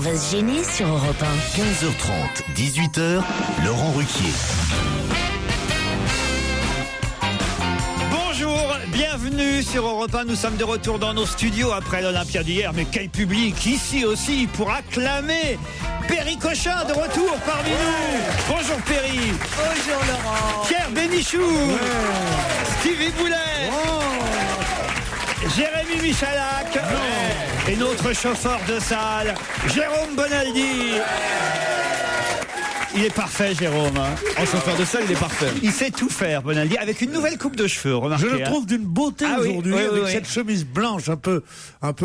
va se gêner sur Europe 1. 15h30, 18h, Laurent Ruquier. Bonjour, bienvenue sur Europe 1. Nous sommes de retour dans nos studios après l'Olympia d'hier. Mais quel public ici aussi pour acclamer Perry Cochin de retour parmi nous. Bonjour Perry. Bonjour Laurent. Pierre Bénichou. Stevie Boulet. Jérémy Michalak. Et notre chauffeur de salle, Jérôme Bonaldi. Il est parfait, Jérôme. En chauffeur de salle, il est parfait. Il sait tout faire, Bonaldi, avec une nouvelle coupe de cheveux, remarquez. Je le trouve d'une beauté aujourd'hui, avec oui. cette chemise blanche un peu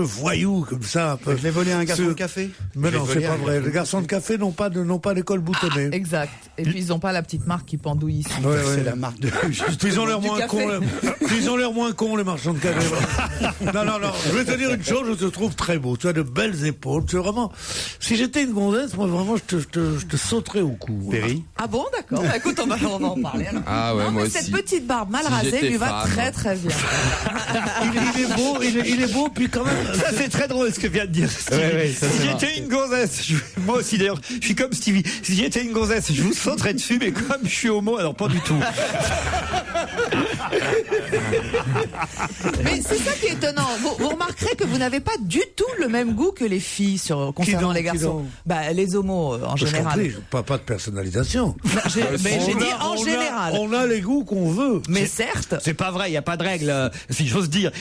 voyou, comme ça. Un peu. Je l'ai volé à un garçon de café. Mais non, c'est pas vrai. Les garçons de café n'ont pas les cols boutonnés. Exact. Et puis ils n'ont pas la petite marque qui pendouille ici. Ouais, C'est la marque de... Ils ont l'air Du moins café. cons. Ils ont l'air moins cons, les marchands de café. Non. Je vais te dire une chose, je te trouve très beau. Tu as de belles épaules. Tu es vraiment. Si j'étais une gonzesse, moi vraiment, je te sauterais au cou. Perry. Ah bon, d'accord. Bah, écoute, on va en parler alors. Ah ouais, non, moi mais aussi. cette petite barbe mal Si rasée j'étais lui va femme. très très bien. Il est beau, puis quand même. Ça c'est très drôle ce que vient de dire Stevie. Ouais, ça, si c'est j'étais une gonzesse, moi aussi d'ailleurs, je suis comme Stevie. Si j'étais une gonzesse, je vous sauterais dessus, mais comme je suis homo, alors pas du tout. Mais c'est ça qui est étonnant. Vous remarquerez que vous n'avez pas du tout le même goût que les filles concernant donc, les qui garçons. donc Bah les homos en Je général. compris, pas de personnalisation. Mais j'ai dit en général. On a les goûts qu'on veut. Mais certes. C'est pas vrai, il n'y a pas de règle, si j'ose dire.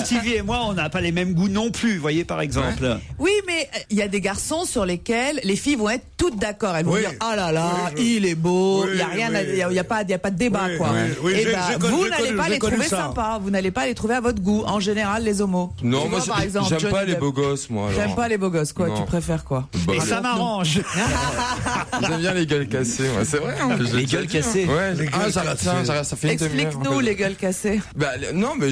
Stevie et moi, on n'a pas les mêmes goûts non plus, voyez par exemple. Oui, mais il y a des garçons sur lesquels les filles vont être toutes d'accord. Elles vont Oui. dire ah là là, Oui, il est beau. Oui, Il y a rien, oui. il y a pas de débat Oui, quoi. oui. Et J'ai vous j'ai n'allez connu- pas j'ai les connu trouver ça. sympas. Vous n'allez pas les trouver à votre goût. En général, les homos. Non, Tu moi vois, par exemple, j'aime Johnny pas les Depp. beaux gosses, moi. J'aime alors. pas les beaux gosses, quoi. Non. Tu préfères quoi? Bah, Et ça m'arrange. J'aime bien les gueules cassées, ouais. C'est vrai. Hein, Les gueules cassées. Ouais. Les gueules cassées. Ça fait une demi-heure. Explique-nous les gueules cassées. Bah non, mais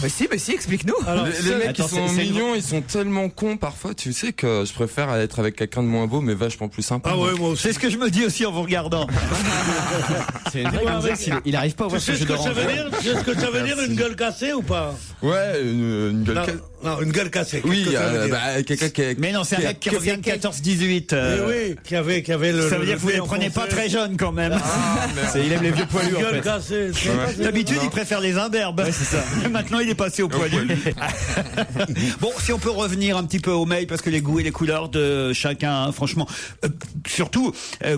Mais si, explique-nous. Alors, les mecs attends, qui sont c'est mignons, ils sont tellement cons parfois. Tu sais que je préfère être avec quelqu'un de moins beau, mais vachement plus sympa. Ah ouais, moi aussi. C'est ce que je me dis aussi en vous regardant. C'est une vraie gonzesse, il arrive pas à Tu voir sais ce ce jeu que ça d'orange. veut dire? Tu sais ce que ça veut dire une gueule cassée ou pas? Ouais, une gueule cassée. Non, une gueule cassée. Oui, Qu'est-ce que ça veut dire? quelqu'un qui est. Mais non, c'est un mec qui revient de 14-18. Oui, qui avait le. Ça veut dire que vous les nez prenez pas enfoncé. très jeunes quand même. Il aime les vieux poilus Une en gueule fait. cassée. c'est pas ça. D'habitude, il préfère les imberbes. Maintenant, il est passé au poilu. Bon, si on peut revenir un petit peu au mail, parce que les goûts et les couleurs de chacun, hein, franchement, surtout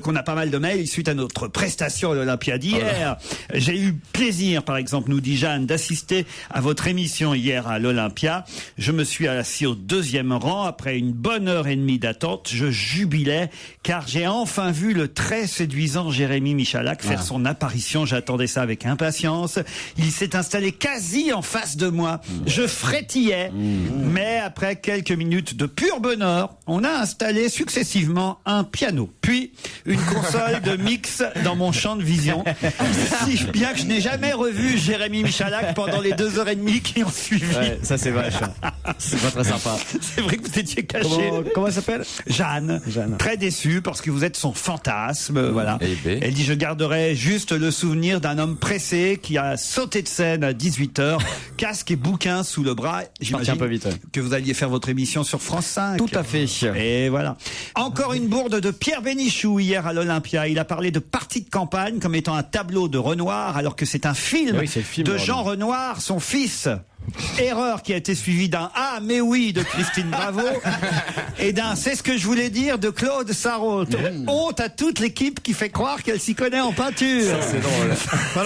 qu'on a pas mal de mails suite à notre prestation à l'Olympia d'hier. J'ai eu plaisir, par exemple, nous dit Jeanne, d'assister à votre émission hier à l'Olympia. Je me suis assis au deuxième rang après une bonne heure et demie d'attente. Je jubilais car j'ai enfin vu le très séduisant Jérémy Michalak faire son apparition. J'attendais ça avec impatience. Il s'est installé quasi en face de moi. Je frétillais, mais après quelques minutes de pur bonheur, on a installé successivement un piano, puis une console de mix dans mon champ de vision. Si bien que je n'ai jamais revu Jérémy Michalak pendant les 2h30 qui ont suivi. Ouais, ça c'est vache. C'est pas très sympa. C'est vrai que vous étiez caché. Comment elle s'appelle? Jeanne, Jeanne. très déçue parce que vous êtes son fantasme, voilà. Eh ben. Elle dit je garderai juste le souvenir d'un homme pressé qui a sauté de scène à 18h, casque et bouquin sous le bras. Parti un peu vite, ouais. Que vous alliez faire votre émission sur France 5. Tout à fait. Et voilà. Encore une bourde de Pierre Bénichou hier à l'Olympia. Il a parlé de Partie de campagne comme étant un tableau de Renoir alors que c'est un film, Oui, c'est le film de de Jean Renoir, son fils. Erreur qui a été suivie d'un ah mais oui de Christine Bravo et d'un c'est ce que je voulais dire de Claude Sarraute. Honte à toute l'équipe qui fait croire qu'elle s'y connaît en peinture. C'est drôle.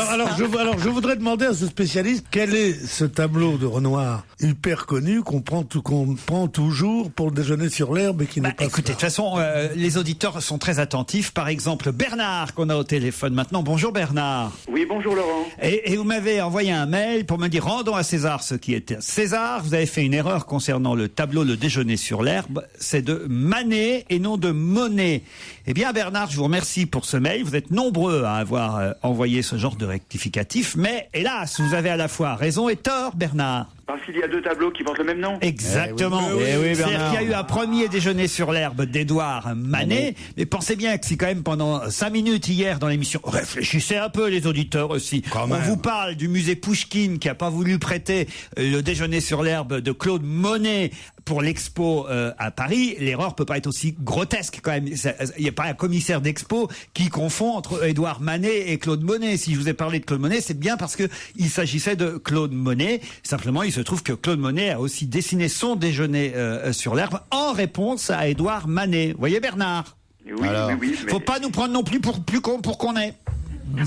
Alors, je voudrais demander à ce spécialiste quel est ce tableau de Renoir hyper connu qu'on prend toujours pour le déjeuner sur l'herbe et qui n'est pas. Écoutez, de toute façon, les auditeurs sont très attentifs. Par exemple, Bernard qu'on a au téléphone maintenant. Bonjour Bernard. Oui, bonjour Laurent. Et vous m'avez envoyé un mail pour me dire rendons à César ce qui était à César. Vous avez fait une erreur concernant le tableau Le déjeuner sur l'herbe. C'est de Manet et non de Monet. Eh bien Bernard, je vous remercie pour ce mail. Vous êtes nombreux à avoir envoyé ce genre de rectificatif. Mais hélas, vous avez à la fois raison et tort Bernard. Parce qu'il y a deux tableaux qui portent le même nom. Exactement. Eh oui, C'est-à-dire Bernard. qu'il y a eu un premier déjeuner sur l'herbe d'Édouard Manet, mais pensez bien que si quand même pendant 5 minutes hier dans l'émission, réfléchissez un peu les auditeurs aussi. On vous parle du musée Pouchkine qui a pas voulu prêter le déjeuner sur l'herbe de Claude Monet pour l'expo à Paris, l'erreur peut pas être aussi grotesque quand même. Il n'y a pas un commissaire d'expo qui confond entre Édouard Manet et Claude Monet. Si je vous ai parlé de Claude Monet, c'est bien parce que il s'agissait de Claude Monet. Simplement, il se trouve que Claude Monet a aussi dessiné son déjeuner sur l'herbe en réponse à Édouard Manet. Vous voyez Bernard? Oui, Alors, oui. Mais... Faut pas nous prendre non plus pour qu'on est.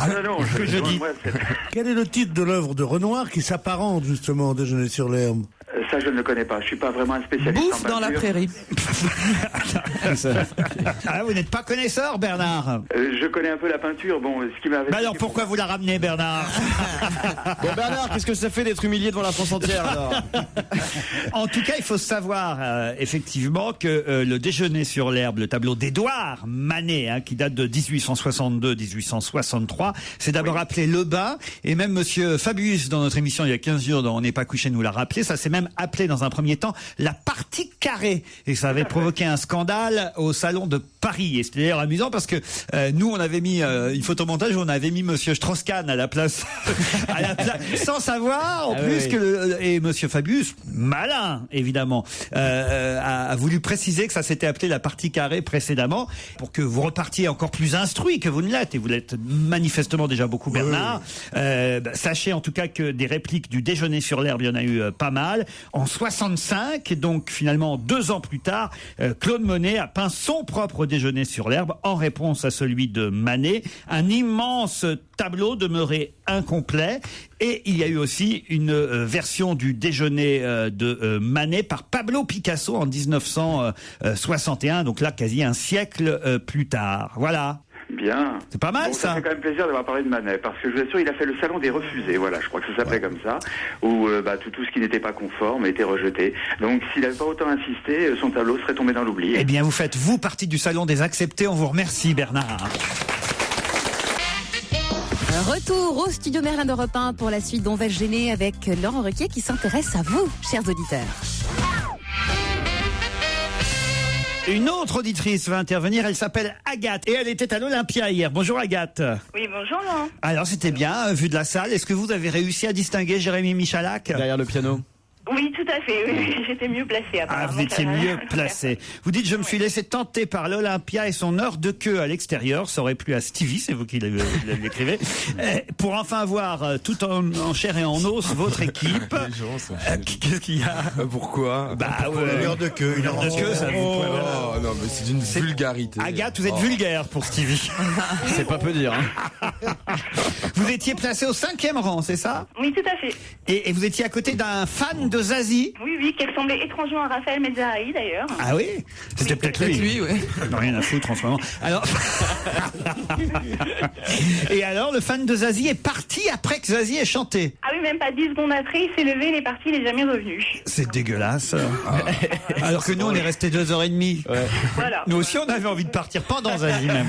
Ah non, je dis. Moi, Quel est le titre de l'œuvre de Renoir qui s'apparente justement au Déjeuner sur l'herbe? ça, je ne le connais pas. Je suis pas vraiment un spécialiste Bouffe en dans la peinture. prairie. Ah, vous n'êtes pas connaisseur, Bernard? Je connais un peu la peinture. Bon, ce qui m'avait... Bah alors pourquoi vous la ramenez, Bernard? Bon, Bernard, qu'est-ce que ça fait d'être humilié devant la France entière, alors? En tout cas, il faut savoir effectivement que le Déjeuner sur l'herbe, le tableau d'Édouard Manet, qui date de 1862-1863, c'est d'abord appelé Le Bain, et même Monsieur Fabius, dans notre émission il y a 15 jours, dont On n'est pas couché, nous l'a rappelé, ça s'est même appelé dans un premier temps la partie carrée, et ça avait provoqué un scandale au salon de Paris, et c'était d'ailleurs amusant parce que nous on avait mis une photomontage où on avait mis Monsieur Strauss-Kahn à la place, sans savoir en plus que et Monsieur Fabius, malin évidemment, a voulu préciser que ça s'était appelé la partie carrée précédemment pour que vous repartiez encore plus instruit que vous ne l'êtes, et vous l'êtes manifestement déjà beaucoup, Bernard. Sachez en tout cas que des répliques du Déjeuner sur l'herbe, il y en a eu pas mal. En 65, donc finalement 2 ans plus tard, Claude Monet a peint son propre Déjeuner sur l'herbe en réponse à celui de Manet, un immense tableau demeuré incomplet, et il y a eu aussi une version du Déjeuner de Manet par Pablo Picasso en 1961, donc là quasi un siècle plus tard. Voilà. Bien. C'est pas mal, bon, ça. Ça fait quand même plaisir d'avoir parlé de Manet, parce que je vous assure, il a fait le salon des refusés, voilà, je crois que ça s'appelait comme ça, où tout ce qui n'était pas conforme était rejeté. Donc s'il n'avait pas autant insisté, son tableau serait tombé dans l'oubli. Eh bien, vous faites, vous, partie du salon des acceptés. On vous remercie, Bernard. Retour au studio Merlin d'Europe 1 pour la suite d'On va se gêner avec Laurent Ruquier qui s'intéresse à vous, chers auditeurs. Une autre auditrice va intervenir, elle s'appelle Agathe, et elle était à l'Olympia hier. Bonjour Agathe. Oui, bonjour Laurent. Alors c'était bien, vu de la salle, est-ce que vous avez réussi à distinguer Jérémy Michalak? Derrière le piano. Oui, tout à fait, oui, j'étais mieux placée. Ah, vous étiez mieux placé. Vous dites, je me suis laissé tenter par l'Olympia et son heure de queue à l'extérieur. Ça aurait plu à Stevie, c'est vous qui l'écrivez. Pour enfin voir tout en chair et en os votre équipe. Qu'est-ce qu'il y a? Pourquoi? Une heure de queue, Une heure de queue, ça vous... Oh non, mais c'est d'une vulgarité. Agathe, vous êtes vulgaire pour Stevie. C'est pas peu dire, hein. Vous étiez placé au 5e rang, c'est ça? Oui, tout à fait. Et vous étiez à côté d'un fan de Zazie? Oui, qui ressemblait étrangement à Raphaël Mezzarahi d'ailleurs. Ah oui? C'était peut-être lui. ouais. Non, rien à foutre en ce moment. Alors... Et alors, le fan de Zazie est parti après que Zazie ait chanté? Ah oui, même pas 10 secondes après, il s'est levé, il est parti, il est jamais revenu. C'est dégueulasse. Alors que nous, on est resté 2h30. Voilà. Nous aussi, on avait envie de partir pendant Zazie même.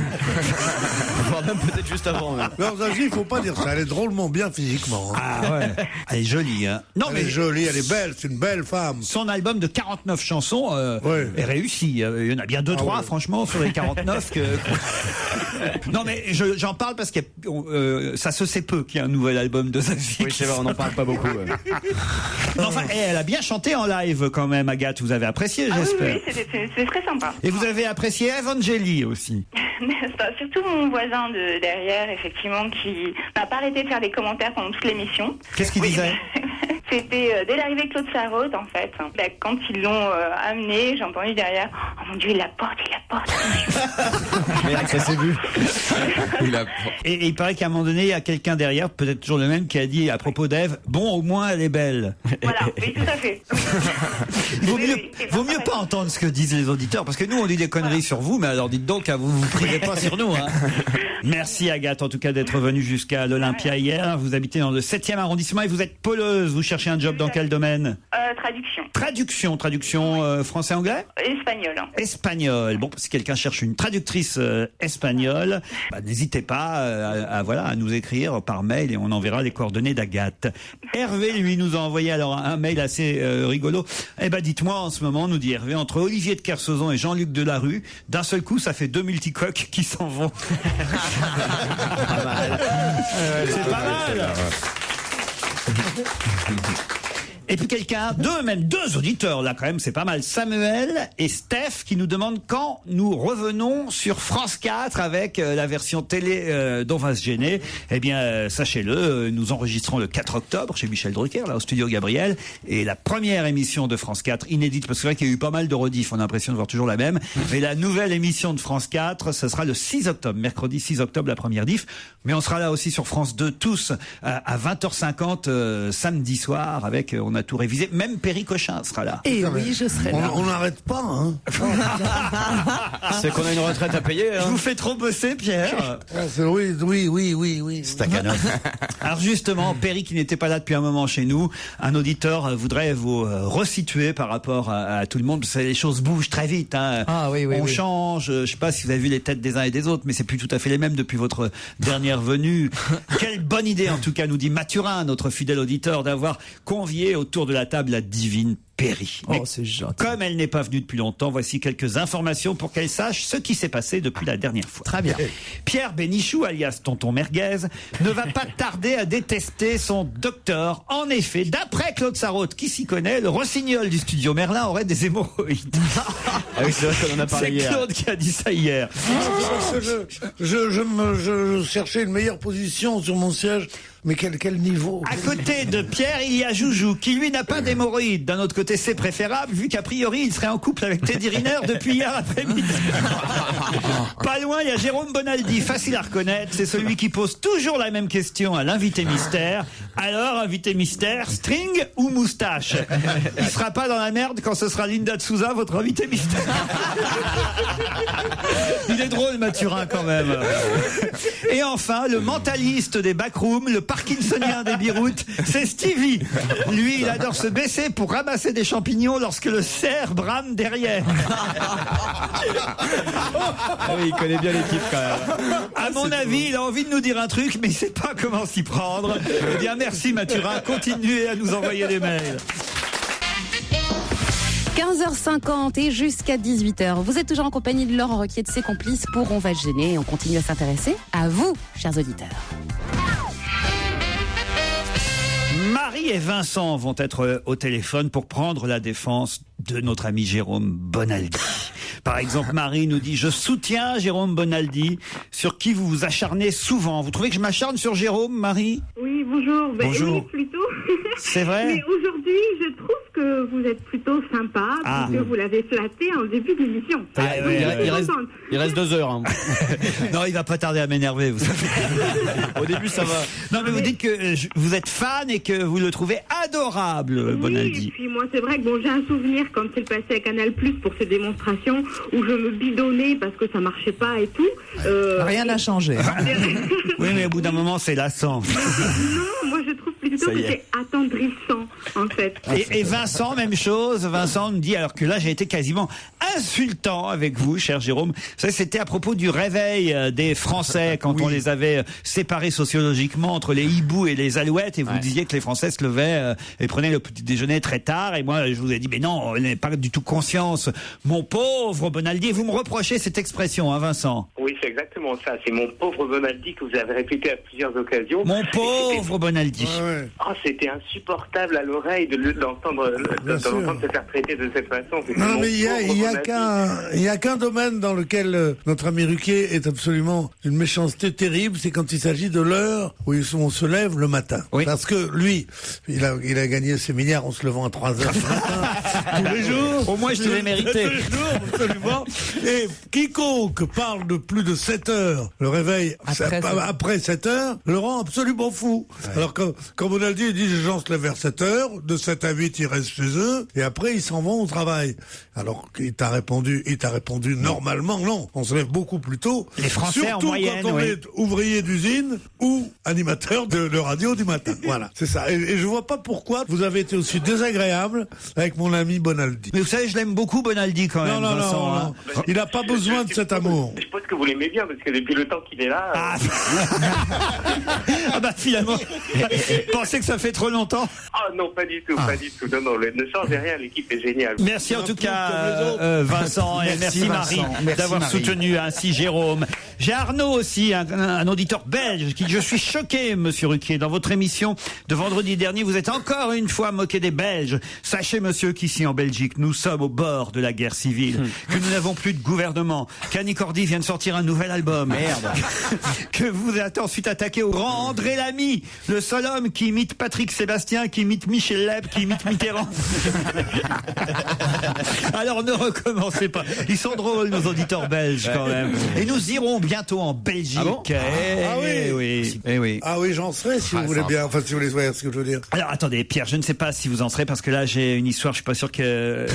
Voire même peut-être juste avant. Même. Non, Zazie, il faut pas dire ça. Elle est drôlement bien physiquement. Hein. Ah ouais. Elle est jolie, hein. Non, Elle est jolie, elle est belle, c'est une belle femme. Son album de 49 chansons Ouais. est réussi. Il y en a bien 2-3, franchement, sur les 49. Non, mais j'en parle parce que ça se sait peu qu'il y a un nouvel album de Zazie. Oui, c'est vrai, on n'en parle pas beaucoup. Ouais. Enfin, elle a bien chanté en live quand même, Agathe. Vous avez apprécié, Ah j'espère. oui, c'est très sympa. Et vous avez apprécié Evangélie aussi. Surtout mon voisin de derrière, effectivement, qui n'a pas arrêté de faire des commentaires pendant toute l'émission. Qu'est-ce qu'il disait? C'était dès l'arrivée de Claude Sarraute, en fait. Quand ils l'ont amené, j'ai entendu derrière, oh mon Dieu, il la porte. Merde, ça s'est vu. Et il paraît qu'à un moment donné, il y a quelqu'un derrière, peut-être toujours le même, qui a dit à propos d'Ève, bon, au moins elle est belle. Voilà, oui, tout à fait. Vaut Oui, mieux, oui, c'est vaut vraiment mieux pas entendre ce que disent les auditeurs, parce que nous, on dit des conneries sur vous, mais alors dites donc, vous vous privez pas sur nous. Hein. Merci Agathe, en tout cas, d'être venue jusqu'à l'Olympia hier. Vous habitez dans le 7e arrondissement et vous êtes poleuse. Vous cherchez un job dans quel domaine? Traduction français-anglais? Espagnol. Espagnol. Bon, si quelqu'un cherche une traductrice espagnole, n'hésitez pas à nous écrire par mail et on enverra les coordonnées d'Agathe. Hervé, lui, nous a envoyé alors un mail assez rigolo. Dites-moi en ce moment, nous dit Hervé, entre Olivier de Kersauzon et Jean-Luc Delarue, d'un seul coup, ça fait 2 multicoques qui s'en vont. Pas mal. C'est pas mal. Et puis deux auditeurs là quand même, c'est pas mal. Samuel et Steph qui nous demandent quand nous revenons sur France 4 avec la version télé d'On va se gêner. Eh bien, sachez-le, nous enregistrons le 4 octobre chez Michel Drucker, là au studio Gabriel, et la première émission de France 4 inédite, parce que c'est vrai qu'il y a eu pas mal de rediff, on a l'impression de voir toujours la même. Mais la nouvelle émission de France 4, ce sera le 6 octobre, mercredi 6 octobre, la première diff. Mais on sera là aussi sur France 2 tous à 20h50 samedi soir avec on a tout révisé. Même Perry Cochin sera là. Et oui, je serai là. On n'arrête pas, hein. C'est qu'on a une retraite à payer. Je vous fais trop bosser, Pierre. Oui. C'est un canon. Alors justement, Perry qui n'était pas là depuis un moment chez nous, un auditeur voudrait vous resituer par rapport à tout le monde. Les choses bougent très vite. Hein. Ah oui. On change. Je sais pas si vous avez vu les têtes des uns et des autres, mais c'est plus tout à fait les mêmes depuis votre dernière venue. Quelle bonne idée, en tout cas, nous dit Mathurin, notre fidèle auditeur, d'avoir convié autour de la table la divine Perry. Mais c'est gentil. comme elle n'est pas venue depuis longtemps, voici quelques informations pour qu'elle sache ce qui s'est passé depuis la dernière fois. Très bien. Pierre Bénichou, alias Tonton Merguez, ne va pas tarder à détester son docteur. En effet, d'après Claude Sarraute, qui s'y connaît, le rossignol du studio Merlin aurait des hémorroïdes. Ah oui, c'est vrai qu'on en a parlé C'est hier. Claude qui a dit ça hier. Je cherchais une meilleure position sur mon siège, mais quel niveau? À côté de Pierre, il y a Joujou, qui lui n'a pas d'hémorroïdes. D'un autre côté, c'est préférable, vu qu'a priori, il serait en couple avec Teddy Riner depuis hier après-midi. Pas loin, il y a Jérôme Bonaldi, facile à reconnaître. C'est celui qui pose toujours la même question à l'invité mystère. Alors, invité mystère, string ou moustache? Il sera pas dans la merde quand ce sera Linda de Souza, votre invité mystère. Il est drôle, Mathurin, quand même. Et enfin, le mentaliste des backrooms, le parkinsonien des biroutes, c'est Stevie. Lui, il adore se baisser pour ramasser des champignons lorsque le cerf brame derrière. Ah oui, il connaît bien l'équipe quand même. À mon avis, il a envie de nous dire un truc, mais il sait pas comment s'y prendre. Eh bien, merci Mathurin. Continuez à nous envoyer des mails. 15h50 et jusqu'à 18h. Vous êtes toujours en compagnie de Laurent Ruquier de ses complices pour On va se gêner. Et on continue à s'intéresser à vous, chers auditeurs. Marie et Vincent vont être au téléphone pour prendre la défense de notre ami Jérôme Bonaldi. Par exemple, Marie nous dit « Je soutiens Jérôme Bonaldi, sur qui vous vous acharnez souvent. » Vous trouvez que je m'acharne sur Jérôme, Marie? Oui, bonjour. Bonjour. Oui, plutôt. C'est vrai? Mais aujourd'hui, je trouve que vous êtes plutôt sympa, puisque vous l'avez flatté en début d'émission. Il reste 2 heures. Hein. Non, il va pas tarder à m'énerver, vous savez. Au début, ça va. Non, mais vous dites que vous êtes fan et que vous le trouvez adorable, Bonaldi. Oui, et puis moi, c'est vrai que j'ai un souvenir quand il passait à Canal+ pour ses démonstrations, où je me bidonnais parce que ça marchait pas et tout. Rien n'a changé. Oui, mais au bout d'un moment, c'est lassant. Non, moi je trouve plutôt que c'est attendrissant, en fait. Et Vincent, même chose. Vincent me dit, alors que là, j'ai été quasiment insultant avec vous, cher Jérôme. Ça, c'était à propos du réveil des Français, quand on les avait séparés sociologiquement entre les hiboux et les alouettes, et vous disiez que les Français se levaient et prenaient le petit déjeuner très tard, et moi, je vous ai dit, mais non, on n'a pas du tout conscience. Mon pauvre Bonaldi, et vous me reprochez cette expression, hein, Vincent? Oui, c'est exactement ça. C'est mon pauvre Bonaldi que vous avez répété à plusieurs occasions. Mon pauvre Bonaldi. Oh, c'était insupportable à l'oreille de l'entendre se faire traiter de cette façon. Non, mais il y a qu'un domaine dans lequel notre ami Ruquier est absolument une méchanceté terrible, c'est quand il s'agit de l'heure où on se lève le matin. Oui. Parce que lui, il a gagné ses milliards en se levant à 3h du matin, tous les jours. Au moins, je l'ai mérité. Tous les jours, absolument. Et quiconque parle de plus de 7 heures, le réveil après 7 heures, le rend absolument fou. Ouais. Alors quand Bonaldi dit les gens se lèvent vers 7 heures, de 7 à 8 ils restent chez eux, et après ils s'en vont au travail. Alors il t'a répondu normalement non, on se lève beaucoup plus tôt. Les Français surtout en moyenne, quand on est ouvrier d'usine ou animateur de radio du matin. Voilà, c'est ça. Et je vois pas pourquoi vous avez été aussi désagréable avec mon ami Bonaldi. Mais vous savez, je l'aime beaucoup Bonaldi quand même. Non. Il n'a pas besoin de cet amour. Je pense que vous l'aimez bien parce que depuis le temps qu'il est là. Ah bah finalement, pensez que ça fait trop longtemps. Ah non, pas du tout, pas du tout. Non, non, ne changez rien, l'équipe est géniale. Merci en tout cas, Vincent, et merci Marie d'avoir soutenu ainsi Jérôme. J'ai Arnaud aussi, un auditeur belge, qui dit: je suis choqué, monsieur Ruquier, dans votre émission de vendredi dernier, vous êtes encore une fois moqué des Belges. Sachez, monsieur, qu'ici en Belgique, nous sommes au bord de la guerre civile, que nous n'avons plus de gouvernement, qu'Annie Cordy vient de sortir un nouvel album. Merde. Que vous êtes ensuite attaqué au grand André Lamy, le seul homme qui imite Patrick Sébastien, qui imite Michel Leb, qui imite Mitterrand. Alors ne recommencez pas. Ils sont drôles, nos auditeurs belges, quand même. Et nous irons bientôt en Belgique. Ah bon oui. Ah oui, j'en serai si vous voulez bien. Enfin, si vous voulez voir ce que je veux dire. Alors attendez, Pierre, je ne sais pas si vous en serez, parce que là j'ai une histoire, je suis pas sûr que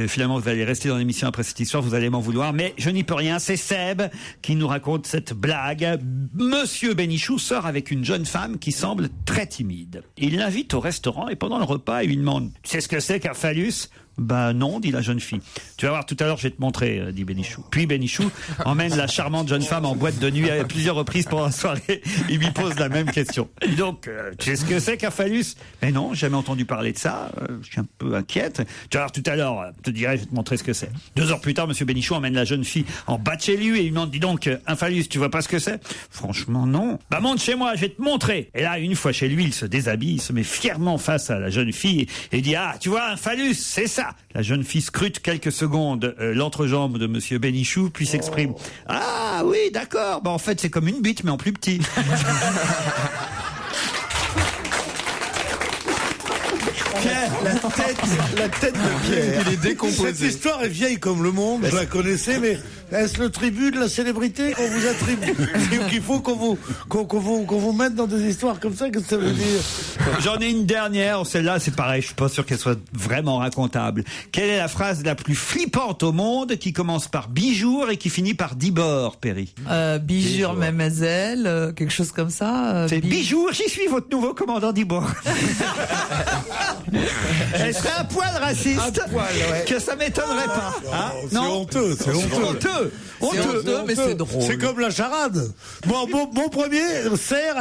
finalement vous allez rester dans l'émission après cette histoire, vous allez m'en vouloir, mais je n'y peux rien. C'est Seb qui nous raconte cette blague. Monsieur Bénichou sort avec une jeune femme qui semble très timide. Il l'invite au restaurant et pendant le repas, il lui demande: tu sais ce que c'est qu'un phallus? Ben non, dit la jeune fille. Tu vas voir tout à l'heure, je vais te montrer, dit Bénichou. Puis Bénichou emmène la charmante jeune femme en boîte de nuit à plusieurs reprises pendant la soirée. Il lui pose la même question. Et donc, tu sais ce que c'est qu'un phallus? Mais non, jamais entendu parler de ça. Je suis un peu inquiète. Tu vas voir tout à l'heure, je te dirai, je vais te montrer ce que c'est. 2 heures plus tard, monsieur Bénichou emmène la jeune fille en bas de chez lui et il lui demande: dis donc, un phallus, tu vois pas ce que c'est? Franchement, non. Bah monte chez moi, je vais te montrer. Et là, une fois chez lui, il se déshabille, il se met fièrement face à la jeune fille et dit: ah, tu vois, un phallus, c'est ça. La jeune fille scrute quelques secondes l'entrejambe de monsieur Bénichou, puis s'exprime: ah oui, d'accord. Bah en fait, c'est comme une bite, mais en plus petit. Pierre, la tête de Pierre. Il est décomposé. Cette histoire est vieille comme le monde, je la connaissais, mais est-ce le tribut de la célébrité qu'on vous attribue? Qu'il faut qu'on vous mette dans des histoires comme ça? Qu'est-ce que ça veut dire? J'en ai une dernière, celle-là c'est pareil, je suis pas sûr qu'elle soit vraiment racontable. Quelle est la phrase la plus flippante au monde qui commence par bijour et qui finit par dibord, Perry? Bijour, mademoiselle, quelque chose comme ça. C'est bijour, j'y suis votre nouveau commandant d'Ibord. Elle serait un poil raciste, que ça m'étonnerait pas. Hein? C'est honteux, c'est honteux. C'est honteux, mais c'est drôle. C'est comme la charade. Mon premier sert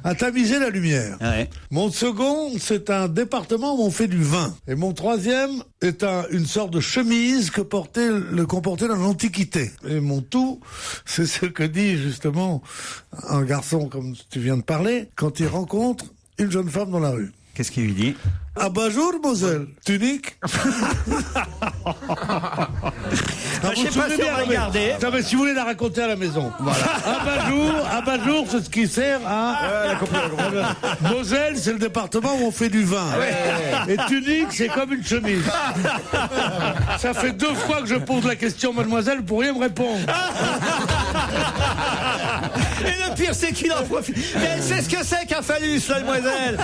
à tamiser la lumière. Ouais. Mon second, c'est un département où on fait du vin. Et mon troisième est une sorte de chemise que comportait dans l'Antiquité. Et mon tout, c'est ce que dit justement un garçon comme tu viens de parler quand il rencontre une jeune femme dans la rue. Qu'est-ce qu'il lui dit? Ah bonjour, Moselle. Tunique. Je sais pas si on va regarder. Non, mais si vous voulez la raconter à la maison. Voilà. Abat-jour, c'est ce qui sert à... Moselle, c'est le département où on fait du vin. Et tunique, c'est comme une chemise. Ça fait 2 fois que je pose la question, mademoiselle, pour rien me répondre. Et le pire, c'est qu'il en profite. Mais elle sait ce que c'est qu'un phallus, la demoiselle.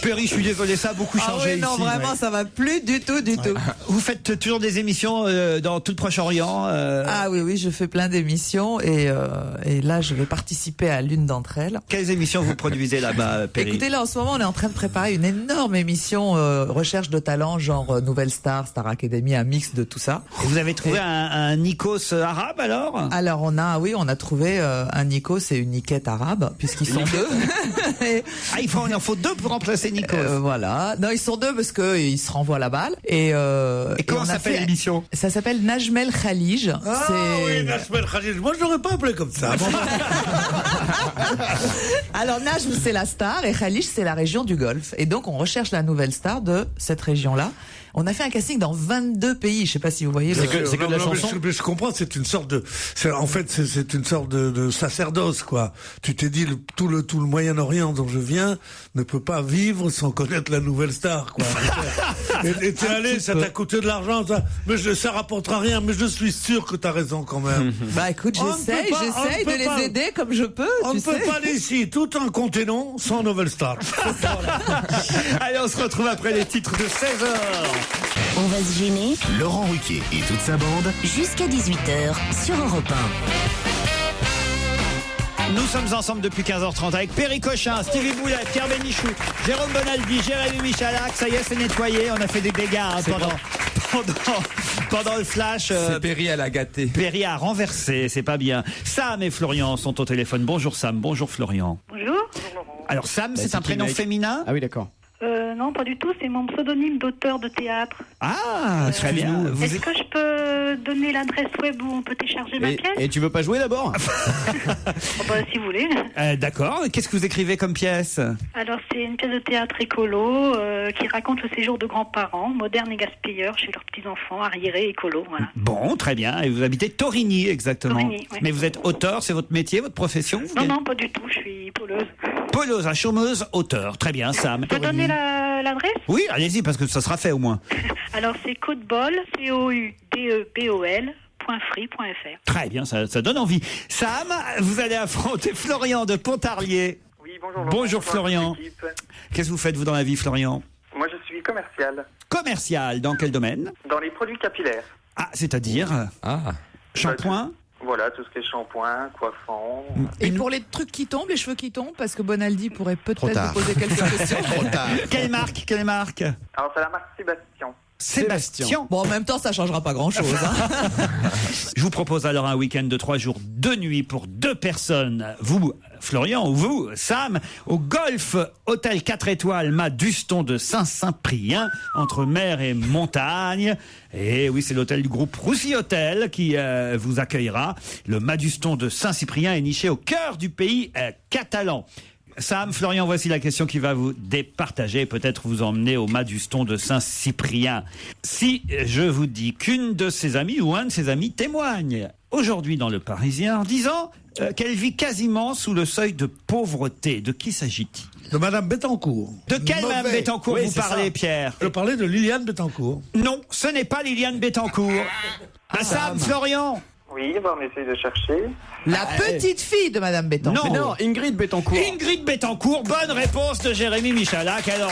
Perry, je suis désolé, ça a beaucoup changé oui, non, ici. vraiment, ça va plus du tout. Vous faites toujours des émissions dans tout le Proche-Orient Ah oui, je fais plein d'émissions et là, je vais participer à l'une d'entre elles. Quelles émissions vous produisez là-bas, Perry? Écoutez, là, en ce moment, on est en train de préparer une énorme émission recherche de talent, genre Nouvelle Star, Star Academy, un mix de tout ça. Et vous avez trouvé un Nikos arabe, alors? Alors, on a trouvé un Nikos et une Niquette arabe, puisqu'ils sont 2. Il en faut 2 pour remplacer Nikos. Voilà. Non, ils sont 2 parce que ils se renvoient la balle. Et comment s'appelle l'émission? Ça s'appelle Najmel Khalij. Ah oui, Najmel Khalij. Moi, je l'aurais pas appelé comme ça. Alors, Najm, c'est la star et Khalij, c'est la région du Golfe. Et donc, on recherche la nouvelle star de cette région-là. On a fait un casting dans 22 pays. Je sais pas si vous voyez. C'est que de la chanson. Mais je comprends. C'est une sorte de. C'est une sorte de sacerdoce, quoi. Tu t'es dit tout le Moyen-Orient dont je viens ne peut pas vivre sans connaître la nouvelle star, quoi. et t'es allé, ça t'a coûté de l'argent, ça. Mais ça rapportera rien. Mais je suis sûr que t'as raison quand même. Bah écoute, j'essaye de les aider comme je peux. On ne peut pas aller ici tout un continent sans nouvelle star. Allez, on se retrouve après les titres de 16h. On va se gêner. Laurent Ruquier et toute sa bande. Jusqu'à 18h sur Europe 1. Nous sommes ensemble depuis 15h30 avec Perry Cochin, Stevie Boulet, Pierre Bénichou, Jérôme Bonaldi, Jérémy Michalak. Ça y est, c'est nettoyé. On a fait des dégâts pendant le flash. C'est Perry à la gâtée. Perry a renversé, c'est pas bien. Sam et Florian sont au téléphone. Bonjour Sam, bonjour Florian. Bonjour. Bonjour Laurent. Alors Sam, Bah, c'est un qui, prénom mec féminin? Ah oui, d'accord. Non, pas du tout. C'est mon pseudonyme d'auteur de théâtre. Ah, très bien. Est-ce que je peux donner l'adresse web où on peut télécharger ma pièce? Et tu veux pas jouer d'abord? Si vous voulez. D'accord. Qu'est-ce que vous écrivez comme pièce? Alors, c'est une pièce de théâtre écolo qui raconte le séjour de grands-parents, modernes et gaspilleurs, chez leurs petits-enfants, arriérés écolos. Voilà. Bon, très bien. Et vous habitez Torigny, exactement. Torigny, oui. Mais vous êtes auteur, c'est votre métier, votre profession? Non, pas du tout. Je suis pôleuse. Pôleuse, chômeuse, auteur. Très bien, Sam. Je peux donner l'adresse? Oui, allez-y, parce que ça sera fait au moins. Alors, c'est codebol, COUDEBOL.free.fr. Très bien, ça donne envie. Sam, vous allez affronter Florian de Pontarlier. Oui, bonjour. Bonjour Florian. Qu'est-ce que vous faites, vous, dans la vie, Florian? Moi, je suis commercial Commercial, dans quel domaine? dans les produits capillaires. Ah, c'est-à-dire shampoing? Voilà, tout ce qui est shampoing, coiffant. Et pour les trucs qui tombent, les cheveux qui tombent, parce que Bonaldi pourrait Trop peut-être tard. vous poser quelques questions. Trop tard. Quelle marque? Alors, c'est la marque Sébastien. Sébastien. Bon, en même temps, ça changera pas grand-chose. Je vous propose alors un week-end de 3 jours, 2 nuits pour 2 personnes. Vous, Florian, ou vous, Sam, au Golf Hôtel 4 étoiles Maduston de Saint-Cyprien, entre mer et montagne. Et oui, c'est l'hôtel du groupe Roussy Hôtel qui vous accueillera. Le Maduston de Saint-Cyprien est niché au cœur du pays catalan. Sam, Florian, voici la question qui va vous départager et peut-être vous emmener au Maduston de Saint-Cyprien. Si je vous dis qu'une de ses amies ou un de ses amis témoigne aujourd'hui dans Le Parisien en disant qu'elle vit quasiment sous le seuil de pauvreté, de qui s'agit-il? De Madame Bettencourt. De quelle Madame Bettencourt vous parlez, Pierre? Je parlais de Liliane Bettencourt. Non, ce n'est pas Liliane Bettencourt. Sam, Florian. Oui, on essaye de chercher. La petite fille de Madame Bettencourt. Non, Ingrid Bettencourt. Ingrid Bettencourt, bonne réponse de Jérémy Michalak. Alors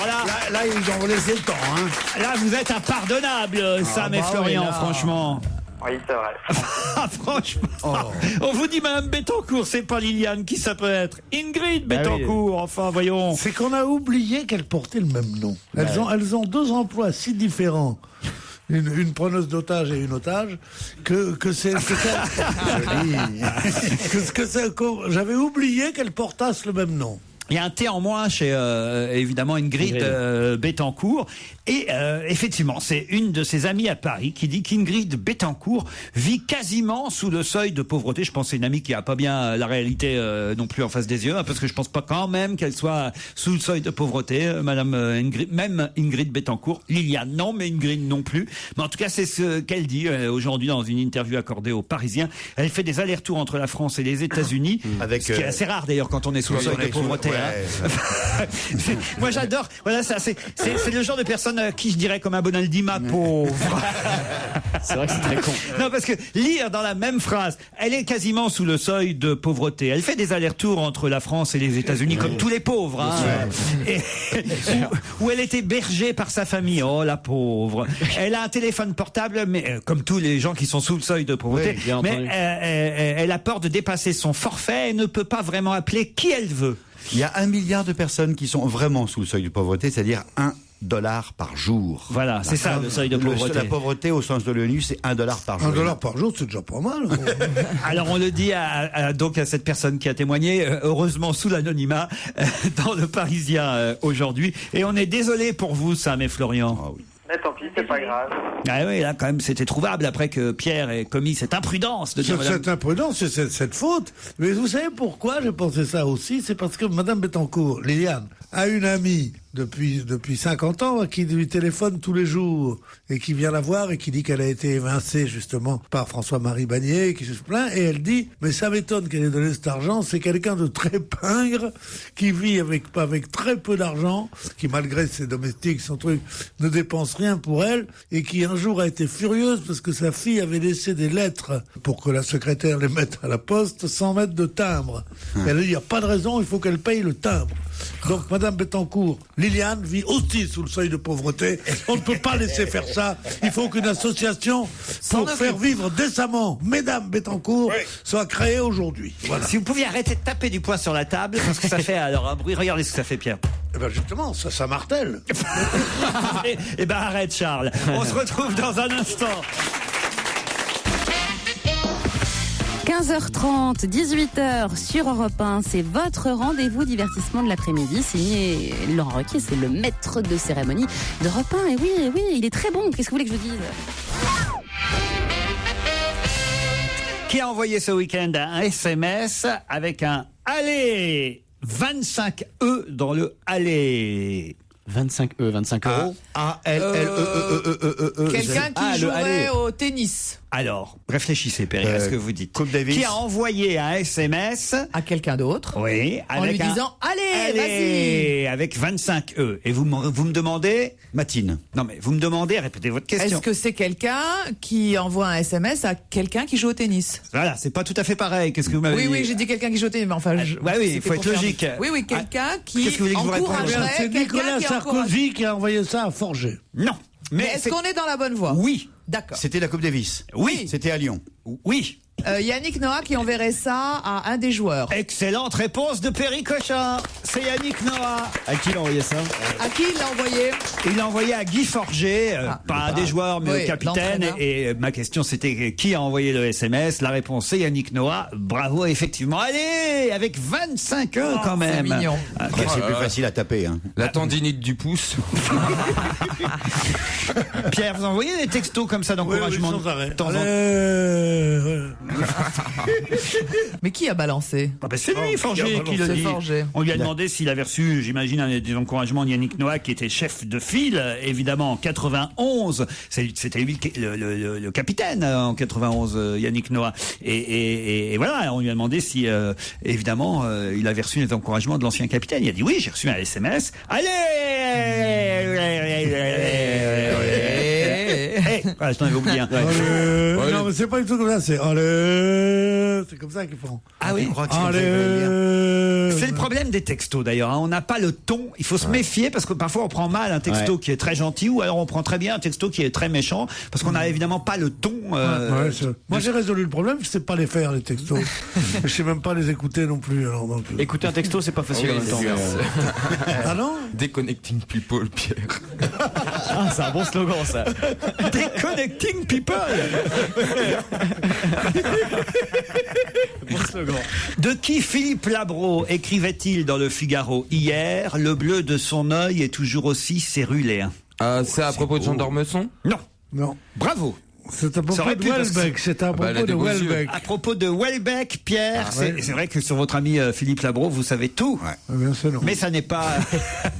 Là, ils ont laissé le temps. Hein. là, vous êtes impardonnable, Sam et Florian, oui, là. franchement. Oui, c'est vrai. Ah, franchement, on vous dit Madame Bettencourt, c'est pas Liliane, qui ça peut être? Ingrid Bettencourt, enfin, voyons. C'est qu'on a oublié qu'elles portaient le même nom. Elles ont 2 emplois si différents. Une preneuse d'otage et une otage, que j'avais oublié qu'elles portassent le même nom. Il y a un T en moins chez évidemment Ingrid Bettencourt. Et effectivement, c'est une de ses amies à Paris qui dit qu'Ingrid Bettencourt vit quasiment sous le seuil de pauvreté. Je pense que c'est une amie qui a pas bien la réalité non plus en face des yeux, hein, parce que je pense pas quand même qu'elle soit sous le seuil de pauvreté, Madame Ingrid, même Ingrid Bettencourt. Liliane, non, mais Ingrid non plus. Mais en tout cas, c'est ce qu'elle dit aujourd'hui dans une interview accordée aux Parisiens. Elle fait des allers-retours entre la France et les États-Unis, ce qui est assez rare d'ailleurs quand on est sous le seuil de pauvreté. Moi j'adore. Voilà, ça c'est le genre de personne qui je dirais comme un Bonaldi, ma pauvre. C'est vrai que c'est très con. Non, parce que lire dans la même phrase, elle est quasiment sous le seuil de pauvreté. Elle fait des allers-retours entre la France et les États-unis comme tous les pauvres. Hein. Et, où elle est hébergée par sa famille. Oh la pauvre. Elle a un téléphone portable, mais comme tous les gens qui sont sous le seuil de pauvreté. Oui, bien entendu. Elle a peur de dépasser son forfait et ne peut pas vraiment appeler qui elle veut. Il y a 1 milliard de personnes qui sont vraiment sous le seuil de pauvreté, c'est-à-dire $1 par jour. Voilà, c'est ça le seuil de pauvreté. La pauvreté au sens de l'ONU, c'est $1 par jour. $1 par jour, c'est déjà pas mal. Alors on le dit donc à cette personne qui a témoigné, heureusement sous l'anonymat, dans Le Parisien aujourd'hui. Et on est désolé pour vous, Sam et Florian. Ah oui. Mais tant pis, c'est pas grave. Ah oui, là quand même c'était trouvable après que Pierre ait commis cette imprudence de dire madame... Cette imprudence, c'est cette faute. Mais vous savez pourquoi j'ai pensé ça aussi? C'est parce que Madame Bettencourt, Liliane, a une amie depuis 50 ans qui lui téléphone tous les jours et qui vient la voir et qui dit qu'elle a été évincée justement par François-Marie Bagné, qui se plaint, et elle dit mais ça m'étonne qu'elle ait donné cet argent, c'est quelqu'un de très pingre qui vit avec très peu d'argent, qui malgré ses domestiques, son truc, ne dépense rien pour elle, et qui un jour a été furieuse parce que sa fille avait laissé des lettres pour que la secrétaire les mette à la poste sans mettre de timbre. Elle a dit il n'y a pas de raison, il faut qu'elle paye le timbre. Donc Madame Bettencourt, Liliane vit aussi sous le seuil de pauvreté. On ne peut pas laisser faire ça. Il faut qu'une association pour faire vivre décemment Mesdames Bettencourt soit créée aujourd'hui. Voilà. Si vous pouviez arrêter de taper du poing sur la table, parce que ça fait alors un bruit. Regardez ce que ça fait, Pierre. Eh ben justement, ça martèle. Eh ben arrête, Charles. On se retrouve dans un instant. 15h30, 18h sur Europe 1, c'est votre rendez-vous divertissement de l'après-midi, signé Laurent Ruquier, c'est le maître de cérémonie d'Europe 1. Et oui, il est très bon, qu'est-ce que vous voulez que je vous dise ? Qui a envoyé ce week-end un SMS avec un « Allez » 25 E dans le « Allez ». 25 euros. Quelqu'un qui jouerait au tennis. Alors, réfléchissez, Perry, à ce que vous dites. Coupe Davis. Qui a envoyé un SMS à quelqu'un d'autre. Oui, en lui disant allez, vas-y. Avec 25 E. Et vous me demandez Matine. Non, mais vous me demandez, répétez votre question. Est-ce que c'est quelqu'un qui envoie un SMS à quelqu'un qui joue au tennis? Voilà, c'est pas tout à fait pareil. Qu'est-ce que vous m'avez dit? Oui, j'ai dit quelqu'un qui joue au tennis, mais enfin. Oui, il faut être logique. Oui, quelqu'un qui qu'est-ce que vous voulez que je vous réponde? C'est Nicolas Sarkozy qui a envoyé ça à Forger. Non. Mais est-ce qu'on est dans la bonne voie? Oui. D'accord. C'était la Coupe Davis. Oui. C'était à Lyon. Oui. Yannick Noah qui enverrait ça à un des joueurs. Excellente réponse de Perry Cochin. C'est Yannick Noah. À qui il a envoyé ça? À qui il l'a envoyé? Il l'a envoyé à Guy Forger, pas un des joueurs, mais au capitaine. Et ma question, c'était qui a envoyé le SMS? La réponse, c'est Yannick Noah. Bravo, effectivement. Allez, avec 25 heures quand même. C'est mignon. C'est plus facile à taper. Hein. La tendinite du pouce. Pierre, vous envoyez des textos comme ça d'encouragement sans arrêt. de temps en temps. Mais qui a balancé? C'est lui, Forger, qui le dit. Forger. On lui a demandé s'il avait reçu, j'imagine, des encouragements de Yannick Noah, qui était chef de file, évidemment, en 91. C'était lui le capitaine en 91, Yannick Noah. Et voilà, on lui a demandé si, évidemment, il avait reçu les encouragements de l'ancien capitaine. Il a dit oui, j'ai reçu un SMS. Allez! Je t'en avais oublié un. Non, mais c'est pas du tout comme ça, c'est c'est comme ça qu'ils font. Ah oui, c'est le problème des textos d'ailleurs. On n'a pas le ton. Il faut se méfier parce que parfois on prend mal un texto qui est très gentil ou alors on prend très bien un texto qui est très méchant parce qu'on n'a évidemment pas le ton. Moi j'ai résolu le problème, je sais pas les faire les textos. Je sais même pas les écouter non plus. Alors, donc... Écouter un texto, c'est pas facile en même temps. Ah non? Déconnecting people, Pierre. Ah, c'est un bon slogan ça. Déconnecting people. Bon slogan. De qui Philippe Labro écrivait-il dans le Figaro hier? Le bleu de son œil est toujours aussi céruléen. C'est à propos de Jean d'Ormesson? Non. Non. Bravo. C'est à propos de Welbeck. C'est à propos de Welbeck. À propos de Welbeck, Pierre, c'est vrai que sur votre ami Philippe Labro, vous savez tout. Bien sûr, non. Mais ça n'est pas.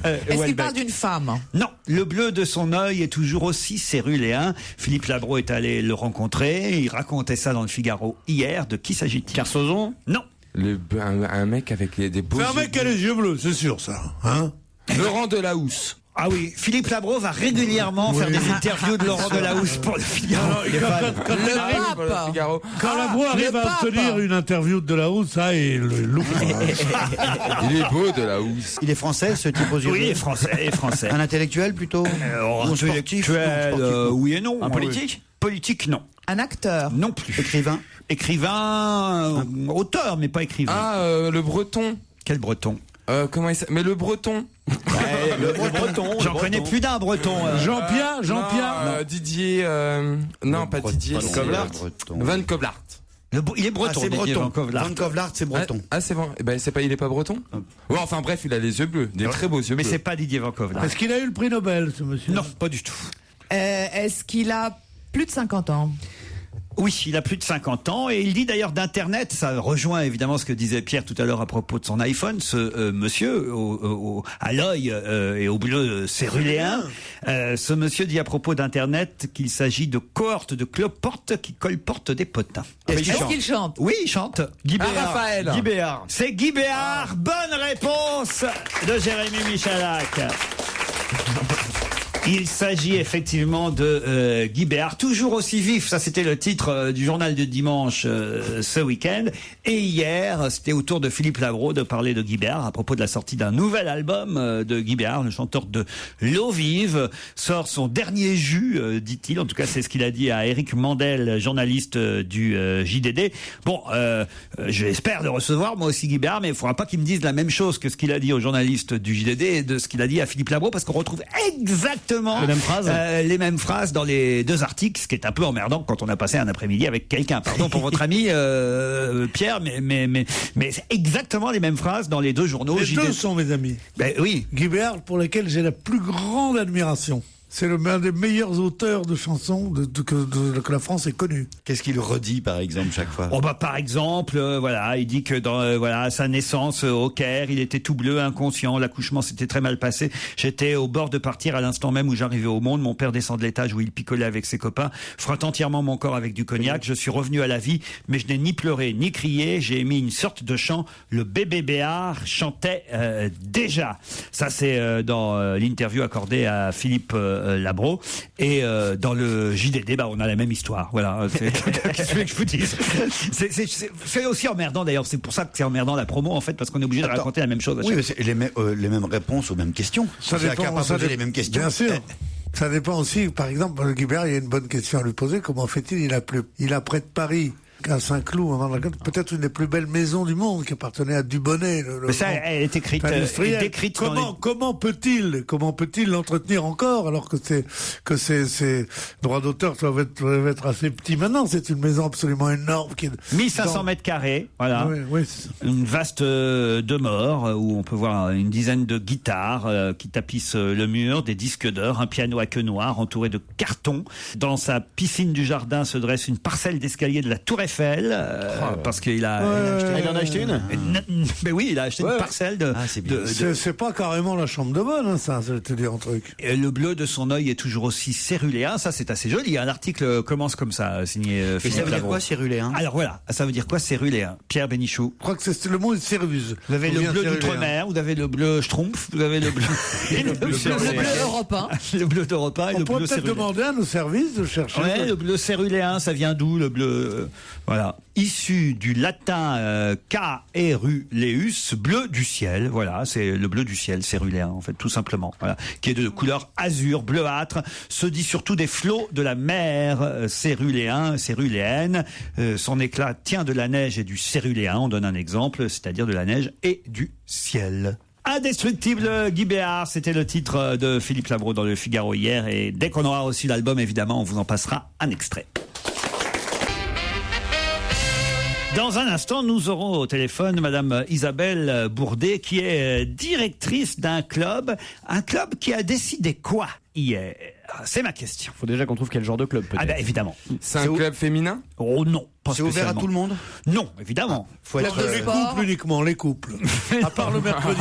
Est-ce qu'il parle d'une femme? Non. Le bleu de son œil est toujours aussi céruléen. Philippe Labro est allé le rencontrer. Il racontait ça dans le Figaro hier. De qui s'agit-il? Kersozon? Non. Un mec avec des beaux yeux. C'est un mec qui a les yeux bleus, c'est sûr ça. Hein? Laurent Delahousse. Ah oui, Philippe Labro va régulièrement faire des interviews de Laurent Delahousse pour le Figaro. Quand Labro arrive à obtenir une interview de Delahousse, ça, il loupe. Il est beau, Delahousse. Il est français, ce type aux yeux Oui, bleus? il est français. Un intellectuel plutôt? Un sportif? oui et non. Un politique? Politique, non. Un acteur? Non plus. Écrivain? Écrivain, auteur, mais pas écrivain. Le breton. Quel breton? Comment il s'appelle? Mais le breton. Le breton. J'en connais plus d'un breton. Jean-Pierre? Didier. Non, pas Didier. Van Kovlart. Van Kovlart. Il est breton. C'est Didier breton. Van Kovlart. Van Kovlart, c'est breton. C'est bon. Il est pas breton? Ouais, enfin bref, il a les yeux bleus. Des très beaux yeux bleus. Mais c'est pas Didier Van Kovlart. Est-ce qu'il a eu le prix Nobel, ce monsieur? Non, pas du tout. Est-ce qu'il a plus de 50 ans? Oui, il a plus de 50 ans et il dit d'ailleurs d'Internet, ça rejoint évidemment ce que disait Pierre tout à l'heure à propos de son iPhone, ce monsieur à l'œil et au bleu céruléen, ce monsieur dit à propos d'Internet qu'il s'agit de cohortes de cloportes qui colportent des potins. Est-ce qu'il chante? Oui, il chante. Guy Béard. Raphaël. Guy Béard. C'est Guy Béard. Bonne réponse de Jérémy Michalak. Il s'agit effectivement de Guy Béard, toujours aussi vif. Ça, c'était le titre du journal de dimanche ce week-end. Et hier, c'était au tour de Philippe Labro de parler de Guy Béard à propos de la sortie d'un nouvel album de Guy Béard, le chanteur de L'eau vive, sort son dernier jus, dit-il. En tout cas, c'est ce qu'il a dit à Éric Mandel, journaliste du JDD. Bon, j'espère le recevoir, moi aussi, Guy Béard, mais il ne faudra pas qu'il me dise la même chose que ce qu'il a dit aux journalistes du JDD et de ce qu'il a dit à Philippe Labro, parce qu'on retrouve exactement exactement les mêmes phrases dans les deux articles, ce qui est un peu emmerdant quand on a passé un après-midi avec quelqu'un. Pardon pour votre ami Pierre, mais c'est exactement les mêmes phrases dans les deux journaux. Les deux sont mes amis. Ben oui. Guy Béard, pour lequel j'ai la plus grande admiration. C'est l'un des meilleurs auteurs de chansons que la France ait connu. Qu'est-ce qu'il redit, par exemple, chaque fois? Par exemple, il dit que dans à sa naissance au Caire, il était tout bleu, inconscient, l'accouchement s'était très mal passé. J'étais au bord de partir à l'instant même où j'arrivais au monde. Mon père descend de l'étage où il picolait avec ses copains, frotte entièrement mon corps avec du cognac. Je suis revenu à la vie, mais je n'ai ni pleuré ni crié. J'ai émis une sorte de chant. Le bébé Béard chantait déjà. Ça, c'est dans l'interview accordée à Philippe Labro, et dans le JDD, on a la même histoire. Voilà. Qu'est-ce que je vous dise? C'est aussi emmerdant d'ailleurs. C'est pour ça que c'est emmerdant la promo en fait, parce qu'on est obligé de raconter la même chose. Oui, mais c'est les mêmes réponses aux mêmes questions. Ça dépend. Poser les mêmes questions. Bien sûr. Ça dépend aussi. Par exemple, Guy Béard, il y a une bonne question à lui poser. Comment fait-il? Il a près de Paris, à Saint-Cloud, peut-être une des plus belles maisons du monde qui appartenait à Dubonnet. Mais ça, elle est écrite, décrite. Comment peut-il l'entretenir encore alors que ces droits d'auteur doivent être assez petits maintenant? C'est une maison absolument énorme qui est 1500 mètres carrés, voilà. Oui, une vaste demeure où on peut voir une dizaine de guitares qui tapissent le mur, des disques d'or, un piano à queue noire entouré de cartons. Dans sa piscine du jardin se dresse une parcelle d'escalier de la Tour Eiffel. Parce qu'il a il en a acheté une. Mais oui, il a acheté une parcelle de. Ah, c'est bien. C'est pas carrément la chambre de bonne, ça. Je vais te dire un truc. Et le bleu de son œil est toujours aussi céruléen. Ça, c'est assez joli. Un article commence comme ça, signé Philippe. Et ça veut dire Labro. quoi, céruléen? Alors voilà, ça veut dire quoi, céruléen? Pierre Bénichou. Je crois que c'est le mot céruse. Vous avez le bleu d'outre-mer, vous avez le bleu Schtroumpf, vous avez le bleu. Le bleu européen. Le bleu d'Europe 1 et le bleu céruléen. On pourrait peut-être demander à nos services de chercher. Ouais, le bleu céruléen, ça vient d'où le bleu? Voilà. Issu du latin caeruleus, bleu du ciel. Voilà, c'est le bleu du ciel, céruléen, en fait, tout simplement. Voilà, qui est de couleur azur, bleuâtre. Se dit surtout des flots de la mer, céruléenne. Son éclat tient de la neige et du céruléen. On donne un exemple, c'est-à-dire de la neige et du ciel. Indestructible Guy Béard, c'était le titre de Philippe Labro dans le Figaro hier. Et dès qu'on aura reçu l'album, évidemment, on vous en passera un extrait. Dans un instant, nous aurons au téléphone Madame Isabelle Bourdet, qui est directrice d'un club. Un club qui a décidé quoi hier? C'est ma question. Faut déjà qu'on trouve quel genre de club, peut-être. Ah ben évidemment. C'est un club féminin? Oh non, pas C'est ouvert à tout le monde? Non, évidemment. Faut Les couples uniquement, les couples. À part le mercredi,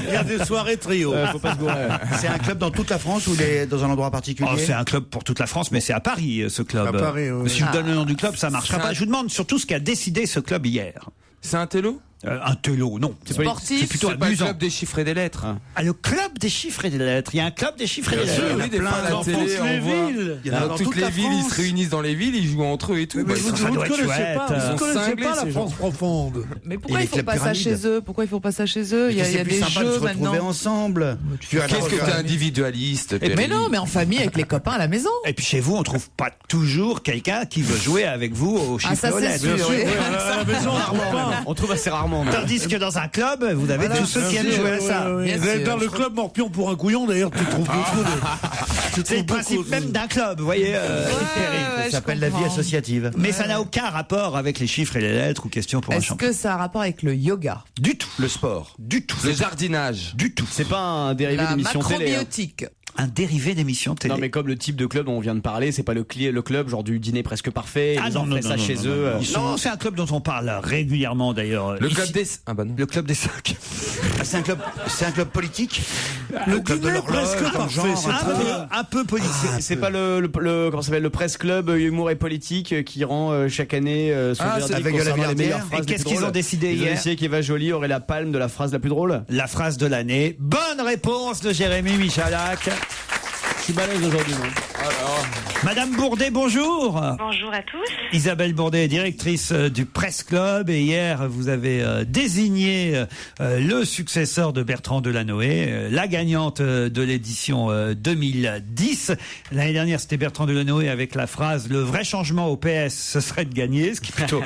il y a des soirées trio. Faut pas se gourer. C'est un club dans toute la France ou dans un endroit particulier? C'est un club pour toute la France, mais c'est à Paris, ce club. À Paris, oui. Si je vous donne le nom du club, ça marchera pas. Je vous demande surtout ce qu'a décidé ce club hier. C'est un télo? Un télo, non. Sportif. C'est plutôt C'est pas le amusant. club des chiffres et des lettres. Ah, le club des chiffres et des lettres. Il y a un club des chiffres et des lettres. Oui, des fois à la télé, on voit. Dans toutes les villes, ils se réunissent dans les villes, ils jouent entre eux et tout. Mais ça vous doit ne être connaissez pas, chouette. vous ne connaissez cinglés, pas la ces France profonde. Mais pourquoi Et ils les font clubs pas ça pyramides. chez eux? Pourquoi ils font pas ça chez eux? Il y a C'est plus des sympa de se jeux retrouver maintenant. ensemble. Qu'est-ce que t'es individualiste, Mais Pérémy? non, mais en famille avec les copains à la maison. Et puis chez vous, on trouve pas toujours quelqu'un qui veut jouer avec vous au chiffre ça, et aux c'est lettres. sûr. Oui. À la maison, On trouve assez rarement. Tandis que dans un club, vous avez tous ceux qui aiment jouer à ça. Bien sûr. Dans le club Morpion pour un couillon, d'ailleurs, tu trouves beaucoup de... C'est le principe même d'un club, vous voyez. Ouais, Ça je s'appelle la vie comprends. associative. Mais ça n'a aucun rapport avec les chiffres et les lettres ou questions pour un Est-ce champion. que ça a un rapport avec le yoga? Du tout. Le sport. Du tout. Le jardinage. Du tout. C'est pas un dérivé La d'émission télé. macrobiotique. Un dérivé d'émission télé. Non, mais comme le type de club dont on vient de parler, c'est pas le club genre du dîner presque parfait. Ah Ils non, ont non, fait non, ça non, chez non, eux. non, non. C'est un club dont on parle régulièrement d'ailleurs. Le Ici. club des... Ah bah non. Le club des 5. C'est un club politique? Le club de dîner l'horloge, presque comme parfait, genre, c'est très bien. Un peu politique. C'est pas le comment ça s'appelle, le presse club humour et politique qui rend chaque année son Ah, verdict c'est avec concernant la les meilleures Verdière. phrases Et les qu'est-ce plus qu'ils ont drôles. décidé Ils ont hier? décidé qu'Eva Joly aurait la palme de la phrase la plus drôle. La phrase de l'année. Bonne réponse de Jérémy Michalak. Je suis balèze aujourd'hui, moi. Madame Bourdet, bonjour. Bonjour à tous. Isabelle Bourdet, directrice du Presse Club, et hier vous avez désigné le successeur de Bertrand Delanoë, la gagnante de l'édition 2010. L'année dernière, c'était Bertrand Delanoë avec la phrase « Le vrai changement au PS, ce serait de gagner », ce qui est plutôt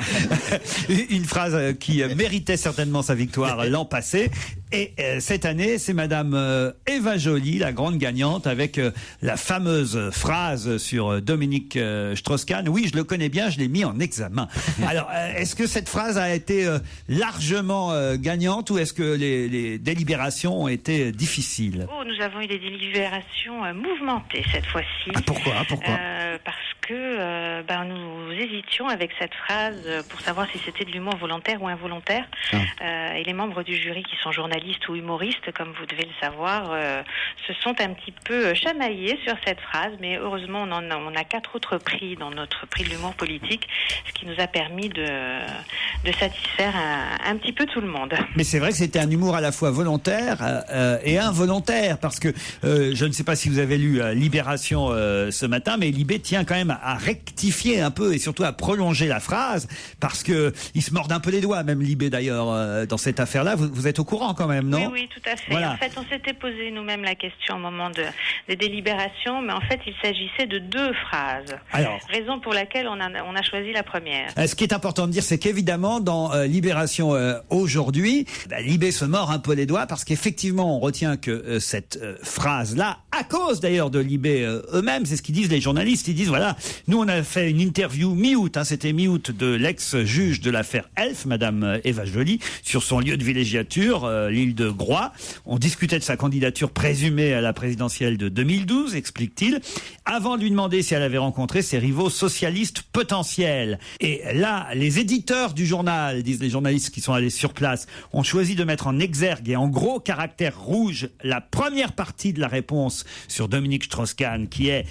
une phrase qui méritait certainement sa victoire l'an passé. Et cette année, c'est Madame Eva Joly, la grande gagnante, avec la fameuse phrase sur Dominique Strauss-Kahn. Oui, je le connais bien, je l'ai mis en examen. Alors, est-ce que cette phrase a été largement gagnante ou est-ce que les délibérations ont été difficiles? Nous avons eu des délibérations mouvementées cette fois-ci. Pourquoi Parce que nous hésitions avec cette phrase pour savoir si c'était de l'humour volontaire ou involontaire. Et les membres du jury qui sont journalistes ou humoristes, comme vous devez le savoir, se sont un petit peu chamaillés sur cette phrase. Mais heureusement, on a 4 autres prix dans notre prix de l'humour politique, ce qui nous a permis de satisfaire un petit peu tout le monde. Mais c'est vrai que c'était un humour à la fois volontaire et involontaire, parce que je ne sais pas si vous avez lu Libération ce matin, mais Libé tient quand même à rectifier un peu et surtout à prolonger la phrase, parce que ils se mordent un peu les doigts, même Libé d'ailleurs, dans cette affaire-là. Vous êtes au courant quand même, non? Oui, tout à fait. Voilà. En fait, on s'était posé nous-mêmes la question au moment des délibérations, mais en fait, il s'agissait de 2 phrases. Alors, raison pour laquelle on a choisi la première. Ce qui est important de dire, c'est qu'évidemment, dans Libération aujourd'hui, Libé se mord un peu les doigts, parce qu'effectivement, on retient que cette phrase-là, à cause d'ailleurs de Libé eux-mêmes, c'est ce qu'ils disent les journalistes, ils disent, voilà, nous on a fait une interview mi-août, c'était mi-août, de l'ex-juge de l'affaire Elf, Madame Eva Joly, sur son lieu de villégiature, l'île de Groix. On discutait de sa candidature présumée à la présidentielle de 2012, explique-t-il, avant de lui demander si elle avait rencontré ses rivaux socialistes potentiels. Et là, les éditeurs du journal, disent les journalistes qui sont allés sur place, ont choisi de mettre en exergue et en gros caractère rouge la première partie de la réponse sur Dominique Strauss-Kahn, qui est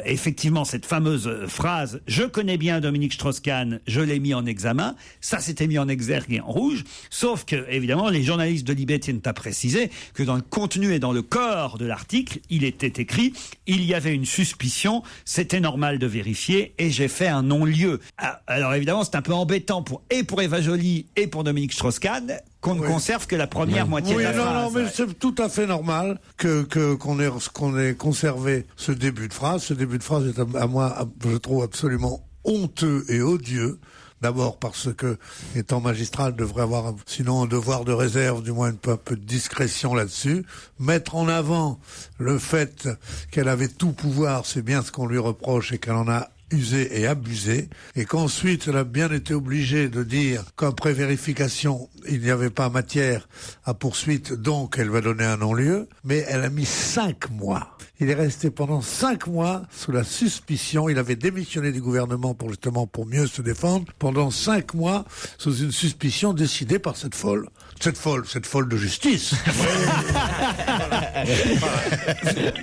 effectivement cette fameuse phrase « Je connais bien Dominique Strauss-Kahn, je l'ai mis en examen ». Ça, c'était mis en exergue et en rouge. Sauf que, évidemment, les journalistes de Libé tiennent à préciser que dans le contenu et dans le corps de l'article, il était écrit « Il y avait une suspicion, c'était normal de vérifier et j'ai fait un non-lieu ». Alors évidemment, c'est un peu embêtant pour Eva Joly et pour Dominique Strauss-Kahn qu'on ne conserve que la première moitié de la phrase. Non, mais c'est tout à fait normal qu'on ait conservé ce début de phrase. Ce début de phrase est à moi, je trouve absolument honteux et odieux. D'abord parce que, étant magistrat, elle devrait avoir sinon un devoir de réserve, du moins un peu de discrétion là-dessus. Mettre en avant le fait qu'elle avait tout pouvoir, c'est bien ce qu'on lui reproche, et qu'elle en a usé et abusé, et qu'ensuite elle a bien été obligée de dire qu'après vérification il n'y avait pas matière à poursuite, donc elle va donner un non-lieu, mais elle a mis 5 mois. Il est resté pendant 5 mois sous la suspicion, il avait démissionné du gouvernement pour mieux se défendre, pendant 5 mois sous une suspicion décidée par cette folle de justice.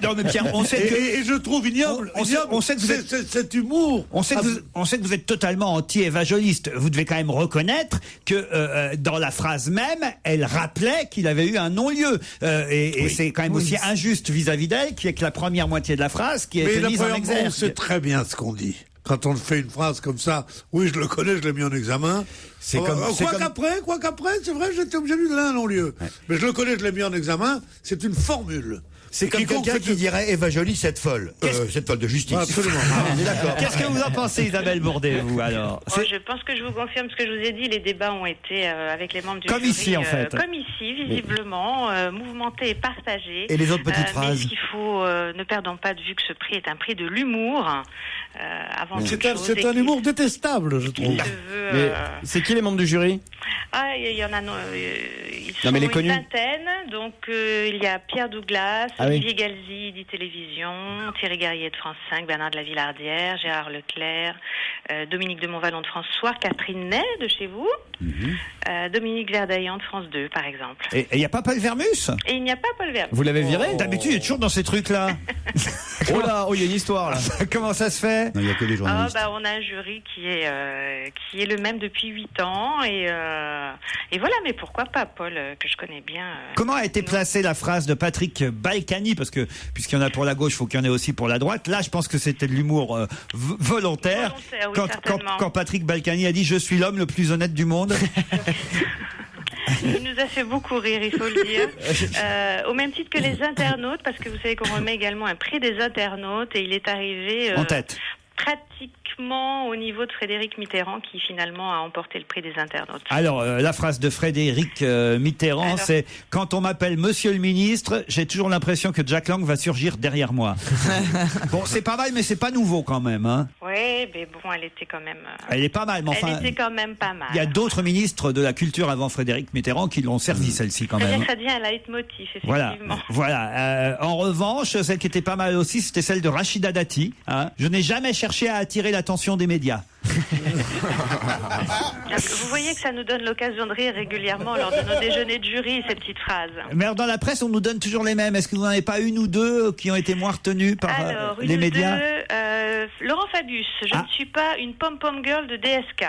Non mais Pierre, on sait que... Et je trouve ignoble, on sait que vous êtes... cet humour. On sait que vous êtes totalement anti-évangéliste. Vous devez quand même reconnaître que dans la phrase même, elle rappelait qu'il avait eu un non-lieu. Et c'est quand même aussi injuste vis-à-vis d'elle, qui est que la première moitié de la phrase qui est mise en exergue. On sait très bien ce qu'on dit. Quand on fait une phrase comme ça, oui, je le connais, je l'ai mis en examen. Quoi qu'après, c'est vrai, j'étais obligé de lui donner un non-lieu. Ouais. Mais je le connais, je l'ai mis en examen. C'est une formule. C'est comme quelqu'un qui dirait Eva Joly, cette folle de justice. Absolument. On est d'accord. Qu'est-ce que vous en pensez, Isabelle Bourdet, vous alors? Je pense que je vous confirme ce que je vous ai dit. Les débats ont été avec les membres du jury, ici, en fait. comme ici, visiblement, mouvementés et partagés. Et les autres petites phrases. Mais il faut ne perdons pas de vue que ce prix est un prix de l'humour. C'est un humour détestable, je trouve. C'est qui les membres du jury? Il y en a ils sont une vingtaine. Donc il y a Pierre Douglas, Olivier Galzi d'E-Télévision, Thierry Garrier de France 5, Bernard de la Villardière, Gérard Leclerc, Dominique de Montvalon de France Soir, Catherine Ney de chez vous, Dominique Verdaillan de France 2 par exemple. Et il n'y a pas Paul Vermus? Et il n'y a pas Paul Vermus. Vous l'avez viré? D'habitude, il est toujours dans ces trucs-là. Il y a une histoire là. Comment ça se fait? Non, il n'y a que les journalistes. On a un jury qui est le même depuis 8 ans et voilà, mais pourquoi pas Paul, que je connais bien. Comment a été placée la phrase de Patrick Balkany, parce que puisqu'il y en a pour la gauche, il faut qu'il y en ait aussi pour la droite. Là, je pense que c'était de l'humour volontaire. Oui, quand Patrick Balkany a dit « Je suis l'homme le plus honnête du monde ». Il nous a fait beaucoup rire, il faut le dire. Au même titre que les internautes, parce que vous savez qu'on remet également un prix des internautes et il est arrivé en tête. uniquement au niveau de Frédéric Mitterrand qui finalement a emporté le prix des internautes. Alors, la phrase de Frédéric Mitterrand, c'est « Quand on m'appelle Monsieur le Ministre, j'ai toujours l'impression que Jack Lang va surgir derrière moi. » Bon, c'est pas mal, mais c'est pas nouveau quand même. Hein. Oui, mais bon, elle était quand même... Elle est pas mal, mais enfin... Elle était quand même pas mal. Il y a d'autres ministres de la culture avant Frédéric Mitterrand qui l'ont servi, celle-ci, quand même. Ça devient un leitmotiv, effectivement. Voilà. En revanche, celle qui était pas mal aussi, c'était celle de Rachida Dati. Hein. Je n'ai jamais cherché à attirer l'attention des médias. Vous voyez que ça nous donne l'occasion de rire régulièrement lors de nos déjeuners de jury, ces petites phrases. Mais dans la presse, on nous donne toujours les mêmes. Est-ce que vous n'en avez pas une ou deux qui ont été moins retenues par les médias? Laurent Fabius, je ne suis pas une pom-pom girl de DSK.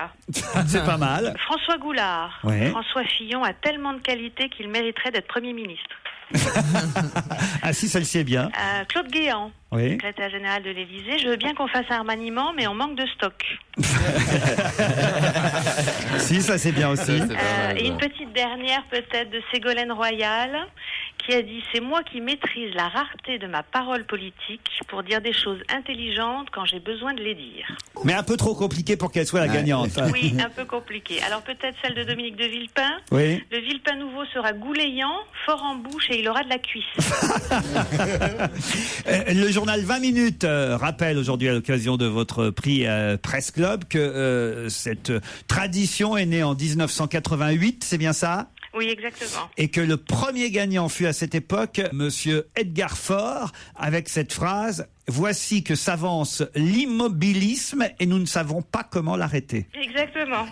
C'est pas mal. François Goulard. Ouais. François Fillon a tellement de qualités qu'il mériterait d'être Premier ministre. Ah si, celle-ci est bien. Claude Guéant, oui. secrétaire général de l'Élysée. Je veux bien qu'on fasse un remaniement, mais on manque de stock. Si, ça c'est bien aussi. Et une petite dernière peut-être de Ségolène Royal, qui a dit « C'est moi qui maîtrise la rareté de ma parole politique pour dire des choses intelligentes quand j'ai besoin de les dire. » Mais un peu trop compliqué pour qu'elle soit la gagnante. Oui, un peu compliqué. Alors peut-être celle de Dominique de Villepin. Oui. Le Villepin nouveau sera goulayant, fort en bouche et il aura de la cuisse. Le journal 20 minutes rappelle aujourd'hui à l'occasion de votre prix Presse Club que cette tradition est née en 1988, c'est bien ça ? Oui, exactement. Et que le premier gagnant fut à cette époque Monsieur Edgar Faure avec cette phrase « Voici que s'avance l'immobilisme et nous ne savons pas comment l'arrêter. » Exactement.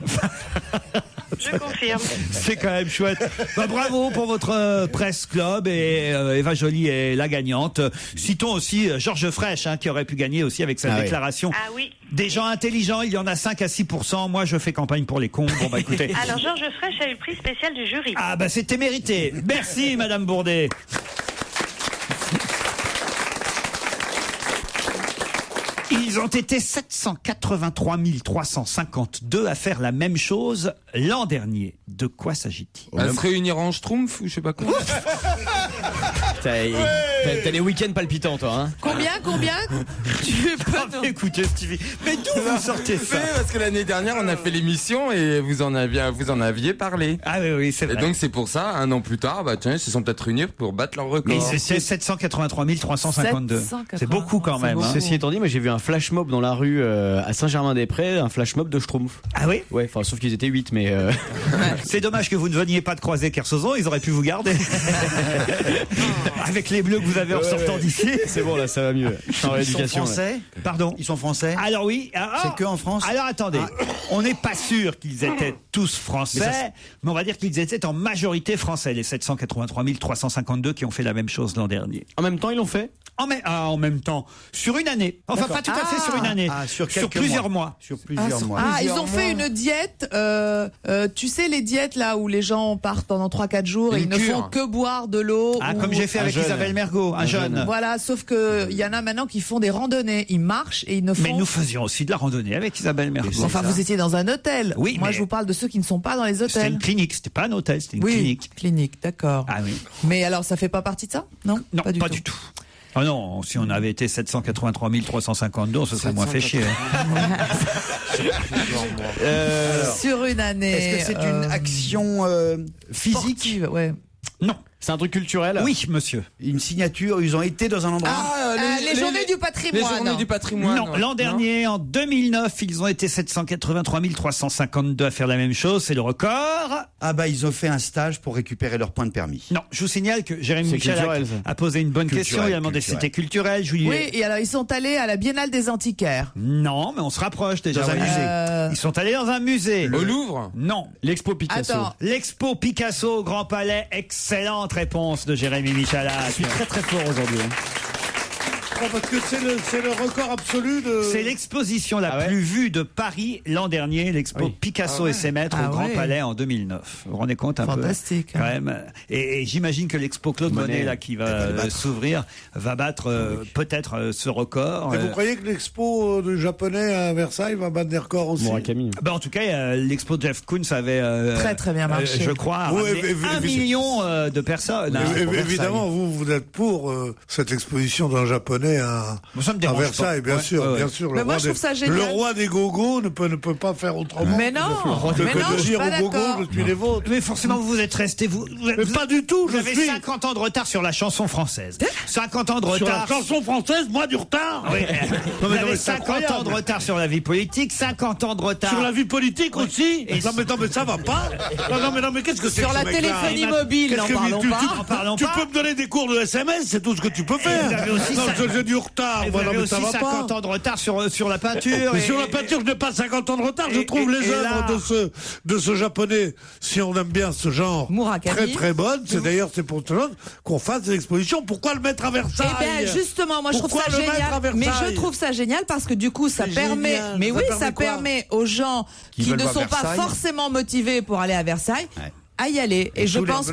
Je confirme. C'est quand même chouette. Bah, bravo pour votre Presse Club et Eva Joly est la gagnante. Citons aussi Georges Frêche qui aurait pu gagner aussi avec sa déclaration. Ah oui. Des gens intelligents, il y en a 5 à 6%. Moi, je fais campagne pour les cons. Bon, bah, écoutez. Alors, Georges Frêche a eu le prix spécial du jury. Ah, bah, c'était mérité. Merci, Madame Bourdet. Ils ont été 783 352 à faire la même chose l'an dernier. De quoi s'agit-il? À se réunir en schtroumpf ou je sais pas quoi. T'as les week-ends palpitants, toi. Hein. Combien Tu peux écouter Stevie. Mais d'où vous sortez ça? Parce que l'année dernière, on a fait l'émission et vous en aviez parlé. Ah oui, c'est vrai. Et donc c'est pour ça, un an plus tard, bah tiens, ils se sont peut-être réunis pour battre leur record. Mais c'est 783 352. C'est beaucoup quand même. Hein. Ceci étant dit, moi j'ai vu un flash mob dans la rue à Saint-Germain-des-Prés, un flash mob de Schtroumpf. Ah oui? Ouais, enfin sauf qu'ils étaient 8, mais... C'est dommage que vous ne veniez pas de croiser Kersozon, ils auraient pu vous garder. Avec les bleus que vous avez en sortant d'ici. C'est bon, là ça va mieux. Ils sont français? Pardon? Ils sont français? Alors oui. C'est que en France? Alors attendez, on n'est pas sûr qu'ils étaient tous français, mais on va dire qu'ils étaient en majorité français, les 783 352 qui ont fait la même chose l'an dernier. En même temps, ils l'ont fait? En même temps, sur une année. Enfin, pas tout à fait sur une année. Sur plusieurs mois. Sur plusieurs mois. Ils ont fait une diète, tu sais les diètes là où les gens partent pendant 3-4 jours et ils ne font que boire de l'eau. Comme j'ai fait avec Isabelle Mergo, un jeune. Voilà, sauf que il y en a maintenant qui font des randonnées. Ils marchent et ils ne font... Mais nous faisions aussi de la randonnée avec Isabelle Mergo. Enfin, vous étiez dans un hôtel. Oui, moi je vous parle de ceux qui ne sont pas dans les hôtels. C'était une clinique, c'était pas un hôtel, c'était une clinique. Clinique, d'accord. Ah oui. Mais alors ça fait pas partie de ça? Non, pas du tout. Ah non, si on avait été 783 352, on se serait moins fait chier. Sur une année. Est-ce que c'est une action physique? Sportive, ouais. Non. C'est un truc culturel? Oui, monsieur. Une signature, ils ont été dans un endroit. Les journées du patrimoine. Les journées du patrimoine. Non, l'an dernier, en 2009, ils ont été 783 352 à faire la même chose, c'est le record. Ah bah ils ont fait un stage pour récupérer leur point de permis. Non, je vous signale que Jérémy Michalak a posé une bonne question, il a demandé si c'était culturel. Oui, et alors ils sont allés à la Biennale des Antiquaires. Non, mais on se rapproche déjà. Dans un musée. Ils sont allés dans un musée. Au Louvre? Non. L'Expo Picasso. Attends. L'Expo Picasso au Grand Palais, excellente réponse de Jérémy Michalak. Je suis très très fort aujourd'hui. Parce que c'est le record absolu de... C'est l'exposition la plus vue de Paris l'an dernier, l'expo Picasso et ses maîtres au Grand Palais en 2009. Vous vous rendez compte un Fantastique, peu? Fantastique. Quand même. Et j'imagine que l'expo Claude Monet là, qui va s'ouvrir va battre peut-être ce record. Et vous croyez que l'expo de japonais à Versailles va battre des records aussi? En tout cas, l'expo de Jeff Koons avait très bien marché. Je crois, 1 million de personnes. Évidemment, vous êtes pour cette exposition d'un japonais japonais à Versailles, bien sûr. Mais moi, je trouve ça génial. Le roi des gogos ne peut pas faire autrement. Mais non, je suis pas d'accord. Je suis les vôtres. Mais forcément, vous êtes resté, mais pas du tout, vous avez 50 ans de retard sur la chanson française. 50 ans de retard. Sur la chanson française, moi, du retard. Oui. Vous avez 50 ans de retard sur la vie politique, 50 ans de retard. Sur la vie politique aussi. Non, mais ça va pas. Non, mais qu'est-ce que c'est sur la téléphonie mobile, n'en parlons pas. Tu peux me donner des cours de SMS, c'est tout ce que tu peux faire. J'ai du retard. Vous avez aussi 50 ans de retard sur la peinture. Mais sur la peinture, je n'ai pas 50 ans de retard. Je trouve les œuvres de ce japonais, si on aime bien ce genre, très très bonnes. C'est pour tout le monde qu'on fasse des expositions. Pourquoi le mettre à Versailles? Eh bien, justement, moi je trouve ça génial. Mais je trouve ça génial parce que du coup, ça permet. Mais oui, ça permet aux gens qui ne sont pas forcément motivés pour aller à Versailles. À y aller. Et je ne pense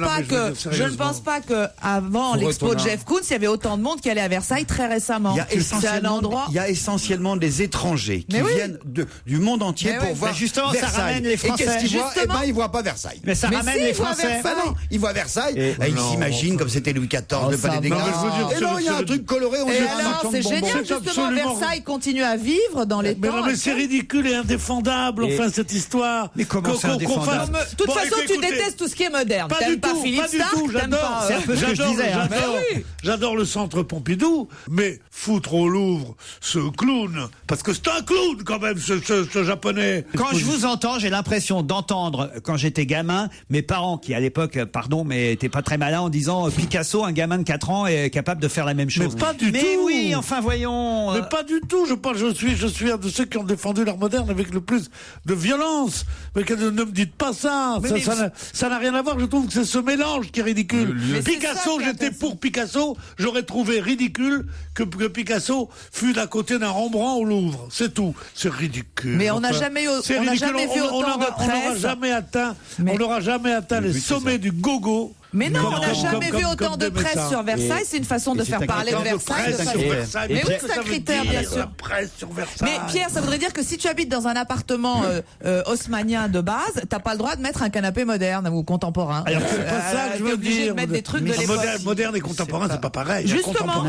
pas que avant l'expo de Jeff Koons, il y avait autant de monde qui allait à Versailles très récemment. C'est un endroit. Il y a essentiellement des étrangers qui viennent du monde entier pour voir justement, Versailles. Ça ramène les Français. Et qu'est-ce qu'ils voient? Eh ben, ils voient pas Versailles. Mais ça ramène les Français. Non, ils voient Versailles. Et ils s'imaginent comme c'était Louis XIV, le palais des Grâces. Et non, il y a un truc coloré. Et alors, c'est génial justement. Versailles continue à vivre dans les temps. Mais non, mais c'est ridicule et indéfendable. Enfin, cette histoire. Mais comment c'est indéfendable? De toute façon, tu détestes tout ce qui est moderne. Pas du tout, j'adore. C'est un peu ce que je disais. J'adore le centre Pompidou, mais foutre au Louvre ce clown, parce que c'est un clown quand même, ce japonais. Quand je vous entends, j'ai l'impression d'entendre, quand j'étais gamin, mes parents qui à l'époque, pardon, mais étaient pas très malins en disant Picasso, un gamin de 4 ans est capable de faire la même chose. Mais pas du tout. Mais oui, enfin voyons. Mais pas du tout. Je suis un de ceux qui ont défendu l'art moderne avec le plus de violence. Mais ne me dites pas ça. Ça n'a rien à voir. Je trouve que c'est ce mélange qui est ridicule. Picasso, j'étais pour Picasso. J'aurais trouvé ridicule que Picasso fût d'à côté d'un Rembrandt au Louvre. C'est tout. C'est ridicule. Mais on n'a jamais vu autant de presse. On n'aura jamais atteint les sommets du gogo. Mais non, on n'a jamais vu autant de presse sur Versailles. C'est une façon de faire parler de Versailles. Mais oui, c'est un critère, bien sûr. Mais Pierre, ça voudrait dire que si tu habites dans un appartement haussmannien de base, t'as pas le droit de mettre un canapé moderne ou contemporain. Alors c'est pas ça que je veux dire. De mettre des trucs de l'époque. Moderne et contemporain, c'est pas pareil. Justement.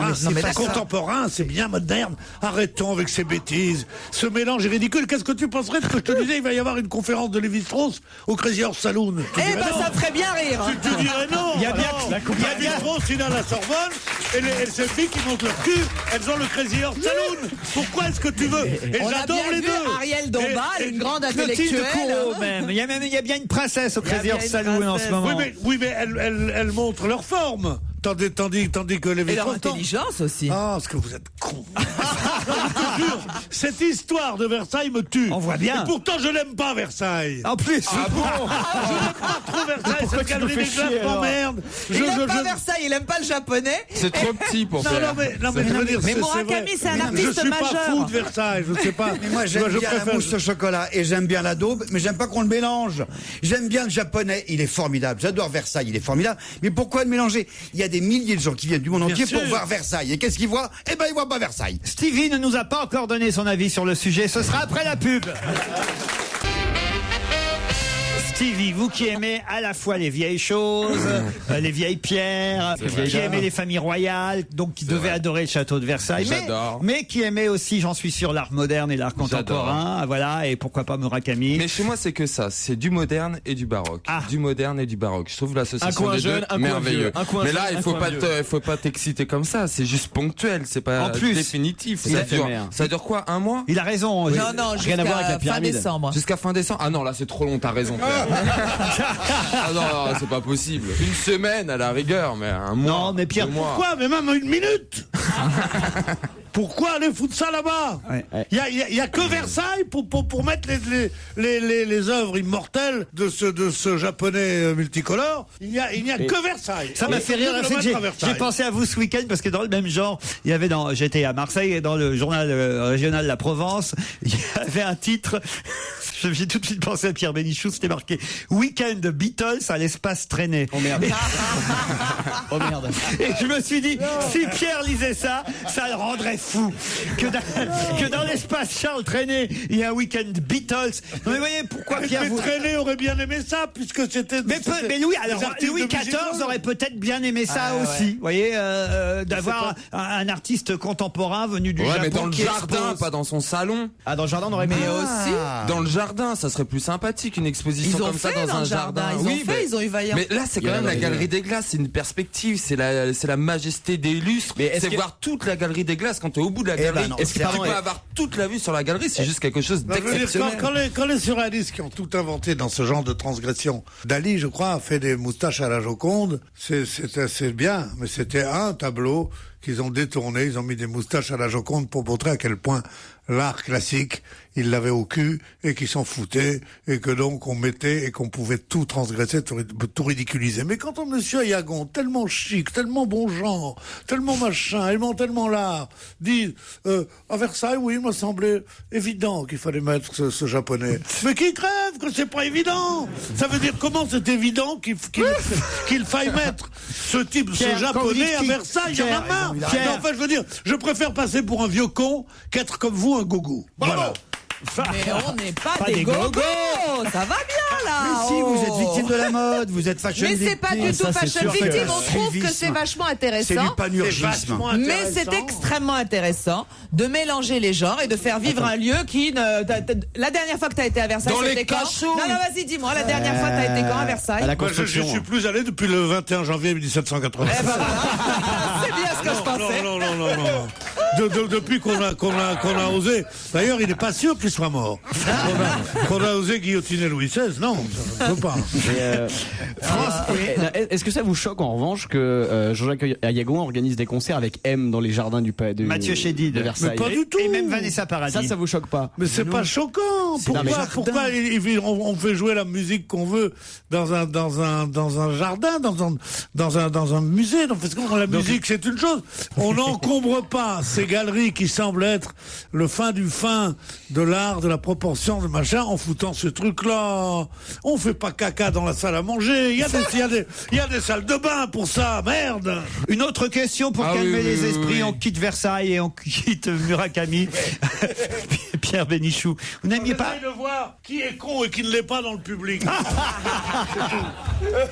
Contemporain, c'est bien moderne. Arrêtons avec ces bêtises. Ce mélange est ridicule. Qu'est-ce que tu penserais de ce que je te disais? Il va y avoir une conférence de Lévi-Strauss au Crazy Horse Saloon. Eh ben, ça ferait bien rire. Tu dirais non. Il y a bien Lévi-Strauss, il est à la Sorbonne, et ces filles qui montent leur cul, elles ont le Crazy Horse Saloon. Pourquoi est-ce que tu veux? Et j'adore les deux. Ariel Dombal, une grande intellectuelle. Même. Il y a bien une princesse au Crazy Horse Saloon en ce moment. Oui, mais elles montrent leur forme. Tandis que les et leur intelligence aussi. Ah, ce que vous êtes con. Je te jure, cette histoire de Versailles me tue. On voit bien. Et pourtant, je n'aime pas Versailles. En plus. Ah bon? Je n'aime pas trop Versailles. Cette galerie des glaces m'emmerde. Il n'aime pas Versailles, il n'aime pas le japonais. C'est trop petit pour faire. Non, mais je veux dire, mais Murakami, c'est un artiste majeur. Je suis pas fou de Versailles, je sais pas. Mais moi, j'aime bien la mousse au chocolat et j'aime bien la daube, mais j'aime pas qu'on le mélange. J'aime bien le japonais, il est formidable. J'adore Versailles, il est formidable. Mais pourquoi le mélanger? Il y a des milliers de gens qui viennent du monde entier pour voir Versailles. Et qu'est-ce qu'ils voient? Eh ben, ils voient pas Versailles. Stevie ne nous a pas encore donné son avis sur le sujet. Ce sera après la pub. Stevie, vous qui aimez à la fois les vieilles choses, les vieilles pierres, qui aimez les familles royales, donc qui devaient adorer le château de Versailles, mais qui aimait aussi, j'en suis sûr, l'art moderne et l'art contemporain, voilà, et pourquoi pas Murakami. Mais chez moi, c'est que ça, c'est du moderne et du baroque. Du moderne et du baroque. Je trouve l'association des deux merveilleux. Mais là, il faut pas t'exciter comme ça, c'est juste ponctuel, c'est pas définitif. Ça dure quoi, un mois? Il a raison. Non, jusqu'à fin décembre. Jusqu'à fin décembre? Ah non, là, c'est trop long, t'as raison. Ah non, c'est pas possible. Une semaine à la rigueur, mais un mois. Non, mais Pierre, pourquoi? Mais même une minute. Pourquoi aller foutre ça là-bas? Il y a que Versailles pour mettre les œuvres immortelles de ce japonais multicolore. Il n'y a que Versaille. Ça m'a fait rire. J'ai pensé à vous ce week-end parce que dans le même genre, il y avait j'étais à Marseille et dans le journal régional La Provence, il y avait un titre. J'ai tout de suite pensé à Pierre Bénichou, c'était marqué Week-end Beatles à l'espace traîné. Oh merde. Oh merde. Et je me suis dit, si Pierre lisait ça, ça le rendrait fou. Que dans l'espace Charles Traîné, il y a un Week-end Beatles. Non, mais vous voyez pourquoi Pierre... Mais Traîné aurait bien aimé ça, puisque c'était... Mais Louis XIV aurait peut-être bien aimé ça aussi. Vous voyez, d'avoir un artiste contemporain venu du Japon. Mais dans le jardin, expose. pas dans son salon. Ah, dans le jardin, on aurait aimé aussi. Dans le jardin, ça serait plus sympathique, une exposition comme ça dans un jardin. Ils ont eu vaillant. Mais là, c'est quand même la Galerie des Glaces, c'est une perspective, c'est la majesté des lustres. C'est voir toute la Galerie des Glaces quand t'es au bout de la galerie. Est-ce que tu peux avoir toute la vue sur la galerie? C'est juste quelque chose d'exceptionnel. Quand les surréalistes qui ont tout inventé dans ce genre de transgression, Dali, je crois, a fait des moustaches à la Joconde, c'est bien, mais c'était un tableau qu'ils ont détourné, ils ont mis des moustaches à la Joconde pour montrer à quel point l'art classique, ils l'avaient au cul et qu'ils s'en foutaient et que donc on mettait et qu'on pouvait tout transgresser, tout ridiculiser. Mais quand on Monsieur Ayagon, tellement chic, tellement bon genre, tellement machin, tellement l'art, dit à Versailles, oui, il m'a semblé évident qu'il fallait mettre ce japonais. Mais qui crève que c'est pas évident? Ça veut dire comment c'est évident qu'il faille mettre ce japonais à Versailles? Il y en a marre. Non, enfin, je veux dire, je préfère passer pour un vieux con qu'être comme vous un gogo. Voilà. Mais on n'est pas des gogos. Ça va bien là. Mais si, vous êtes victime de la mode, vous êtes fashion victime. Mais c'est pas du tout fashion victime. On trouve que c'est vachement intéressant. C'est du panurgisme. Mais c'est extrêmement intéressant de mélanger les genres et de faire vivre un lieu qui la dernière fois que t'as été à Versailles, c'était quand? Non, vas-y, dis-moi. La dernière fois, t'as été quand à Versailles? Je suis plus allé depuis le 21 janvier 1780. C'est bien ce que je pensais. Non. Depuis qu'on a osé. D'ailleurs, il n'est pas sûr qu'il soit mort. Qu'on a osé guillotiner Louis XVI, non, ça ne peut pas. Est-ce que ça vous choque en revanche que Jean-Jacques Ayagon organise des concerts avec M dans les jardins de Mathieu Chédid de Versailles? Mais pas du tout. Et même Vanessa Paradis. Ça vous choque pas? Mais c'est pas choquant. Pourquoi on fait jouer la musique qu'on veut dans un jardin, dans un musée? La musique, c'est une chose. On n'encombre pas ces galeries qui semblent être le fin du fin de l'art, de la proportion, de machin, en foutant ce truc-là. On fait pas caca dans la salle à manger. Il y a des salles de bain pour ça, merde. Une autre question pour calmer les esprits. On quitte Versailles et on quitte Murakami. Pierre Bénichou. Vous n'aimiez pas de voir qui est con et qui ne l'est pas dans le public.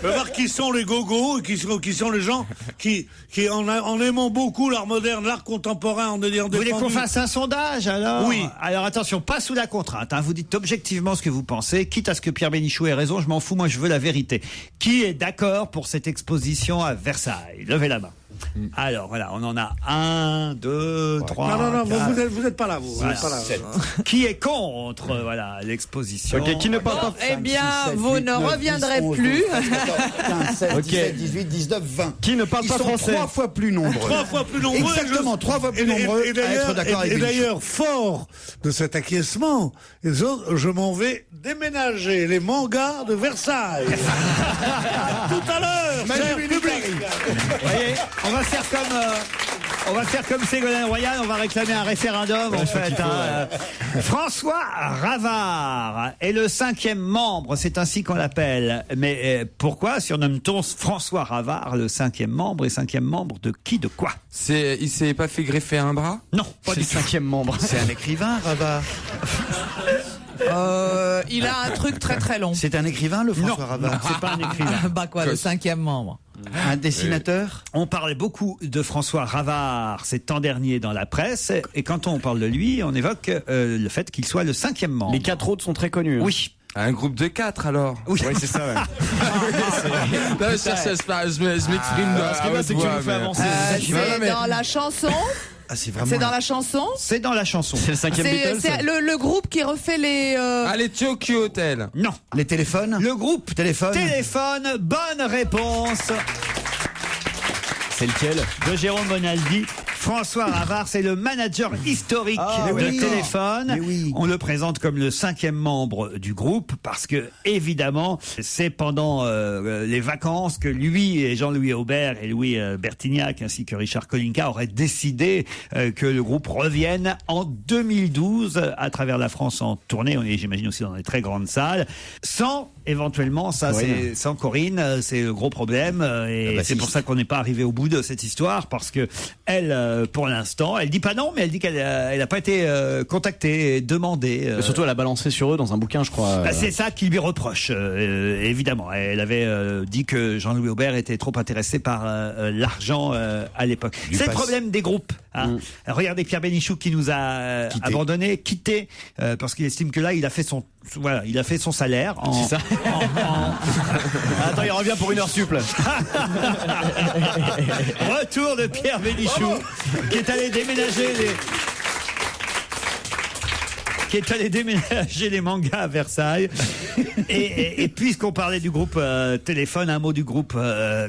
De voir qui sont les gogos et qui sont les gens qui en aimant beaucoup l'art moderne, l'art contemporain, en ayant Vous voulez qu'on fasse un sondage alors? Oui. Alors attention, pas sous la contrainte. Vous dites objectivement ce que vous pensez, quitte à ce que Pierre Bénichou ait raison. Je m'en fous, moi je veux la vérité. Qui est d'accord pour cette exposition à Versailles? Levez la main. Alors voilà, on en a 1, 2, 3. Non, vous n'êtes pas là, vous. Voilà. Vous êtes pas là. Qui est contre l'exposition? Okay, qui ne parle pas. Eh bien, vous ne reviendrez plus. 15, 16, 17, 18, 19, 20. Qui ne parle pas français? Ils sont 3 fois plus nombreux. 3 fois plus nombreux. Exactement, 3 fois plus nombreux à être d'accord avec Et d'ailleurs, fort de cet acquiescement, je m'en vais déménager les mangas de Versailles. Tout à l'heure, cher public. Vous voyez, on va faire comme Ségolène Royal, on va réclamer un référendum en fait. François Ravard est le 5e membre, c'est ainsi qu'on l'appelle. Mais pourquoi surnomme-t-on François Ravard le 5e membre? Et 5e membre de qui, de quoi? Il s'est pas fait greffer un bras? Non, pas du 5e membre. C'est un écrivain, Ravard. Il a un truc très très long. C'est un écrivain, le François Ravard? C'est pas un écrivain. Bah quoi, le 5e membre. Un dessinateur? On parlait beaucoup de François Ravard ces temps derniers dans la presse, et quand on parle de lui, on évoque le fait qu'il soit le 5e membre. Les 4 autres sont très connus. Oui. Un groupe de 4 alors? Oui, c'est ça. Ouais. Je m'exprime. Ce qui est bien, c'est que tu nous fais avancer. C'est dans la chanson. C'est dans la chanson? C'est dans la chanson. C'est le 5e Beatles. C'est le groupe qui refait les... les Tokyo Hotel. Non. Les téléphones? Le groupe Téléphone. Bonne réponse. C'est lequel? De Jérôme Bonaldi. François Ravard, c'est le manager historique de Téléphone. On le présente comme le 5e membre du groupe parce que, évidemment, c'est pendant les vacances que lui et Jean-Louis Aubert et Louis Bertignac ainsi que Richard Kolinka auraient décidé que le groupe revienne en 2012 à travers la France en tournée. On est, j'imagine, aussi dans des très grandes salles. Sans, éventuellement, c'est sans Corinne, c'est le gros problème. Et c'est pour ça qu'on n'est pas arrivé au bout de cette histoire parce que elle, pour l'instant, elle dit pas non, mais elle dit qu'elle n'a pas été contactée, demandée. Surtout, elle a balancé sur eux dans un bouquin, je crois. C'est ça qu'il lui reproche, évidemment. Elle avait dit que Jean-Louis Aubert était trop intéressé par l'argent à l'époque. C'est le problème des groupes. Hein. Regardez Pierre Bénichou qui nous a abandonnés, quittés, parce qu'il estime que là, il a fait son salaire. C'est ça. Attends, il revient pour une heure supple. Retour de Pierre Bénichou, qui est allé déménager les mangas à Versailles. Et puisqu'on parlait du groupe Téléphone, un mot du groupe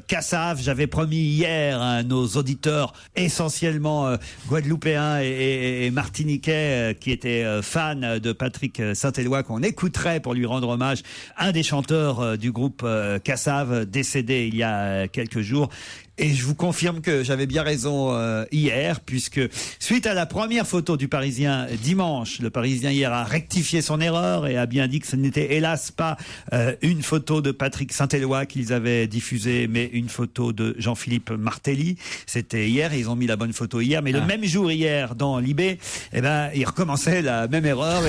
Cassav. J'avais promis hier à nos auditeurs, essentiellement guadeloupéens et martiniquais, qui étaient fans de Patrick Saint-Éloi, qu'on écouterait pour lui rendre hommage, un des chanteurs du groupe Cassav, décédé il y a quelques jours. Et je vous confirme que j'avais bien raison hier, puisque suite à la première photo du Parisien dimanche, le Parisien hier a rectifié son erreur et a bien dit que ce n'était hélas pas une photo de Patrick Saint-Éloi qu'ils avaient diffusée, mais une photo de Jean-Philippe Martelly. C'était hier, ils ont mis la bonne photo hier, mais le même jour hier dans Libé, ils recommençaient la même erreur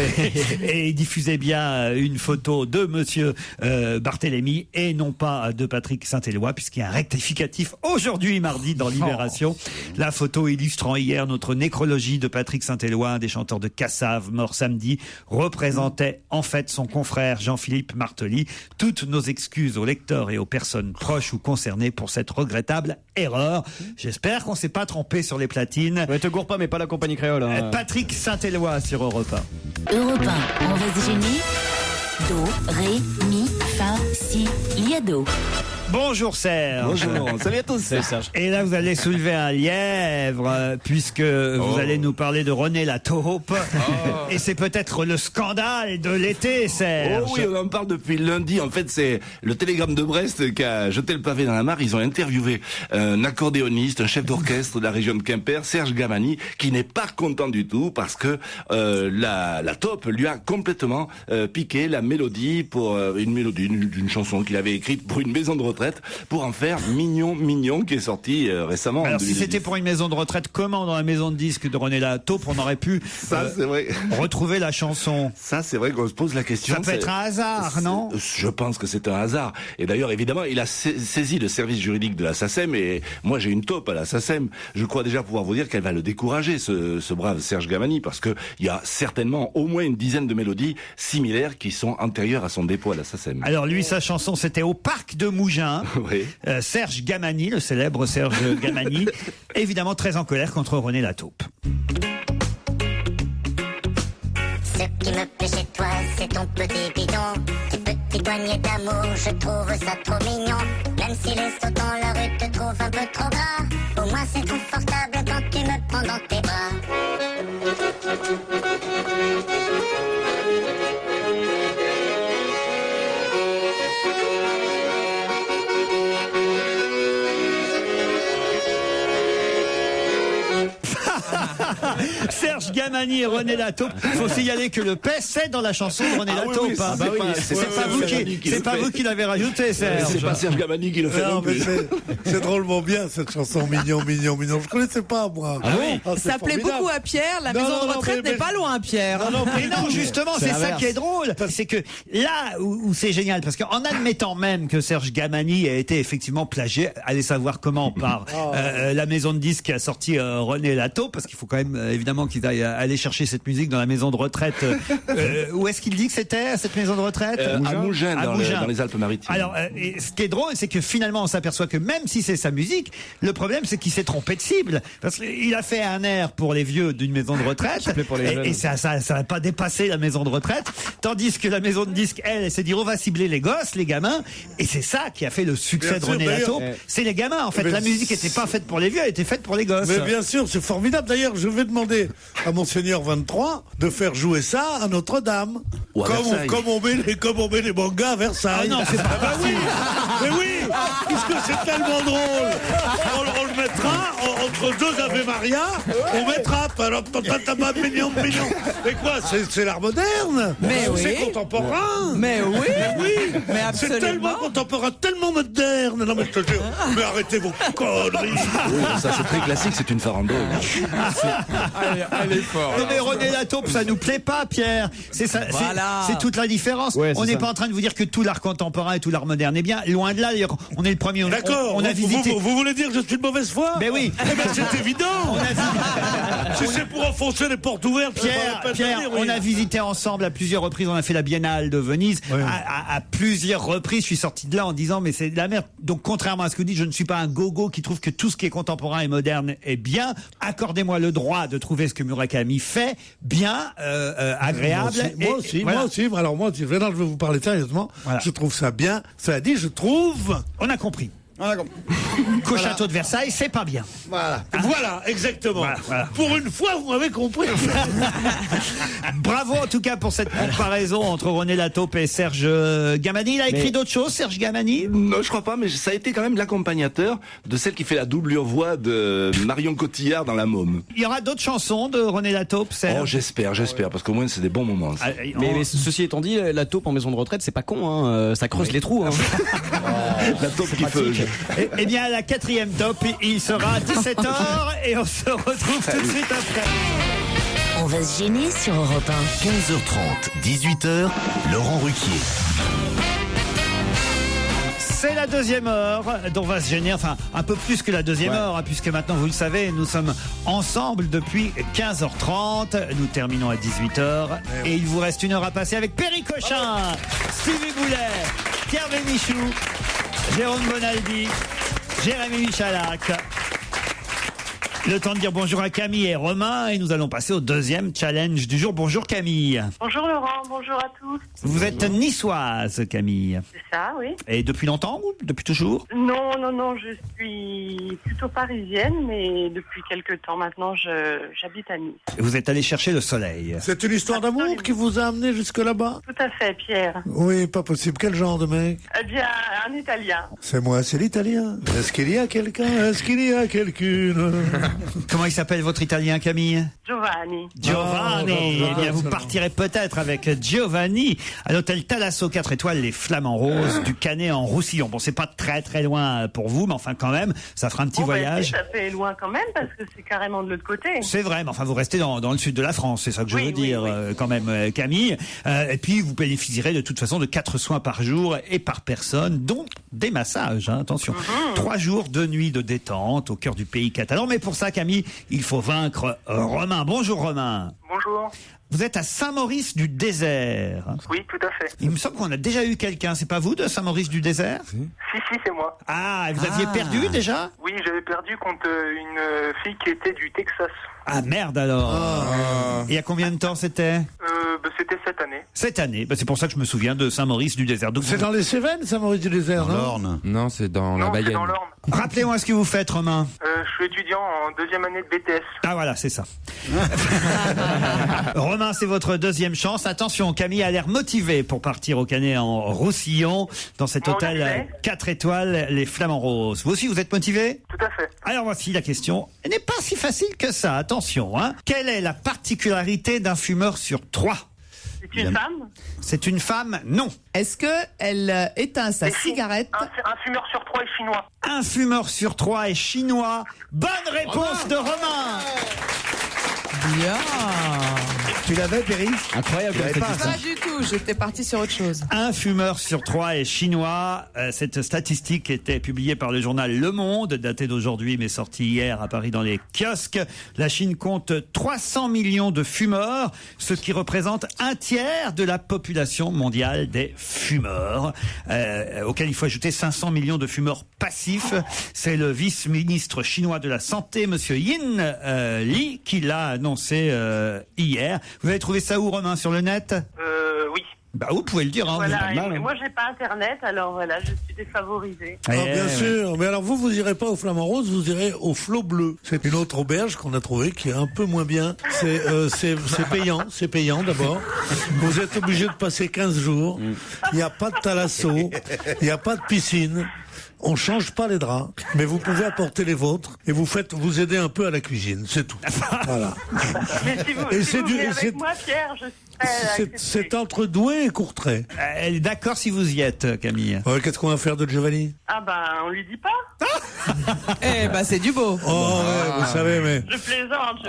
et ils diffusaient bien une photo de monsieur Barthélémy et non pas de Patrick Saint-Éloi, puisqu'il y a un rectificatif aujourd'hui, mardi, dans Libération. La photo illustrant hier notre nécrologie de Patrick Saint-Éloi, un des chanteurs de Cassav, mort samedi, représentait en fait son confrère Jean-Philippe Martelly. Toutes nos excuses aux lecteurs et aux personnes proches ou concernées pour cette regrettable erreur. J'espère qu'on s'est pas trompé sur les platines. Ouais, te gourre pas, mais pas la compagnie créole. Hein. Patrick Saint-Éloi sur Europe 1. Europe 1, on va se gêner. Do, ré, mi, fa, si, liado. Bonjour Serge. Bonjour, salut à tous. Salut Serge. Et là vous allez soulever un lièvre puisque vous allez nous parler de René Lataupe. Et c'est peut-être le scandale de l'été, Serge. Oh oui, on en parle depuis lundi. En fait, c'est le Télégramme de Brest qui a jeté le pavé dans la mare. Ils ont interviewé un accordéoniste, un chef d'orchestre de la région de Quimper, Serge Gamani, qui n'est pas content du tout parce que la taupe lui a complètement piqué la mélodie pour une mélodie d'une chanson qu'il avait écrite pour une maison de retraite, pour en faire Mignon, qui est sorti récemment. Alors si c'était pour une maison de retraite, comment dans la maison de disques de René Lataupe on aurait pu c'est vrai. retrouver la chanson? Ça c'est vrai qu'on se pose la question. Ça peut être un hasard, non? Je pense que c'est un hasard. Et d'ailleurs, évidemment, il a saisi le service juridique de la SACEM, et moi j'ai une taupe à la SACEM. Je crois déjà pouvoir vous dire qu'elle va le décourager, ce brave Serge Gamani, parce que il y a certainement au moins une dizaine de mélodies similaires qui sont antérieures à son dépôt à la SACEM. Alors lui, sa chanson, c'était au Parc de Mougins. Oui. Serge Gamani, le célèbre Serge Gamani, évidemment très en colère contre René Lataupe. Ce qui me plaît chez toi, c'est ton petit bidon, tes petits poignets d'amour, je trouve ça trop mignon. Même si les sauts dans la rue te trouvent un peu trop gras, au moins c'est confortable quand tu me prends dans tes bras. Serge Gamani et René Lataupe. Faut signaler que le P c'est dans la chanson de René Lataupe. C'est pas vous qui l'avez rajouté, Serge. C'est pas Serge Gamani qui le fait non plus. C'est drôlement bien cette chanson Mignon. Je connaissais pas moi. Ah oui. Ça plaît beaucoup à Pierre. La maison de retraite n'est pas loin, Pierre. Non, justement, c'est ça qui est drôle. C'est que là où c'est génial, parce qu'en admettant même que Serge Gamani a été effectivement plagié, allez savoir comment par la maison de disques qui a sorti René Lataupe, parce qu'il faut quand même évidemment qu'ils aillent aller chercher cette musique dans la maison de retraite. Où est-ce qu'il dit que c'était, cette maison de retraite? À Mougins, dans les Alpes-Maritimes. Alors, ce qui est drôle, c'est que finalement, on s'aperçoit que même si c'est sa musique, le problème, c'est qu'il s'est trompé de cible. Parce qu'il a fait un air pour les vieux d'une maison de retraite. Et ça n'a pas dépassé la maison de retraite. Tandis que la maison de disques, elle s'est dit, on va cibler les gosses, les gamins. Et c'est ça qui a fait le succès de René Lataupe. C'est les gamins, en fait. La musique n'était pas faite pour les vieux, elle était faite pour les gosses. Mais bien sûr, c'est formidable. D'ailleurs, je vais demander à Monseigneur 23 de faire jouer ça à Notre-Dame. Comme on met les mangas à Versailles. Ah non, c'est pas oui. Mais oui, puisque c'est tellement drôle. On le mettra entre deux Ave Maria. On mettra. Alors, mignon. Mais quoi, c'est l'art moderne. Mais oui. C'est contemporain. Mais oui. Mais absolument. C'est tellement contemporain, tellement moderne. Non, mais je te jure. Mais arrêtez vos conneries. Oui, ça c'est très classique, c'est une farandole. Elle est forte. Non mais René Lataupe, ça nous plaît pas, Pierre. C'est ça, c'est toute la différence. Ouais, on n'est pas en train de vous dire que tout l'art contemporain et tout l'art moderne est bien. Loin de là, d'ailleurs, on est le premier. D'accord. On a visité. Vous voulez dire que je suis de mauvaise foi? Ben oui. Eh ben c'est évident. Si c'est pour enfoncer les portes ouvertes, Pierre, on a visité ensemble à plusieurs reprises. On a fait la Biennale de Venise. Ouais. À plusieurs reprises, je suis sorti de là en disant mais c'est de la merde. Donc contrairement à ce que vous dites, je ne suis pas un gogo qui trouve que tout ce qui est contemporain et moderne est bien. Accordez-moi le droit de trouver ce que Murakami fait bien, agréable. Moi aussi. Alors moi, maintenant je vais vous parler sérieusement. Voilà. Je trouve ça bien. Cela dit, je trouve. On a compris. Qu'au château de Versailles, c'est pas bien. Voilà, exactement. Voilà. Pour une fois, vous m'avez compris. Bravo en tout cas pour cette comparaison entre René Lataupe et Serge Gamani. Il a écrit d'autres choses, Serge Gamani? Non, je crois pas, mais ça a été quand même l'accompagnateur de celle qui fait la doublure voix de Marion Cotillard dans La Môme. Il y aura d'autres chansons de René Lataupe, Serge? Oh, j'espère, parce qu'au moins c'est des bons moments. Mais ceci étant dit, Lataupe en maison de retraite, c'est pas con, hein. Ça creuse les trous. Hein. Lataupe qui feuille. Eh bien, la 4e top, il sera à 17h et on se retrouve tout de suite après. On va se gêner sur Europe 1. 15h30, 18h, Laurent Ruquier. C'est la 2e heure dont on va se gêner, enfin un peu plus que la 2e heure, hein, puisque maintenant vous le savez, nous sommes ensemble depuis 15h30, nous terminons à 18h et il vous reste 1 heure à passer avec Perry Cochin, Stevie Boulet, Pierre Bénichou, Jérôme Bonaldi, Jérémy Michalak. Le temps de dire bonjour à Camille et Romain et nous allons passer au 2e challenge du jour. Bonjour Camille. Bonjour Laurent, bonjour à tous. Vous êtes niçoise, Camille. C'est ça, oui. Et depuis longtemps ou depuis toujours? Non, je suis plutôt parisienne, mais depuis quelques temps maintenant, j'habite à Nice. Vous êtes allé chercher le soleil. C'est une histoire d'amour qui vous a amené jusque là-bas? Tout à fait, Pierre. Oui, pas possible. Quel genre de mec? Eh bien, un Italien. C'est moi, c'est l'Italien. Est-ce qu'il y a quelqu'un? Est-ce qu'il y a quelqu'une? Comment il s'appelle votre Italien, Camille? Giovanni. Eh bien, vous partirez peut-être avec Giovanni à l'hôtel Thalasso 4 étoiles, les Flamands Roses du Canet en Roussillon. Bon, c'est pas très très loin pour vous, mais enfin quand même, ça fera un petit voyage. Ça fait loin quand même parce que c'est carrément de l'autre côté. C'est vrai, mais enfin vous restez dans le sud de la France, c'est ça que je veux dire quand même, Camille. Et puis vous bénéficierez de toute façon de 4 soins par jour et par personne, dont des massages. Hein, attention, 3 jours, 2 nuits de détente au cœur du pays catalan. Mais pour ça, Camille, il faut vaincre Romain. Bonjour Romain. Bonjour. Vous êtes à Saint-Maurice-du-Désert. Oui, tout à fait. Il me semble qu'on a déjà eu quelqu'un, c'est pas vous, de Saint-Maurice-du-Désert? Si, c'est moi. Ah, vous aviez perdu déjà? Oui, j'avais perdu contre une fille qui était du Texas. Ah merde alors. Et il y a combien de temps c'était? C'était cette année. Cette année, c'est pour ça que je me souviens de Saint-Maurice-du-Désert. C'est dans les Cévennes, Saint-Maurice-du-Désert, non? l'Orne. Non, c'est dans la Bayenne. C'est dans l'Orne. Rappelez-moi ce que vous faites, Romain. Je suis étudiant en 2e année de BTS. Ah voilà, c'est ça. Romain, c'est votre 2e chance. Attention, Camille a l'air motivée pour partir au Canet en Roussillon, dans cet hôtel 4 étoiles, les Flamands Roses. Vous aussi, vous êtes motivé? Tout à fait. Alors voici la question. Elle n'est pas si facile que ça, attention. Hein. Quelle est la particularité d'un fumeur sur 3? C'est une femme? C'est une femme? Non. Est-ce que elle éteint sa cigarette? Un fumeur sur 3 est chinois. Un fumeur sur 3 est chinois. Bonne réponse de Romain. Bien. Tu l'avais, Péri? Incroyable. Pas du tout, j'étais parti sur autre chose. Un fumeur sur 3 est chinois. Cette statistique était publiée par le journal Le Monde, datée d'aujourd'hui mais sortie hier à Paris dans les kiosques. La Chine compte 300 millions de fumeurs, ce qui représente un tiers de la population mondiale des fumeurs, auquel il faut ajouter 500 millions de fumeurs passifs. C'est le vice-ministre chinois de la Santé, monsieur Yin Li, qui l'a annoncé hier. Vous avez trouvé ça où, Romain, sur le net? Oui. Bah, vous pouvez le dire, hein. Voilà, Vous êtes pas mal, hein. moi j'ai pas internet, alors voilà, je suis défavorisée. Bien sûr, mais alors vous irez pas au Flamand Rose, vous irez au Flot Bleu. C'est une autre auberge qu'on a trouvée qui est un peu moins bien. C'est payant d'abord. Vous êtes obligé de passer 15 jours. Il n'y a pas de thalasso, il n'y a pas de piscine. On change pas les draps, mais vous pouvez apporter les vôtres et vous aidez un peu à la cuisine, c'est tout. Voilà. Mais si vous venez avec moi, Pierre, je suis prêt à accepter. C'est entre Douai et Courtrai. Elle est d'accord si vous y êtes, Camille. Qu'est-ce qu'on va faire de Giovanni? Ah on lui dit pas. C'est du beau. Vous savez, mais... Je plaisante.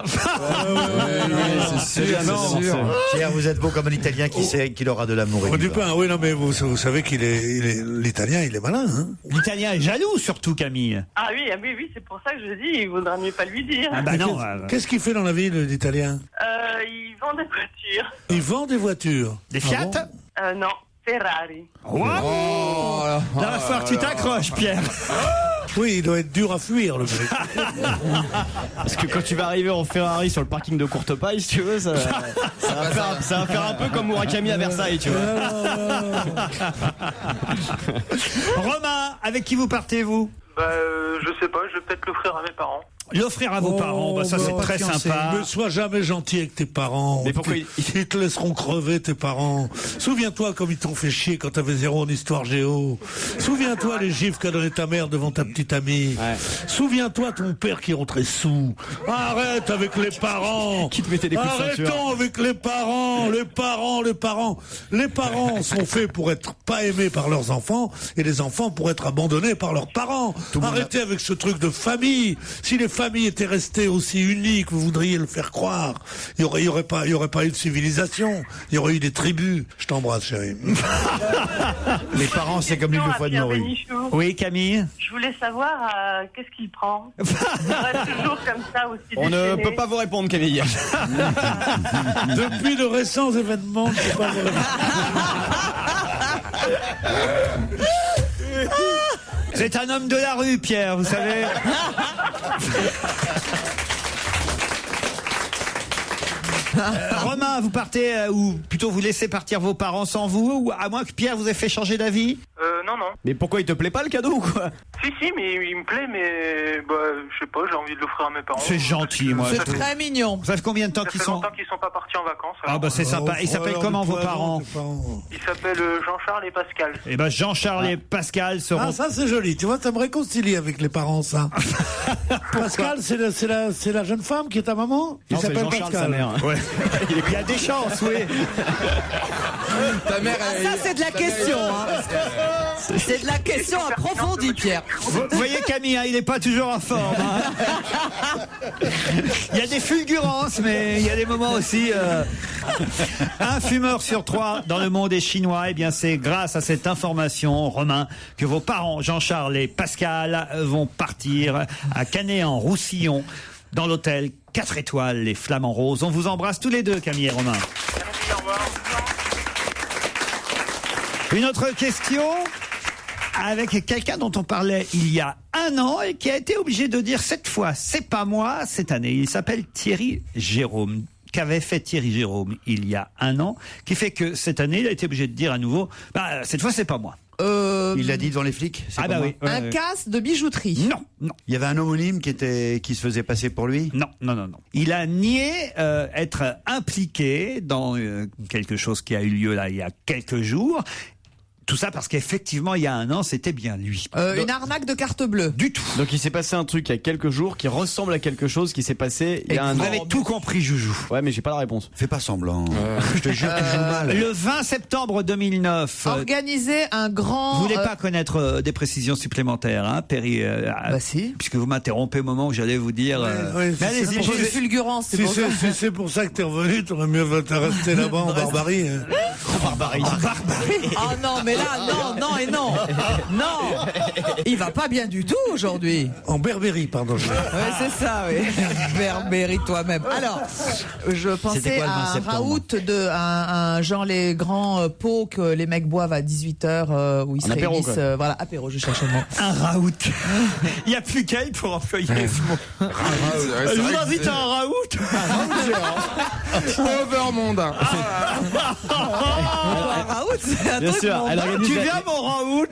C'est sûr. Pierre, vous êtes beau comme un Italien qui aura de l'amour. Du pain, oui, non, mais vous savez l'Italien, il est malin, hein. L'Italien est jaloux, surtout, Camille. Ah oui, c'est pour ça que je dis, il vaudra mieux pas lui dire. Ah bah non. Qu'est-ce qu'il fait dans la vie, l'Italien? Il vend des voitures. Il vend des voitures. Des Fiat? Non, Ferrari. Là, va falloir que tu t'accroches, Pierre. Oui, il doit être dur à fuir, le mec. Parce que quand tu vas arriver en Ferrari sur le parking de Courtepaille, si tu veux, ça va faire un peu comme Murakami à Versailles, tu vois. Romain, avec qui vous partez, vous? Je sais pas, je vais peut-être l'offrir à mes parents. L'offrir à vos parents, ça c'est très sympa. Ne sois jamais gentil avec tes parents. Mais pourquoi ils te laisseront crever, tes parents. Souviens-toi comme ils t'ont fait chier quand t'avais 0 en histoire géo. Souviens-toi les gifles qu'a donné ta mère devant ta petite amie. Ouais. Souviens-toi ton père qui rentrait sous. Arrête avec les parents. Qui te mettait des coups de ceinture. Arrêtons avec les parents. Les parents sont faits pour être pas aimés par leurs enfants et les enfants pour être abandonnés par leurs parents. Arrêtez avec ce truc de famille. Si les familles étaient restées aussi unies que vous voudriez le faire croire, il y aurait pas eu de civilisation. Il y aurait eu des tribus. Je t'embrasse, chérie. Les parents, c'est comme l'île de foie de morue. Oui, Camille. Je voulais savoir qu'est-ce qu'il prend. Il reste toujours comme ça aussi. On ne peut pas vous répondre, Camille. Depuis de récents événements, je ne peux pas vous répondre. C'est un homme de la rue, Pierre, vous savez. Romain, vous partez, ou plutôt vous laissez partir vos parents sans vous, ou à moins que Pierre vous ait fait changer d'avis? Non. Mais pourquoi il te plaît pas le cadeau ou quoi? Si, mais il me plaît, mais je sais pas, j'ai envie de l'offrir à mes parents. C'est gentil, moi. C'est très mignon. Ça fait combien de temps qu'ils sont? Ça fait longtemps qu'ils sont pas partis en vacances. Ah bah c'est sympa. Ils s'appellent comment vos parents? Ils s'appellent Jean-Charles et Pascal. Eh ben Jean-Charles et Pascal seront... Ah ça c'est joli, tu vois, ça me réconcilie avec les parents, ça. Pascal, c'est la jeune femme qui est ta maman? Il s'appelle Pascal. Sa mère. Ouais. Il y a des chances, oui. Ta mère, ça c'est de la question, hein. C'est de la question approfondie, Pierre. Vous voyez Camille, il n'est pas toujours en forme. Il y a des fulgurances, mais il y a des moments aussi... Un fumeur sur 3 dans le monde est chinois. Eh bien, c'est grâce à cette information, Romain, que vos parents, Jean-Charles et Pascal, vont partir à Canet-en-Roussillon, dans l'hôtel 4 étoiles, les Flamands Roses. On vous embrasse tous les deux, Camille et Romain. Merci, au revoir. Une autre question avec quelqu'un dont on parlait il y a un an et qui a été obligé de dire cette fois, c'est pas moi, cette année. Il s'appelle Thierry Jérôme. Qu'avait fait Thierry Jérôme il y a un an, qui fait que cette année, il a été obligé de dire à nouveau, cette fois, c'est pas moi. Il l'a dit devant les flics. Ah bah oui. Un casse de bijouterie. Non. Il y avait un homonyme qui se faisait passer pour lui. Non. Il a nié être impliqué dans quelque chose qui a eu lieu là il y a quelques jours. Tout ça parce qu'effectivement, il y a un an, c'était bien lui. Une arnaque de carte bleue. Du tout. Donc il s'est passé un truc il y a quelques jours qui ressemble à quelque chose qui s'est passé il y a un an. Vous avez tout compris, Joujou. Ouais, mais j'ai pas la réponse. Fais pas semblant. Je te jure que je joue mal. Le 20 septembre 2009. Organiser un grand... Vous voulez pas connaître des précisions supplémentaires, hein, Perry Bah si. Puisque vous m'interrompez au moment où j'allais vous dire... mais allez-y, j'ai fulgurance, c'est si pour ça. Si c'est pour ça que t'es revenu, t'aurais mieux rester là-bas en barbarie. En barbarie. Oh non, mais là, non et non. Non. Il va pas bien du tout aujourd'hui. En Berbérie, pardon. Ouais, c'est ça, oui. Berbérie toi-même. Alors, je pensais à un raout de un genre les grands pots que les mecs boivent à 18h où ils se réunissent. Voilà, apéro, je cherche le mot. Un raout. Il n'y a plus qu'elle pour employer ce mot. Je vous invite à un raout. Overmondain. Un raout, c'est un Bien truc sûr, elle organise Tu viens, mon raout?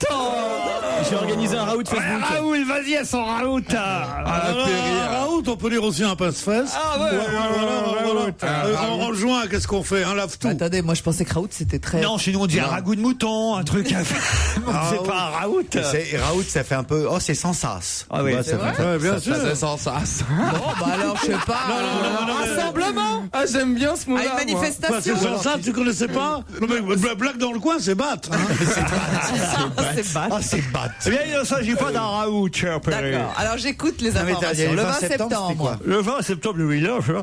J'ai organisé un raout Facebook. Raoul, vas-y, à son raout. Un raout, on peut dire aussi un passe-fesse. Ah ouais, En rejoint, qu'est-ce qu'on fait? Un lave-tout. Attendez, moi je pensais que raout c'était très... Non, chez nous on dit un ragoût de mouton, un truc. C'est pas un raout. Raout, ça fait un peu. Oh, c'est sans sas. Ah oui, c'est vrai. Ouais, bien sûr. C'est sans sas. Bon, bah alors, je sais pas. Rassemblement. Ah, j'aime bien ce mot-là. À une manifestation. C'est sans sas, tu connaissais pas? Le mec, blague dans le coin, c'est battre. C'est bad. Ah, c'est bat. Eh bien, il ne s'agit pas d'un raout, cher Perry. D'accord. Alors j'écoute les mais informations. Le 20 septembre. Le 20 septembre 2009, le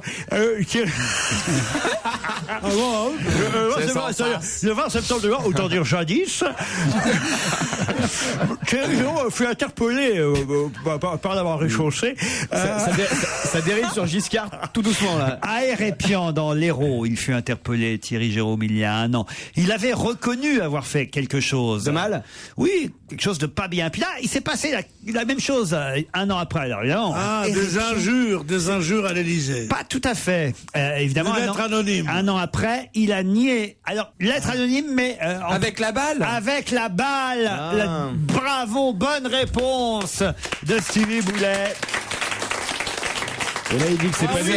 20 septembre 2009, autant dire jadis, Thierry Géraud fut interpellé par l'avoir réchaussé. Ça dérive sur Giscard tout doucement là. À Hérépian, dans l'Hérault, il fut interpellé, Thierry Jérôme, il y a un an. Il avait reconnu avoir fait quelque chose. De mal? Oui, quelque chose de pas bien. Puis là, il s'est passé la même chose un an après. Alors, évidemment, Des injures à l'Élysée. pas tout à fait. Évidemment, Une lettre anonyme. Un an après, il a nié. Alors, lettre anonyme, mais... Avec la balle? Avec la balle. Bravo, bonne réponse de Stevie Boulet. Et là, il dit que c'est pas lui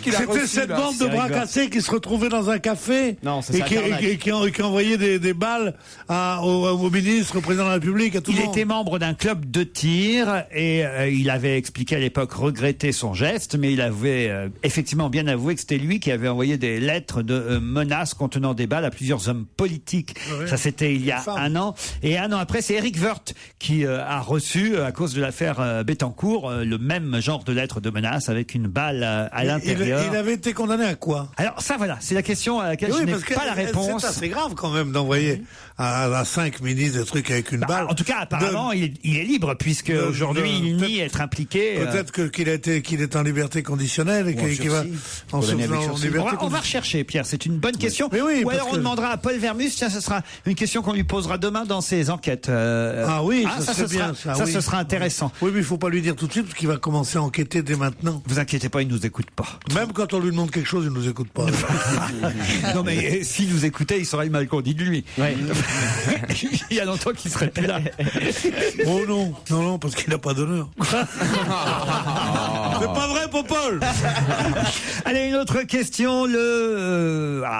qui l'a C'était cette bande de bras cassés qui se retrouvait dans un café. Non, c'est ça. Et qui envoyait des balles au ministre, au président de la République, à tout le monde. Il était membre d'un club de tir et il avait expliqué à l'époque regretter son geste, mais il avait effectivement bien avoué que c'était lui qui avait envoyé des lettres de menaces contenant des balles à plusieurs hommes politiques. Ouais. Ça, c'était il y a un an. Et un an après, c'est Éric Woerth qui a reçu, à cause de l'affaire Bettencourt, le même genre de lettres de menaces avec une balle à l'intérieur. Il avait été condamné à quoi? Alors ça, voilà, c'est la question à laquelle je n'ai pas la réponse. C'est assez grave quand même d'envoyer à 5 ministres des trucs avec une balle. En tout cas, apparemment, il est libre puisque aujourd'hui il nie être impliqué. Peut-être qu'il est en liberté conditionnelle et qu'il va en liberté. On va rechercher, Pierre. C'est une bonne question. Mais oui, ou alors on demandera à Paul Vermus. Tiens, ce sera une question qu'on lui posera demain dans ses enquêtes. Ah oui, ça ce sera intéressant. Oui, mais il faut pas lui dire tout de suite parce qu'il va commencer à enquêter dès maintenant. Vous inquiétez pas, il nous écoute pas. Même quand on lui demande quelque chose, il nous écoute pas. Non mais s'il nous écoutait, il saurait le mal qu'on dit de lui. Ouais. Il y a longtemps qu'il serait plus là. Oh non, parce qu'il n'a pas d'honneur. C'est pas vrai, Popol. Allez, une autre question.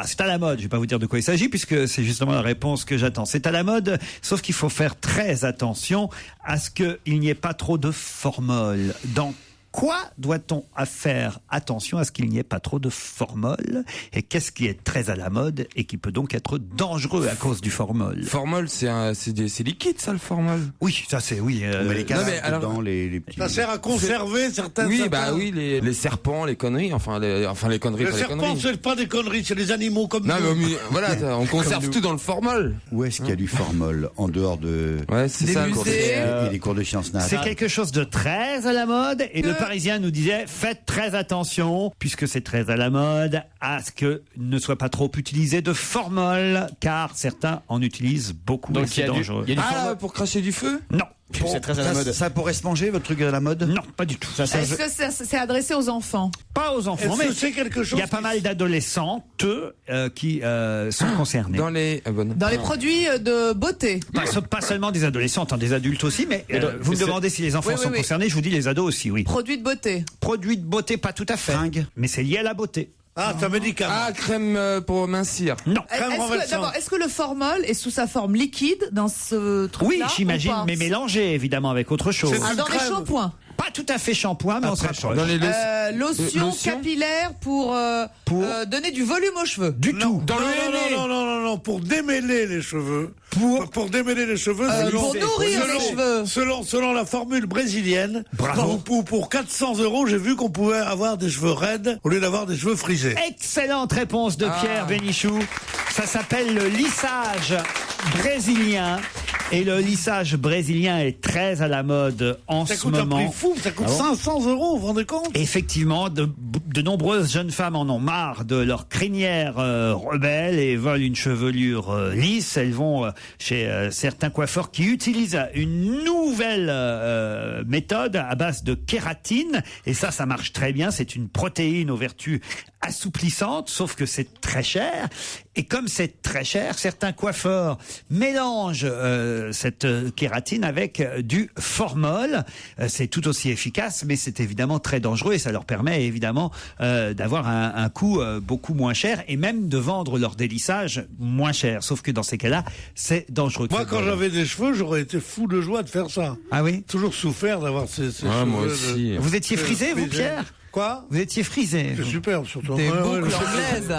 C'est à la mode. Je vais pas vous dire de quoi il s'agit puisque c'est justement la réponse que j'attends. C'est à la mode, sauf qu'il faut faire très attention à ce qu'il n'y ait pas trop de formol. Dans quoi doit-on faire attention à ce qu'il n'y ait pas trop de formol? Et qu'est-ce qui est très à la mode et qui peut donc être dangereux à cause du formol? Formol, c'est liquide, ça, le formol. Oui, ça c'est, oui. Mais les cases dedans, les petits... Ça sert à conserver certaines... Oui, les serpents, les conneries, les conneries. Les serpents, c'est pas des conneries, c'est des animaux comme nous. Non, mais voilà, on conserve tout dans le formol. Où est-ce qu'il y a du formol en dehors de... Ouais, c'est ça. Et des cours de sciences nat. C'est quelque chose de très à la mode et le Parisien nous disait faites très attention puisque c'est très à la mode à ce que ne soit pas trop utilisé de formol car certains en utilisent beaucoup. Donc c'est dangereux. Pour cracher du feu? Non. C'est très à la mode. Ça pourrait se manger, votre truc à la mode? Non, pas du tout. Est-ce que c'est adressé aux enfants? Pas aux enfants, mais c'est quelque chose. Il y a pas mal d'adolescentes qui sont concernés. Dans les produits de beauté. Pas seulement des adolescentes, des adultes aussi, mais vous me demandez si les enfants sont concernés, je vous dis les ados aussi, oui. Produits de beauté. Produits de beauté, pas tout à fait. Fringues. Mais c'est lié à la beauté. Ah, c'est un médicament. Ah, crème pour mincir. Non. Est-ce que le formol est sous sa forme liquide dans ce truc-là? Oui, j'imagine, mais mélangé évidemment avec autre chose. Dans les shampoings. Pas tout à fait shampoing, mais on se rapproche. Lotion capillaire pour donner du volume aux cheveux. Du tout. Dans le henné. Non, pour démêler les cheveux. Pour démêler les cheveux, pour nourrir les cheveux. Selon la formule brésilienne. Bravo. Pour 400 €, j'ai vu qu'on pouvait avoir des cheveux raides au lieu d'avoir des cheveux frisés. Excellente réponse de Pierre Bénichou. Ça s'appelle le lissage brésilien. Et le lissage brésilien est très à la mode en ce moment. Ça coûte un prix fou, ça coûte 500 €, vous vous rendez compte? Effectivement, de nombreuses jeunes femmes en ont marre de leur crinière rebelle et veulent une chevelure lisse. Elles vont chez certains coiffeurs qui utilisent une nouvelle méthode à base de kératine. Et ça marche très bien. C'est une protéine aux vertus assouplissante, sauf que c'est très cher. Et comme c'est très cher, certains coiffeurs mélangent cette kératine avec du formol. C'est tout aussi efficace, mais c'est évidemment très dangereux et ça leur permet évidemment d'avoir un coût beaucoup moins cher et même de vendre leur délissage moins cher. Sauf que dans ces cas-là, c'est dangereux. Moi, quand j'avais des cheveux, j'aurais été fou de joie de faire ça. Ah oui? Toujours souffert d'avoir ces cheveux. Moi aussi. Vous étiez frisé, vous, Pierre? Quoi? Vous étiez frisé. C'est superbe, surtout. Des boucles anglaises.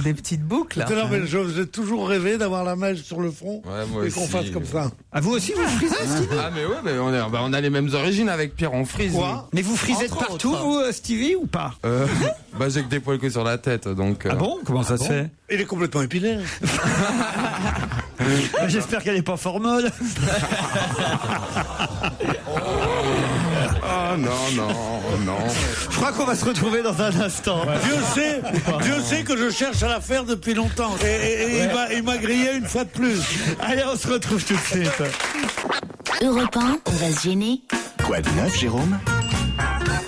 Des petites boucles. Non, mais j'ai toujours rêvé d'avoir la mèche sur le front et qu'on fasse comme ça. Ah, vous aussi, vous frisez, Stevie? Ah, mais ouais, mais on a les mêmes origines avec Pierre, on frise. Quoi? Mais vous frisez de partout, vous, Stevie, ou pas? J'ai que des poils que sur la tête, donc... Ah bon? Comment ça se fait? Il est complètement épilé. J'espère qu'elle n'est pas formole. Oh non. Je crois qu'on va se retrouver dans un instant. Dieu sait que je cherche à la faire depuis longtemps. Et il m'a grillé une fois de plus. Allez, on se retrouve tout de suite. Europe 1, on va se gêner. Quoi de neuf, Jérôme?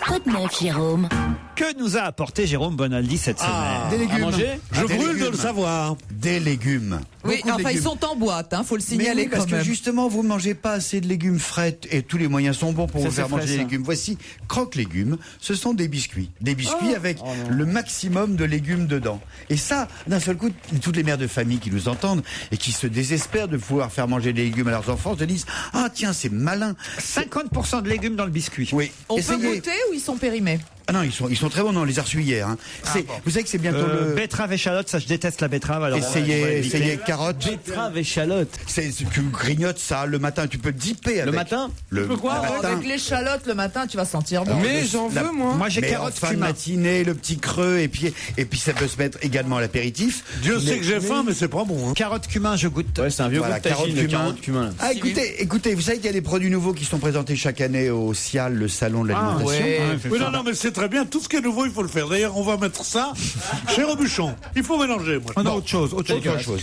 Quoi de neuf, Jérôme? Que nous a apporté Jérôme Bonaldi cette semaine? Des légumes. À manger? Je brûle de le savoir. Des légumes. Oui, enfin ils sont en boîte, faut le signaler oui, parce quand même. que justement, vous ne mangez pas assez de légumes frais et tous les moyens sont bons pour vous faire manger des légumes. Voici Croque Légumes. Ce sont des biscuits. Des biscuits avec le maximum de légumes dedans. Et ça, d'un seul coup, toutes les mères de famille qui nous entendent et qui se désespèrent de pouvoir faire manger des légumes à leurs enfants se disent « Ah tiens, c'est malin ». 50% de légumes dans le biscuit. Oui. On peut goûter ou ils sont périmés? Ah non, ils sont très bons, on les a reçus hier. Vous savez que c'est bientôt le... Betterave échalote, ça je déteste la betterave. Alors essayez carotte. Betterave échalote. Tu grignotes ça le matin, tu peux dipper avec. Le matin? Tu peux quoi? Avec l'échalote le matin, tu vas sentir bon. Mais j'en veux, moi. Moi j'ai carotte fin de matinée, le petit creux, et puis ça peut se mettre également à l'apéritif. Dieu sait que j'ai faim, mais c'est pas bon. Carotte cumin, je goûte. Ouais, c'est un vieux goût de carotte cumin. Ah, écoutez, vous savez qu'il y a des produits nouveaux qui sont présentés chaque année au CIAL, le salon de l'alimentation. Oui, non, mais c'est très bien. Tout ce qui est nouveau, il faut le faire. D'ailleurs, on va mettre ça chez Robuchon. Il faut mélanger, moi. Non, autre chose.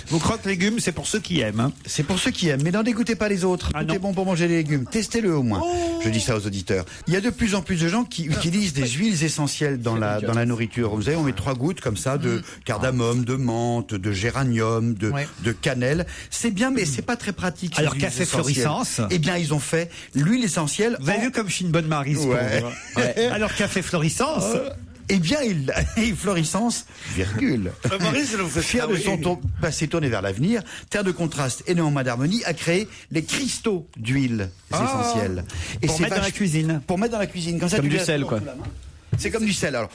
Vos croque légumes, c'est pour ceux qui aiment. C'est pour ceux qui aiment. Mais n'en dégoûtez pas les autres. Tout est bon pour manger les légumes. Testez-le au moins. Je dis ça aux auditeurs. Il y a de plus en plus de gens qui utilisent des huiles essentielles dans la nourriture. Vous savez, on met 3 gouttes comme ça de cardamome, de menthe, de géranium, de cannelle. C'est bien, mais c'est pas très pratique. Alors, café Florissance. Eh bien, ils ont fait l'huile essentielle. Vous avez vu comme je suis une bonne Maryse. Alors, café Florissance. Eh bien, il Florissance, virgule. Fier de son passé tourné vers l'avenir, terre de contraste et néanmoins d'harmonie, a créé les cristaux d'huile essentielle. Et pour mettre dans la cuisine. Pour mettre dans la cuisine. Comme ça, du sel, quoi. C'est comme du sel. Alors,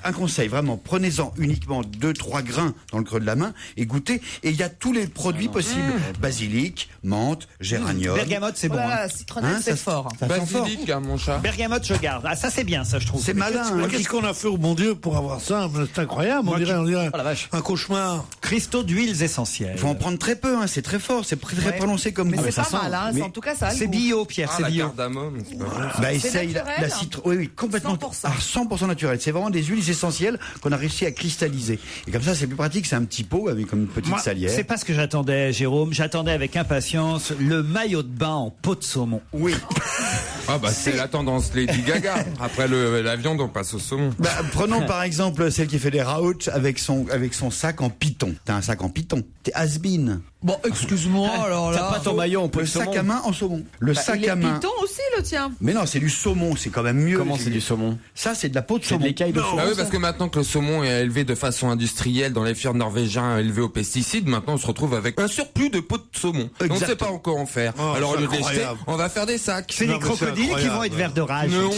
un conseil, vraiment, prenez-en uniquement 2-3 grains dans le creux de la main et goûtez. Et il y a tous les produits possibles. Basilic, menthe, géranium. Bergamote, c'est bon. Voilà, citronnelle, c'est fort. Basilic, mon chat. Bergamote, je garde. Ah, ça, c'est bien, ça, je trouve. C'est malin. Qu'est-ce qu'on a fait au bon Dieu pour avoir ça? C'est incroyable. On dirait un cauchemar. Cristaux d'huiles essentielles. Il faut en prendre très peu, c'est très fort, c'est très prononcé comme goût. Mais c'est pas mal, en tout cas, ça a le C'est goût. bio, Pierre, c'est bio. Cardamome, c'est pas vrai. Bah, essaye la citrouille. Oui, complètement. 100% naturel. C'est vraiment des huiles essentielles qu'on a réussi à cristalliser. Et comme ça, c'est plus pratique. C'est un petit pot avec comme une petite salière. C'est pas ce que j'attendais, Jérôme. J'attendais avec impatience le maillot de bain en peau de saumon. Oui. Ah bah c'est la tendance Lady Gaga. Après la viande, on passe au saumon. Prenons par exemple celle qui fait des raouts avec son sac en pita. python. T'as un sac en python. T'es has-been. Bon, excuse-moi, alors là. T'as pas ton maillot en peau de saumon. Le sac à main en saumon. Le sac à main. Python aussi, le tien. Mais non, c'est du saumon, c'est quand même mieux. Comment c'est du saumon? Ça, c'est de la peau de C'est saumon. de l'écaille de saumon. Ah oui, parce que maintenant que le saumon est élevé de façon industrielle dans les fjords norvégiens élevés aux pesticides, maintenant on se retrouve avec un surplus de peau de saumon. On ne sait pas encore en faire. Alors au lieu de les jeter, on va faire des sacs. C'est les crocodiles qui vont être verts de rage. Une honte.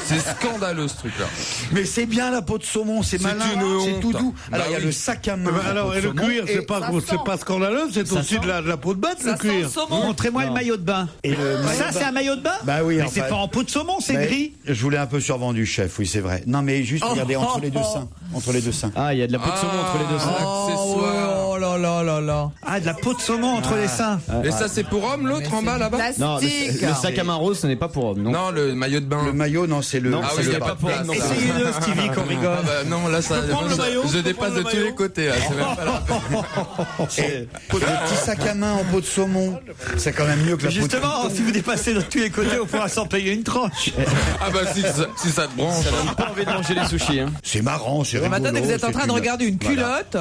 C'est scandaleux ce truc-là. Mais c'est bien la peau de saumon, c'est malin, c'est tout doux. Alors il y a le sac à main. Alors, et le cuir, c'est pas scandaleux, c'est aussi de la peau de bête, le cuir. Montrez-moi le maillot de bain. Et ça, c'est un maillot de bain? Bah oui, mais c'est pas en peau de saumon, c'est gris. Je vous l'ai un peu survendu, chef, oui, c'est vrai. Non, mais juste, regardez, entre les deux seins. Entre les deux seins. Ah, il y a de la peau de saumon entre les deux seins. Oh là là là là. Ah, de la peau de saumon entre les seins. Et ça, c'est pour homme, l'autre en bas, là-bas? Non, le sac à main rose, ce n'est pas pour homme, non? Non, le maillot de bain. Le maillot, non, c'est le. Non, Ah oui, c'est pas pour homme, non. Essayez-le, Stevie, qu'on rigole. Ah bah non, là, ça, je dépasse de tous les côtés, là. C'est même pas la Et le petit sac à main en peau de saumon, c'est quand même mieux que la peau de Justement, si vous dépassez de tous les côtés, on pourra s'en payer une tranche. Ah bah si ça te branche. Ça donne pas envie de manger les sushis, hein. C'est marrant, c'est rigolo. Maintenant, vous êtes en train de regarder une culotte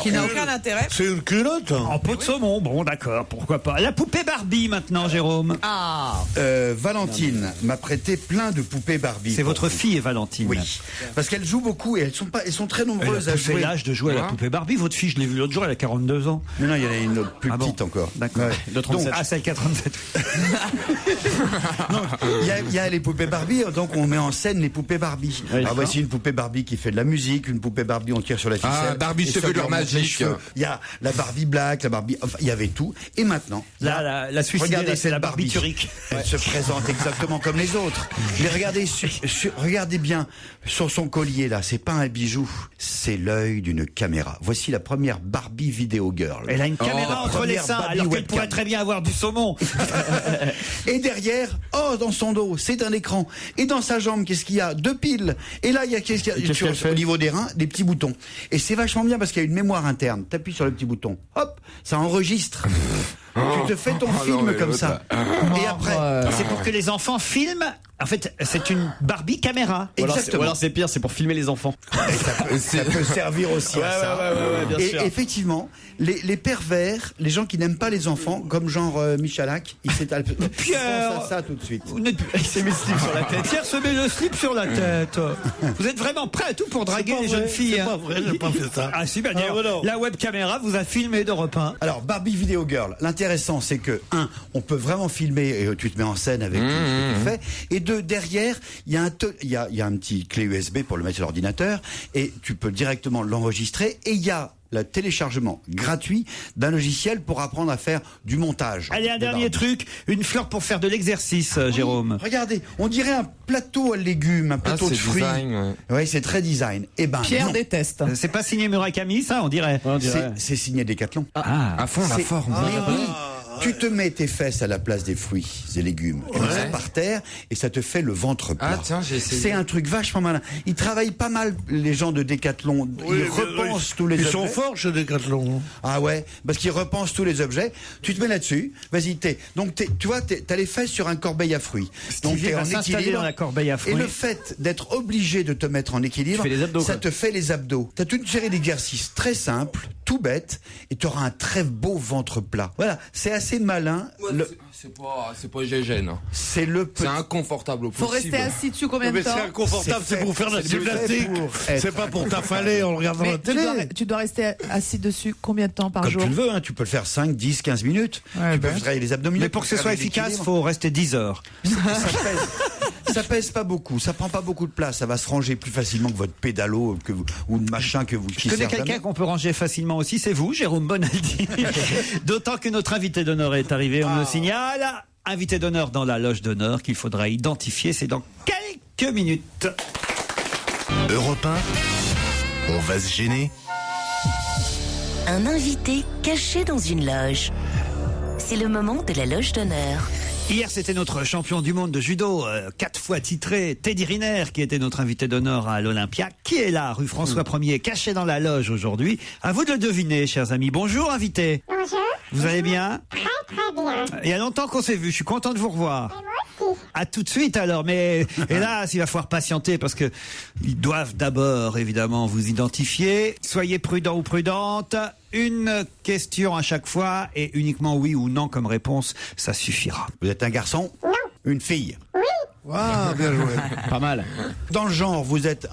qui n'a aucun intérêt. C'est une culotte. En peau de saumon, bon d'accord, pourquoi pas. La poupée Barbie maintenant, Jérôme. Ah. Valentine m'a prêté plein de poupées Barbie. C'est votre fille, Valentine. Oui, parce qu'elle joue beaucoup et elles sont très nombreuses à jouer. C'est l'âge de jouer à la poupée Barbie. Votre fille, je l'ai vue l'autre jour, elle a 42 ans. Mais non, il y en a une autre plus petite encore. D'accord. Ouais. De 37. Ah, celle qui a 37. Non, il y a les poupées Barbie, donc on met en scène les poupées Barbie. Oui, alors voici une poupée Barbie qui fait de la musique, une poupée Barbie on tire sur la ficelle. Ah, Barbie chevelure magique. Il y a la Barbie black, la Barbie, enfin, il y avait tout. Et maintenant, La suicidée, regardez, c'est la barbiturique. Elle se présente exactement comme les autres. Mais regardez, regardez bien sur son collier là, c'est pas un bijou, c'est l'œil d'une caméra. Voici la première Barbie Video Girl. Elle a une caméra entre les seins, alors qu'elle pourrait très bien avoir du saumon. Et derrière, dans son dos, c'est un écran. Et dans sa jambe, qu'est-ce qu'il y a? 2 piles. Et là, il y a qu'est-ce qu'il y a au niveau des reins, des petits boutons. Et c'est vachement bien parce qu'il y a une mémoire interne. T'appuies sur le petit bouton, hop, ça enregistre. Tu te fais ton film comme ça. Et après, c'est pour que les enfants filment. En fait, c'est une Barbie caméra. Exactement. Ou alors c'est pire, c'est pour filmer les enfants. Ça peut servir aussi à ça. Ouais, bien et sûr. effectivement, les pervers, les gens qui n'aiment pas les enfants, comme genre Michalak, ils s'étalent. Pierre, pense à ça tout de suite. Il s'est mis le slip sur la tête. Pierre se met le slip sur la tête. Vous êtes vraiment prêt à tout pour draguer les jeunes filles? C'est pas vrai, j'ai pas fait ça. Ah si, bien d'ailleurs, la web caméra vous a filmé d'Europe 1. Alors Barbie Video Girl, l'intéressant c'est que on peut vraiment filmer et tu te mets en scène avec tout ce que tu fais. Et 2, derrière, il y a un petit clé USB pour le mettre sur l'ordinateur et tu peux directement l'enregistrer et il y a le téléchargement gratuit d'un logiciel pour apprendre à faire du montage. Allez, un dernier truc, une fleur pour faire de l'exercice, Jérôme. Regardez, on dirait un plateau à légumes, un plateau de fruits. Design, ouais, c'est très design. Eh ben, Pierre non. déteste. C'est pas signé Murakami, ça, on dirait. C'est signé Decathlon. À fond la forme. Mais oui, tu te mets tes fesses à la place des fruits et légumes, comme ça par terre, et ça te fait le ventre plat. Ah tiens, j'ai essayé. C'est un truc vachement malin. Ils travaillent pas mal, les gens de Decathlon. Ils repensent tous les objets. Ils sont forts chez Decathlon. Ah ouais, parce qu'ils repensent tous les objets. Tu te mets là-dessus. Vas-y, tu vois, t'as les fesses sur un corbeil à fruits. Donc t'es en équilibre dans la corbeille à fruits. Et le fait d'être obligé de te mettre en équilibre, ça te fait les abdos. T'as toute une série d'exercices très simples, tout bêtes, et tu auras un très beau ventre plat. Voilà, c'est assez malin. C'est pas GG, non. C'est inconfortable au possible. Faut rester assis dessus combien de temps? Mais c'est inconfortable, c'est pour faire de la gymnastique. C'est pas pour t'affaler en regardant la télé. Tu dois rester assis dessus combien de temps par Comme jour? tu le veux, hein, tu peux le faire 5, 10, 15 minutes. Tu peux travailler les abdominaux. Mais pour que ce soit efficace, il faut rester 10 heures. Ça pèse pas beaucoup, ça prend pas beaucoup de place, ça va se ranger plus facilement que votre pédalo ou le machin que vous. Je connais quelqu'un qu'on peut ranger facilement aussi, c'est vous, Jérôme Bonaldi. D'autant que notre invité d'honneur est arrivé, on me le signale. Invité d'honneur dans la loge d'honneur qu'il faudra identifier, c'est dans quelques minutes. Europe 1, on va se gêner. Un invité caché dans une loge. C'est le moment de la loge d'honneur. Hier, c'était notre champion du monde de judo, 4 fois titré, Teddy Riner, qui était notre invité d'honneur à l'Olympia. Qui est là, rue François 1er, caché dans la loge aujourd'hui? À vous de le deviner, chers amis. Bonjour, invité. Bonjour. Vous allez bien? Très, très bien. Il y a longtemps qu'on s'est vu, je suis content de vous revoir. À tout de suite alors, mais hélas, il va falloir patienter parce que ils doivent d'abord évidemment vous identifier. Soyez prudent ou prudente. Une question à chaque fois et uniquement oui ou non comme réponse, ça suffira. Vous êtes un garçon? Non. Une fille? Oui. Ah, bien joué. Pas mal. Dans le genre, vous êtes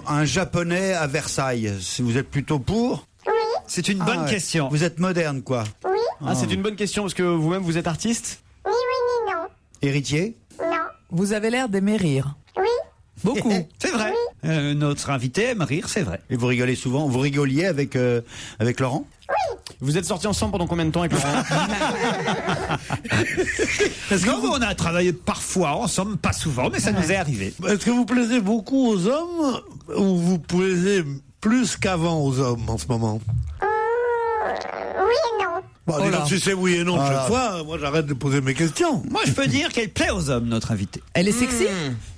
un japonais à Versailles. Vous êtes plutôt pour? Oui. C'est une bonne question. Vous êtes moderne, quoi? Oui. Ah, c'est une bonne question parce que vous-même vous êtes artiste. Ni oui ni non. Héritier? Non. Vous avez l'air d'aimer rire. Oui. Beaucoup. C'est vrai. Notre invité aime rire, c'est vrai. Et vous rigolez souvent? Vous rigoliez avec Laurent? Vous êtes sortis ensemble pendant combien de temps avec Laurent? Parce que on a travaillé parfois ensemble, pas souvent, mais ça nous est arrivé. Est-ce que vous plaisez beaucoup aux hommes ou vous plaisez plus qu'avant aux hommes en ce moment? Oui et non. Bon, dis donc, si c'est oui et non chaque fois, moi j'arrête de poser mes questions. Moi, je peux dire qu'elle plaît aux hommes, notre invitée. Elle est sexy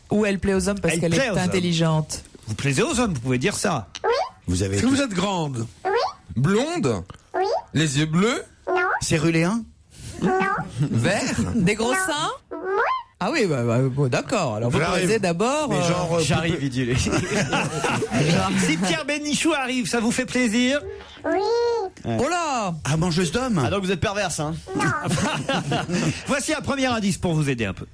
ou elle plaît aux hommes parce Elle qu'elle plaît est aux hommes. intelligente? Vous plaisez aux hommes, vous pouvez dire ça. Vous avez Est-ce que vous êtes grande? Blonde? Oui. Les yeux bleus? Non. Céruléen? Non. Vert? Des gros seins? Oui. Ah oui, bon, d'accord. Alors vous J'arrive. posez d'abord. Mais genre, J'arrive, Idulé. Si Pierre Bénichou arrive, ça vous fait plaisir? Oui. Oh là! Ah, mangeuse d'hommes? Ah, donc vous êtes perverse, hein? Voici un premier indice pour vous aider un peu.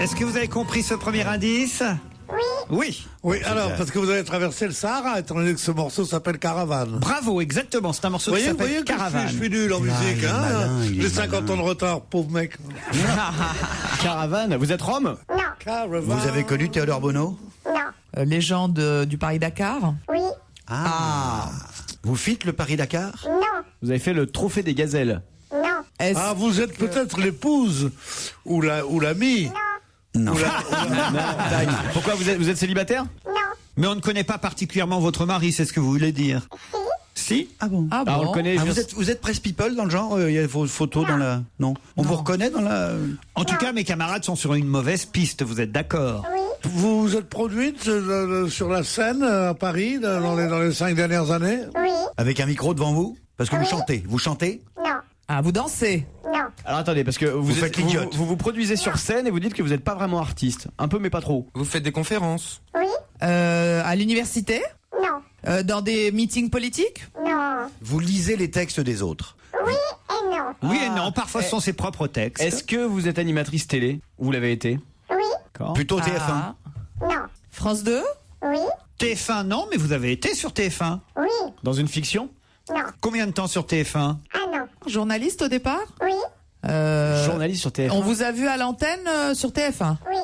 Est-ce que vous avez compris ce premier indice? Oui. Oui. Oui, alors, parce que vous avez traversé le Sahara, étant donné que ce morceau s'appelle Caravane. Bravo, exactement. C'est un morceau qui s'appelle voyez Caravane. Je suis nul en musique, il est hein? malin, il est J'ai 50 ans de retard, pauvre mec. Caravane. Vous êtes Rome? Non. Caravane. Vous avez connu Théodore Bonneau? Non. Légende du Paris-Dakar? Oui. Ah. Vous fîtes le Paris-Dakar? Non. Vous avez fait le trophée des gazelles. Non. Ah, vous êtes peut-être l'épouse ou l'amie. Non. Pourquoi vous êtes célibataire? Non. Mais on ne connaît pas particulièrement votre mari, c'est ce que vous voulez dire? Si. Ah bon? Ah Ah, on le bon? connaît. Ah, vous êtes presse people dans le genre? Il y a vos photos dans la... Non. On vous reconnaît dans la... En tout cas, mes camarades sont sur une mauvaise piste, vous êtes d'accord? Oui. Vous vous êtes produite sur la scène à Paris dans les 5 dernières années? Oui. Avec un micro devant vous? Parce que vous chantez. Vous chantez? Non. Ah, vous dansez? Non. Alors attendez, parce que vous faites l'idiote. vous produisez sur scène et vous dites que vous n'êtes pas vraiment artiste. Un peu, mais pas trop. Vous faites des conférences? Oui. À l'université? Non. Dans des meetings politiques? Non. Vous lisez les textes des autres? Oui et non. Oui et non, parfois ce sont ses propres textes. Est-ce que vous êtes animatrice télé? Vous l'avez été? Oui. D'accord. Plutôt TF1? Ah. Non. France 2? Oui. TF1, non, mais vous avez été sur TF1. Oui. Dans une fiction? Non. Combien de temps sur TF1? Ah non. Journaliste au départ? Oui. Journaliste sur TF1. On vous a vu à l'antenne sur TF1? Oui.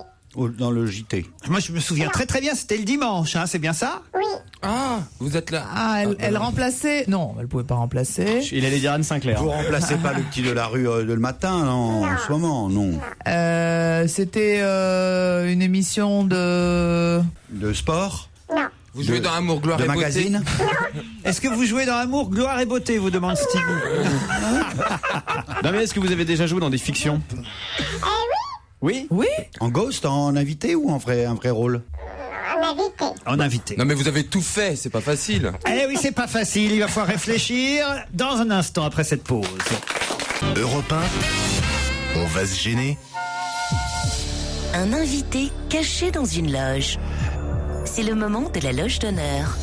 Dans le JT. Moi, je me souviens très très bien, c'était le dimanche, hein, c'est bien ça? Oui. Ah, vous êtes là. Ah, elle remplaçait... Non, elle pouvait pas remplacer. Il allait dire Anne Sinclair. Vous remplacez pas le petit de la rue le matin, non, en ce moment, non. C'était une émission de sport? Non. Vous jouez dans Amour, Gloire de et Beauté? magazine? Est-ce que vous jouez dans Amour, Gloire et Beauté, vous demande Steve? Non mais est-ce que vous avez déjà joué dans des fictions? Oui. Oui. En ghost, en invité ou un vrai rôle? En invité. En invité. Non mais vous avez tout fait, c'est pas facile. Eh oui, c'est pas facile, il va falloir réfléchir dans un instant après cette pause. Europe 1, on va se gêner. Un invité caché dans une loge. C'est le moment de la loge d'honneur.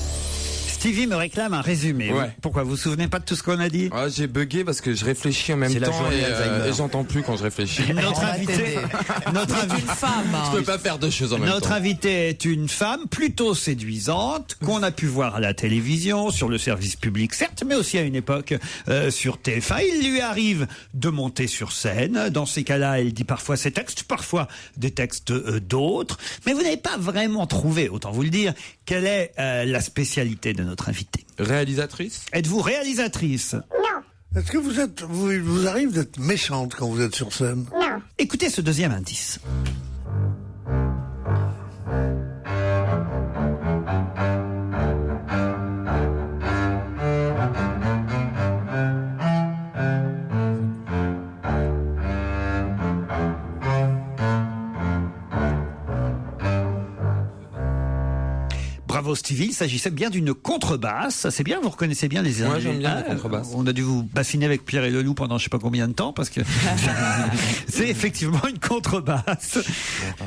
Stevie me réclame un résumé. Ouais. Pourquoi vous vous souvenez pas de tout ce qu'on a dit? Ah, j'ai bugué parce que je réfléchis en même C'est la temps journée Alzheimer. et j'entends plus quand je réfléchis. Notre invité, C'est une femme. Je peux pas faire deux choses en même notre temps. invitée est une femme plutôt séduisante qu'on a pu voir à la télévision, sur le service public certes, mais aussi à une époque sur TF1. Il lui arrive de monter sur scène. Dans ces cas-là, elle dit parfois ses textes, parfois des textes d'autres. Mais vous n'avez pas vraiment trouvé, autant vous le dire, quelle est la spécialité de notre invitée. Réalisatrice? Êtes-vous réalisatrice? Non. Est-ce que vous arrive d'être méchante quand vous êtes sur scène? Non. Écoutez ce deuxième indice. Bravo Stevie, il s'agissait bien d'une contrebasse. Ça, c'est bien, vous reconnaissez bien les Moi, j'aime bien la contrebasse. On a dû vous bassiner avec Pierre et Leloup pendant je sais pas combien de temps, parce que c'est effectivement une contrebasse.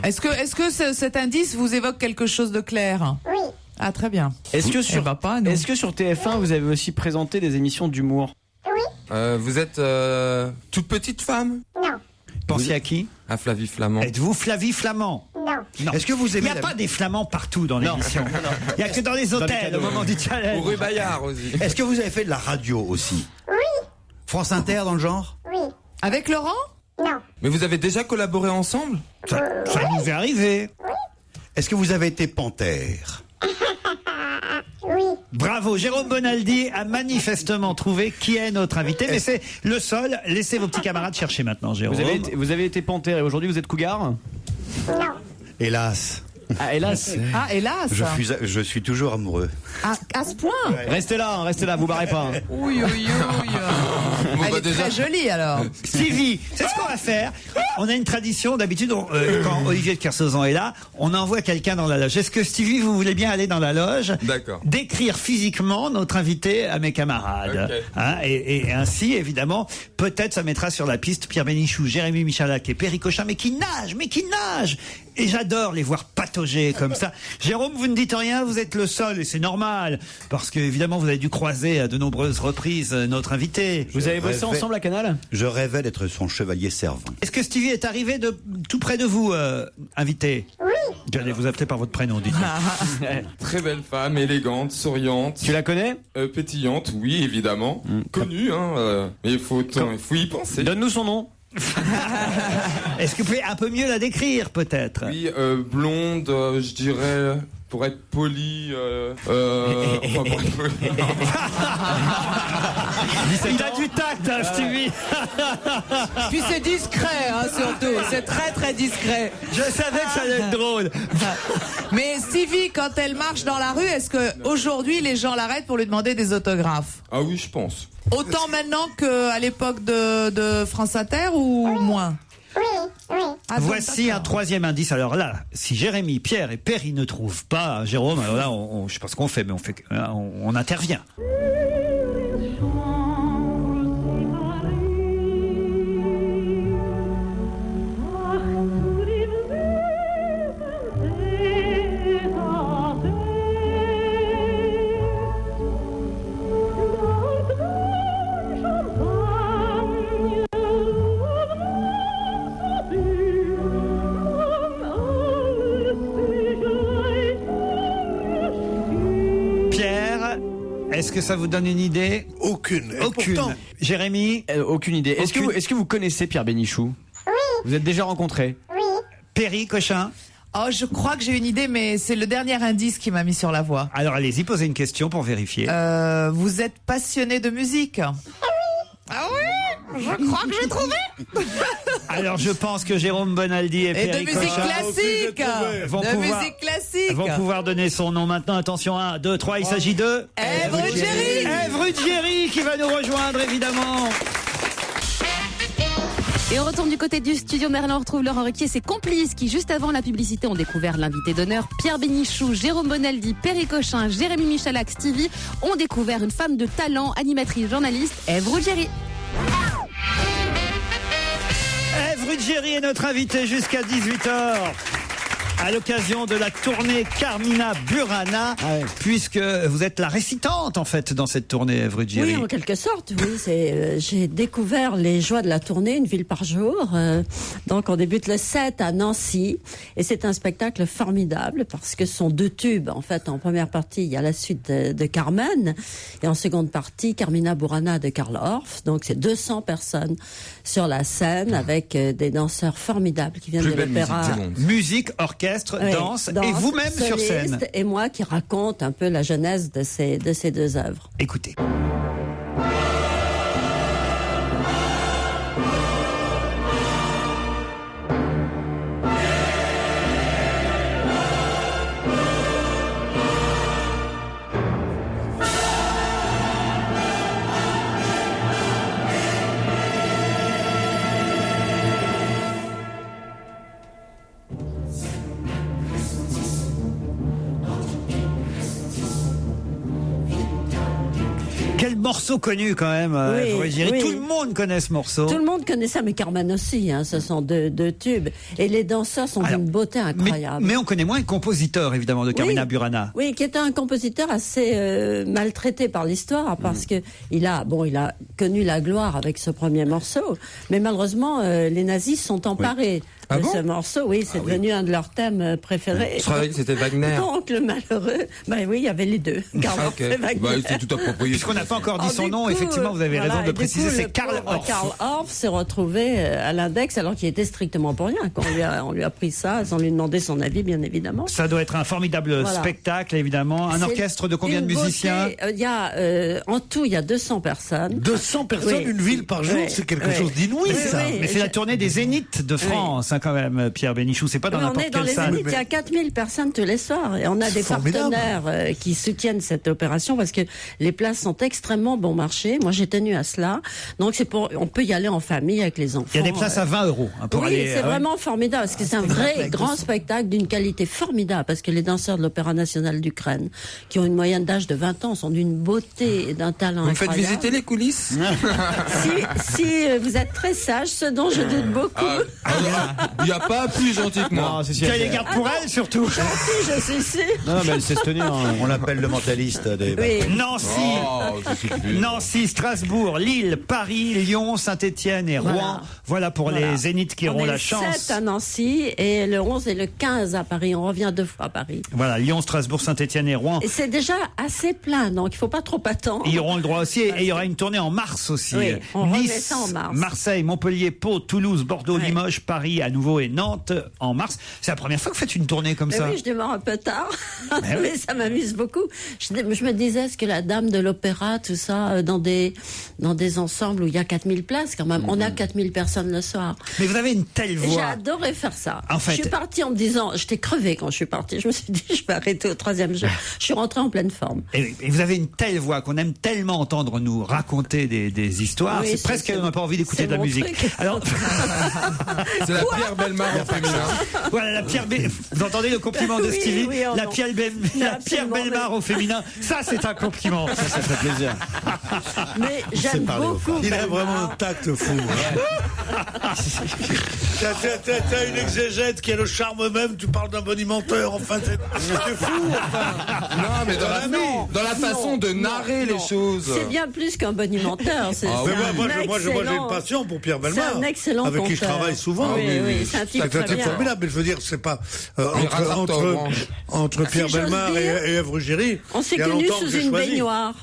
Est-ce que cet indice vous évoque quelque chose de clair? Oui. Ah, très bien. Est-ce que sur TF1, vous avez aussi présenté des émissions d'humour? Oui. Vous êtes toute petite femme? Non. Pensez à qui? À Flavie Flamand. Êtes-vous Flavie Flamand? Non. Est-ce que vous aimez Il n'y a pas des flamands partout dans l'émission. Il n'y a que dans les hôtels au moment du challenge. Ou rue Bayard aussi. Est-ce que vous avez fait de la radio aussi? Oui. France Inter dans le genre? Oui. Avec Laurent? Non. Mais vous avez déjà collaboré ensemble? Ça nous est arrivé. Oui. Est-ce que vous avez été panthère? Oui. Bravo, Jérôme Bonaldi a manifestement trouvé qui est notre invité, mais c'est le seul. Laissez vos petits camarades chercher maintenant, Jérôme. Vous avez été panthère et aujourd'hui vous êtes cougar? Non. Hélas. Ah, hélas. Ah, hélas. Je suis toujours amoureux. À ce point? Restez là, vous barrez pas. Oui. Elle est très jolie alors. Stevie, c'est ce qu'on va faire. On a une tradition, d'habitude, quand Olivier de Kersauzon est là, on envoie quelqu'un dans la loge. Est-ce que Stevie, vous voulez bien aller dans la loge? D'accord. Décrire physiquement notre invité à mes camarades. Okay. Hein, et ainsi, évidemment, peut-être ça mettra sur la piste Pierre Bénichou, Jérémy Michalak et Perry Cochin, mais qui nagent. Et j'adore les voir patauger comme ça. Jérôme, vous ne dites rien, vous êtes le seul, et c'est normal, parce que évidemment vous avez dû croiser à de nombreuses reprises notre invité. Vous avez bossé ensemble à Canal? Je rêvais d'être son chevalier servant. Est-ce que Stevie est arrivé de tout près de vous, invité? Oui. J'allais vous appeler par votre prénom, dites-moi. Très belle femme, élégante, souriante. Tu la connais? Pétillante, oui, évidemment. Connue, hein. Mais il faut y penser. Donne-nous son nom. Est-ce que vous pouvez un peu mieux la décrire, peut-être? Oui, blonde, je dirais, pour être poli, enfin, pour être poli. Il a du tact, hein, Stevie. Puis c'est discret, hein, surtout. C'est très très discret. Je savais que ça allait être drôle. Mais Stevie, quand elle marche dans la rue, est-ce que aujourd'hui les gens l'arrêtent pour lui demander des autographes? Ah oui, je pense. Autant maintenant qu'à l'époque de France Inter ou moins? Oui. Ah, voici un troisième indice. Alors là, si Jérémy, Pierre et Perry ne trouvent pas Jérôme, alors là, je sais pas ce qu'on fait, mais on intervient. Est-ce que ça vous donne une idée? Aucune. Aucune. Jérémy? Aucune idée. Est-ce que vous connaissez Pierre Bénichou? Oui. Vous êtes déjà rencontrés? Oui. Perry Cochin? Oh, je crois que j'ai une idée, mais c'est le dernier indice qui m'a mis sur la voie. Alors allez-y, posez une question pour vérifier. Vous êtes passionné de musique? Ah oui, je crois que j'ai trouvé. Alors je pense que Jérôme Bonaldi et Perry de musique Cochin classique. Vont pouvoir donner son nom maintenant. Attention, 1, 2, 3, il s'agit de... Ève Ruggieri. Ève Ruggieri qui va nous rejoindre évidemment. Et on retourne du côté du studio Merlin, on retrouve Laurent Ruquier et ses complices qui, juste avant la publicité, ont découvert l'invité d'honneur. Pierre Bénichou, Jérôme Bonaldi, Perry Cochin, Jérémy Michalak, Stevie ont découvert une femme de talent, animatrice, journaliste, Ève Ruggieri. Ève Ruggieri est notre invitée jusqu'à 18h. À l'occasion de la tournée Carmina Burana, puisque vous êtes la récitante en fait dans cette tournée, Ève Ruggieri. Oui, en quelque sorte, oui. J'ai découvert les joies de la tournée, une ville par jour. Donc on débute le 7 à Nancy, et c'est un spectacle formidable parce que ce sont 2 tubes. En fait, en première partie, il y a la suite de Carmen, et en seconde partie, Carmina Burana de Karl Orff. Donc c'est 200 personnes sur la scène avec des danseurs formidables qui viennent de l'opéra. Musique, orchestre. Danse, et vous-même sur scène. Et moi qui raconte un peu la genèse de ces 2 œuvres. Écoutez. morceau connu quand même. Tout le monde connaît ce morceau. Tout le monde connaît ça, mais Carmen aussi. Ce sont deux tubes. Et les danseurs sont d'une beauté incroyable. Mais on connaît moins le compositeur, évidemment, de Carmina Burana. Oui, qui était un compositeur assez maltraité par l'histoire, parce que il a connu la gloire avec ce premier morceau. Mais malheureusement, les nazis sont emparés. de ce morceau, oui, c'est devenu un de leurs thèmes préférés. Je croyais que c'était Wagner. Donc, le malheureux, oui, il y avait les deux. Karl Orff et Wagner. C'est tout approprié. Puisqu'on n'a pas encore dit son nom, effectivement, vous avez raison de préciser, c'est Karl Orff. Karl Orff s'est retrouvé à l'index alors qu'il était strictement pour rien. On lui a pris ça sans lui demander son avis, bien évidemment. Ça doit être un formidable spectacle, évidemment. Un orchestre de combien de musiciens? En tout, il y a 200 personnes. 200 personnes, une ville par jour, c'est quelque chose d'inouï, ça. Mais c'est la tournée des Zéniths de France, quand même, Pierre Bénichou. C'est pas dans n'importe quelle salle. On est dans les Zéniths, il y a 4000 personnes tous les soirs. Et on a des partenaires qui soutiennent cette opération parce que les places sont extrêmement bon marché. Moi, j'ai tenu à cela. Donc, on peut y aller en famille avec les enfants. Il y a des places à 20 € pour aller. Oui, c'est vraiment formidable parce que c'est un vrai grand spectacle d'une qualité formidable parce que les danseurs de l'Opéra National d'Ukraine, qui ont une moyenne d'âge de 20 ans, sont d'une beauté et d'un talent incroyable. Vous me faites visiter les coulisses? Si vous êtes très sage, ce dont je doute beaucoup. Il n'y a pas plus gentil que moi. Tu as les gardes pour elle, surtout. Gentil, je suis sûr. Non, mais elle sait se tenir. On l'appelle le mentaliste des... Nancy, Strasbourg, Lille, Paris, Lyon, Saint-Étienne et Rouen. Voilà pour les Zéniths qui auront la chance. Le 7 à Nancy et le 11 et le 15 à Paris. On revient 2 fois à Paris. Voilà, Lyon, Strasbourg, Saint-Étienne et Rouen. Et c'est déjà assez plein, donc il ne faut pas trop attendre. Ils auront le droit aussi. Et il y aura une tournée en mars aussi. Oui, on remet Nice, ça en mars. Marseille, Montpellier, Pau, Toulouse, Bordeaux, Limoges, Paris à nouveau et Nantes en mars. C'est la première fois que vous faites une tournée comme ça. Oui, je démarre un peu tard, mais ça m'amuse beaucoup. Je me disais, est-ce que la Dame de l'Opéra, tout ça, dans des ensembles où il y a 4000 places quand même, on a 4000 personnes le soir. Mais vous avez une telle voix. J'ai adoré faire ça. En fait, je suis partie en me disant, j'étais crevée quand je suis partie. Je me suis dit, je vais arrêter au 3e jour. Je suis rentrée en pleine forme. Et vous avez une telle voix qu'on aime tellement entendre nous raconter des histoires. Oui, c'est presque qu'on n'a pas envie d'écouter de la musique. Alors, c'est la Pierre Bellemare en féminin. Voilà, la Pierre vous entendez le compliment de Stevie? La Pierre Bellemare au féminin. Ça, c'est un compliment. Ça fait plaisir. Mais j'aime beaucoup. Il a vraiment un tact fou. T'as une exégète qui a le charme même, tu parles d'un bonimenteur, enfin, c'est fou. Non, mais dans la façon de narrer les choses. C'est bien plus qu'un bonimenteur. Moi, j'ai une passion pour Pierre Bellemare. C'est un excellent avec qui je travaille souvent. Oui, c'est un type formidable. Mais je veux dire, c'est pas entre Pierre Bellemare et Ève Ruggieri. On s'est connus sous une baignoire.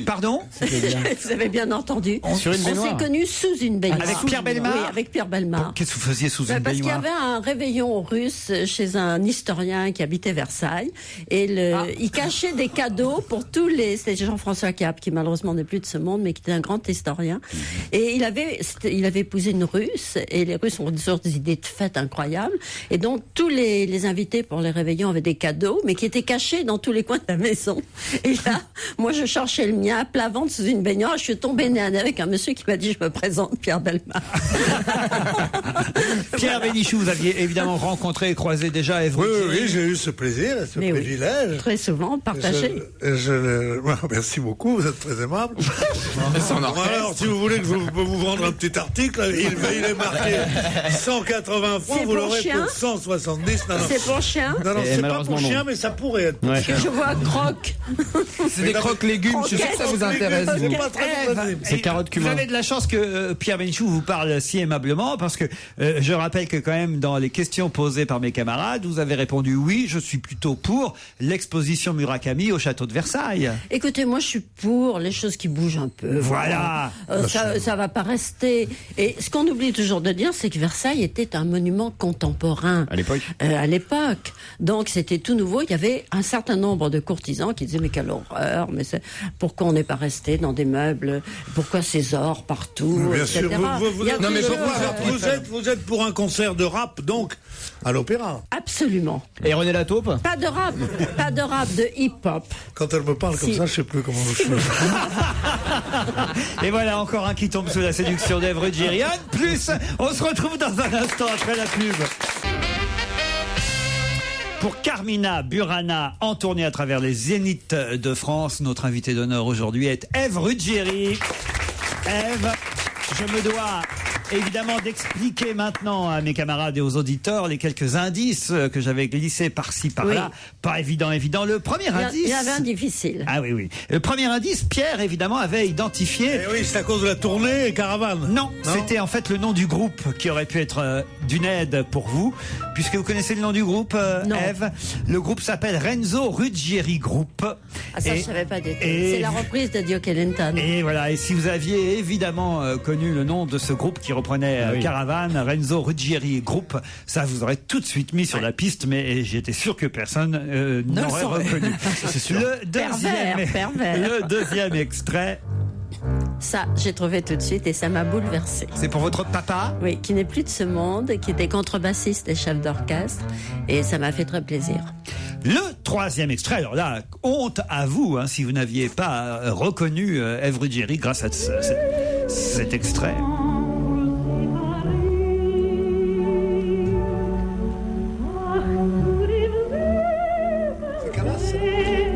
Pardon? Vous avez bien entendu. Sur une baignoire. On s'est connus sous une baignoire. Avec Pierre Bellemare? Oui, avec Pierre Bellemare. Qu'est-ce que vous faisiez sous une baignoire? Parce qu'il y avait un réveillon russe chez un historien qui habitait Versailles. Et il cachait des cadeaux pour tous les... C'était Jean-François Cap, qui malheureusement n'est plus de ce monde, mais qui était un grand historien. Et il avait épousé une Russe. Et les Russes ont une sorte d'idée de fête incroyable. Et donc, tous les invités pour les réveillons avaient des cadeaux, mais qui étaient cachés dans tous les coins de la maison. Et là, moi, je cherchais le mien à plat ventre sous une baignoire. Je suis tombée nez à nez avec un monsieur qui m'a dit, je me présente, Pierre Bellemare. Pierre Bénichou, vous aviez évidemment rencontré et croisé déjà Ève Ruggieri. Oui, j'ai eu ce plaisir, ce privilège. Oui, très souvent, partagé. Merci beaucoup, vous êtes très aimable. Alors, si vous voulez que je peux vous vendre un petit article, il est marqué 180 francs, vous l'aurez pour 170. C'est pour chien? Non, c'est pas pour chien, mais ça pourrait être pour chien. Je vois croque. C'est des croques légumes, je sais que ça vous intéresse. C'est carotte cumin. Vous avez de la chance que Pierre Bénichou vous parle si aimablement, parce que je rappelle que quand même dans les questions posées par mes camarades, vous avez répondu oui, je suis plutôt pour l'exposition Murakami au château de Versailles. Écoutez, moi je suis pour les choses qui bougent un peu. Voilà. Ça va pas rester. Et ce qu'on oublie toujours de dire, c'est que Versailles était un monument contemporain. À l'époque. Donc c'était tout nouveau. Il y avait un certain nombre de courtisans qui disaient mais quelle horreur, mais pourquoi on n'est pas resté dans des meubles, pourquoi ces ors partout, bien etc. Sûr, vous êtes pour un concert de rap donc à l'opéra? Absolument. Et René Lataupe? Pas de rap, de hip-hop. Quand elle me parle comme ça, je sais plus comment je fais. Et voilà encore un qui tombe sous la séduction d'Ève Ruggieri. Plus, on se retrouve dans un instant après la pub. Pour Carmina Burana, en tournée à travers les zéniths de France, notre invité d'honneur aujourd'hui est Ève Ruggieri. Ève, je me dois évidemment d'expliquer maintenant à mes camarades et aux auditeurs les quelques indices que j'avais glissés par-ci par-là. Oui. Pas évident. Le premier indice... Il y avait un difficile. Ah oui. Le premier indice, Pierre, évidemment, avait identifié... Eh oui, c'est à cause de la tournée et Caravane. Non, c'était en fait le nom du groupe qui aurait pu être d'une aide pour vous. Puisque vous connaissez le nom du groupe, Ève. Le groupe s'appelle Renzo Ruggieri Group. Ah ça, je savais pas du tout. C'est la reprise de Duke Ellington. Et voilà, et si vous aviez évidemment connu le nom de ce groupe qui reprenait Caravane, Renzo Ruggieri Group, ça vous aurait tout de suite mis sur la piste, mais j'étais sûr que personne n'aurait reconnu. C'est sûr. Le deuxième extrait. Ça, j'ai trouvé tout de suite et ça m'a bouleversée. C'est pour votre papa ? Oui, qui n'est plus de ce monde, qui était contrebassiste et chef d'orchestre, et ça m'a fait très plaisir. Le troisième extrait, alors là, honte à vous, si vous n'aviez pas reconnu Ève Ruggieri grâce à cet extrait.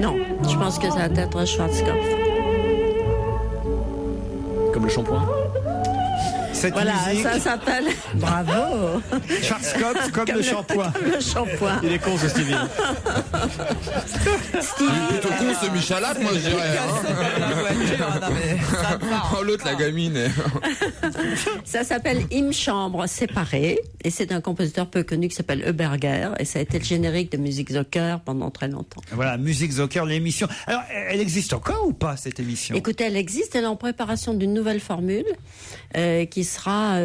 Non, je pense que ça va être Schwarzkopf. Comme le shampoing. Cette voilà, musique... ça s'appelle... Bravo. Schwarzkopf comme le shampoing. Comme le shampoing. Il est con ce Stevie. Il est plutôt con ce Michalat, moi je dirais. Oh l'autre, la gamine. Ça s'appelle Hymne chambre séparée et c'est un compositeur peu connu qui s'appelle Eberger et ça a été le générique de Musique Zocker pendant très longtemps. Voilà, Musique Zocker, l'émission. Alors, elle existe encore ou pas cette émission ? Écoutez, elle existe, elle est en préparation d'une nouvelle formule qui sera...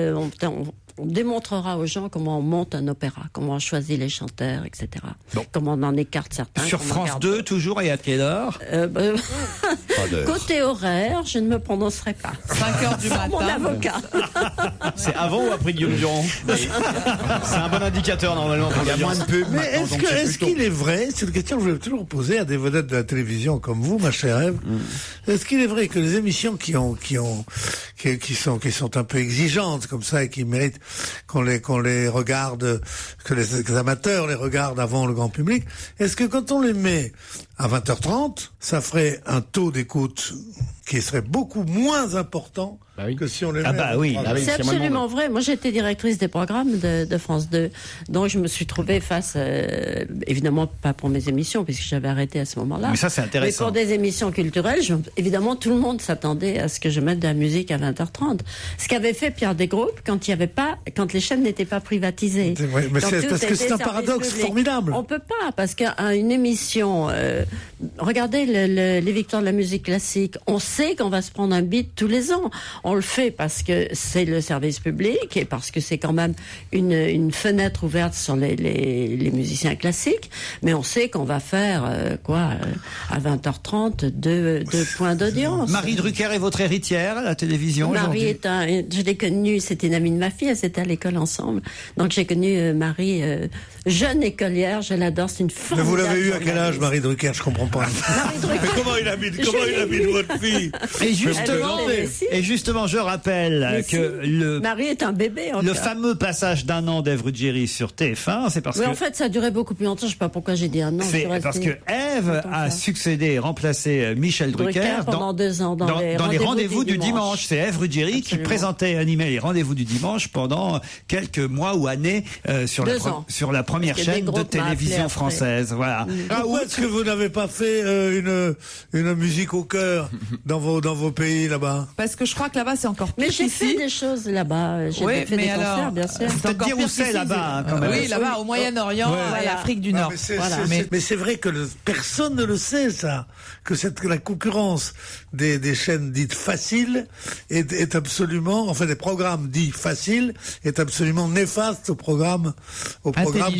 on démontrera aux gens comment on monte un opéra, comment on choisit les chanteurs, etc. Bon. Comment on en écarte certains. Sur France 2, toujours, et à quelle heure Côté horaire, je ne me prononcerai pas. 5h du matin. Mon avocat. C'est avant ou après Guillaume Durand ? C'est un bon indicateur, normalement. Il y a moins de pub. Mais est-ce qu'il est vrai, c'est une question que je voulais toujours poser à des vedettes de la télévision comme vous, ma chère Ève, est-ce qu'il est vrai que les émissions qui sont un peu exigeantes comme ça et qui méritent qu'on les regarde, que les amateurs les regardent avant le grand public, est-ce que quand on les met à 20h30, ça ferait un taux d'écoute qui serait beaucoup moins important que si on les met C'est absolument vrai. Moi, j'étais directrice des programmes de France 2. Donc, je me suis trouvée face, évidemment, pas pour mes émissions, puisque j'avais arrêté à ce moment-là. Mais ça, c'est intéressant. Mais pour des émissions culturelles, évidemment, tout le monde s'attendait à ce que je mette de la musique à 20h30. Ce qu'avait fait Pierre Desgroupes quand les chaînes n'étaient pas privatisées. Oui, mais c'est parce que c'est un paradoxe formidable. On peut pas, parce qu'une émission, regardez les victoires de la musique classique, on sait qu'on va se prendre un beat tous les ans. On le fait parce que c'est le service public et parce que c'est quand même une fenêtre ouverte sur les musiciens classiques, mais on sait qu'on va faire à 20h30 deux points d'audience. Marie Drucker est votre héritière à la télévision aujourd'hui. Marie je l'ai connue, c'était une amie de ma fille, elles étaient à l'école ensemble. Donc j'ai connu Marie, jeune écolière, je l'adore, c'est une formidable. Mais vous l'avez eu à quel âge, Marie Drucker? Je comprends pas. Mais comment il habite votre fille? Et justement, je rappelle que Marie est un bébé. Le fameux passage d'un an d'Ève Ruggieri sur TF1, c'est parce que... en fait, ça a duré beaucoup plus longtemps. Je sais pas pourquoi j'ai dit un an. C'est parce que Ève a succédé et remplacé Michel Drucker pendant 2 ans dans les rendez-vous du dimanche. C'est Ève Ruggieri qui présentait et animait les rendez-vous du dimanche pendant quelques mois ou années sur la première chaîne de télévision française. Voilà. Pourquoi est-ce que vous n'avez pas fait une musique au cœur dans vos pays là-bas? Parce que je crois que là-bas c'est encore plus. Mais j'ai fait des choses là-bas. J'ai fait des concerts, bien sûr. Peut-être dire où c'est là-bas, quand même. Oui, là-bas au Moyen-Orient, à l'Afrique du Nord. Mais c'est vrai que personne ne le sait, ça, que la concurrence des chaînes dites faciles est absolument, enfin des programmes dits faciles est absolument néfaste au programme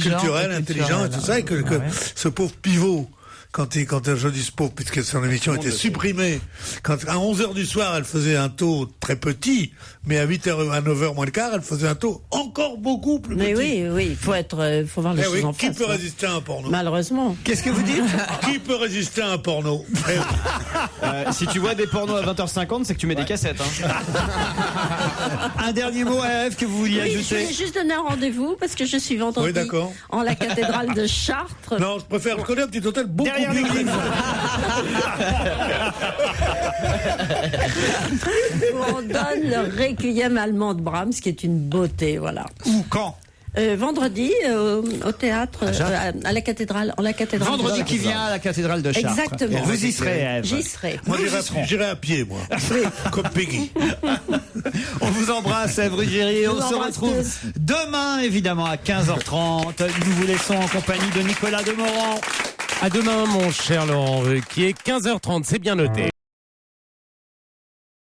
culturel, intelligent et tout ça, et que ce pauvre pivot quand Jodie Spo, puisque son émission était supprimée, quand à 11h du soir, elle faisait un taux très petit, mais à 8h, à 9h moins le quart, elle faisait un taux encore beaucoup plus petit. Mais oui, faut voir les choses en face. Qui peut résister à un porno? Malheureusement. Qu'est-ce que vous dites? Qui peut résister à un porno? Si tu vois des pornos à 20h50, c'est que tu mets des cassettes. Un dernier mot à Ève que vous vouliez ajouter? Je voulais juste donner un rendez-vous parce que je suis vendredi en la cathédrale de Chartres. Non, je connais un petit hôtel beaucoup derrière mieux. l'église. On donne le Requiem allemand de Brahms, qui est une beauté, voilà. Où, quand? Vendredi au théâtre, à la cathédrale, Vendredi qui vient à la cathédrale de Chartres. Exactement. Vous y serez, Ève. J'y serai. Moi, j'irai à pied, moi. Comme Peggy. On vous embrasse, Ève Ruggieri. On se retrouve demain, évidemment, à 15h30. Nous vous laissons en compagnie de Nicolas Demorand. À demain, mon cher Laurent Ruquier, 15h30, c'est bien noté.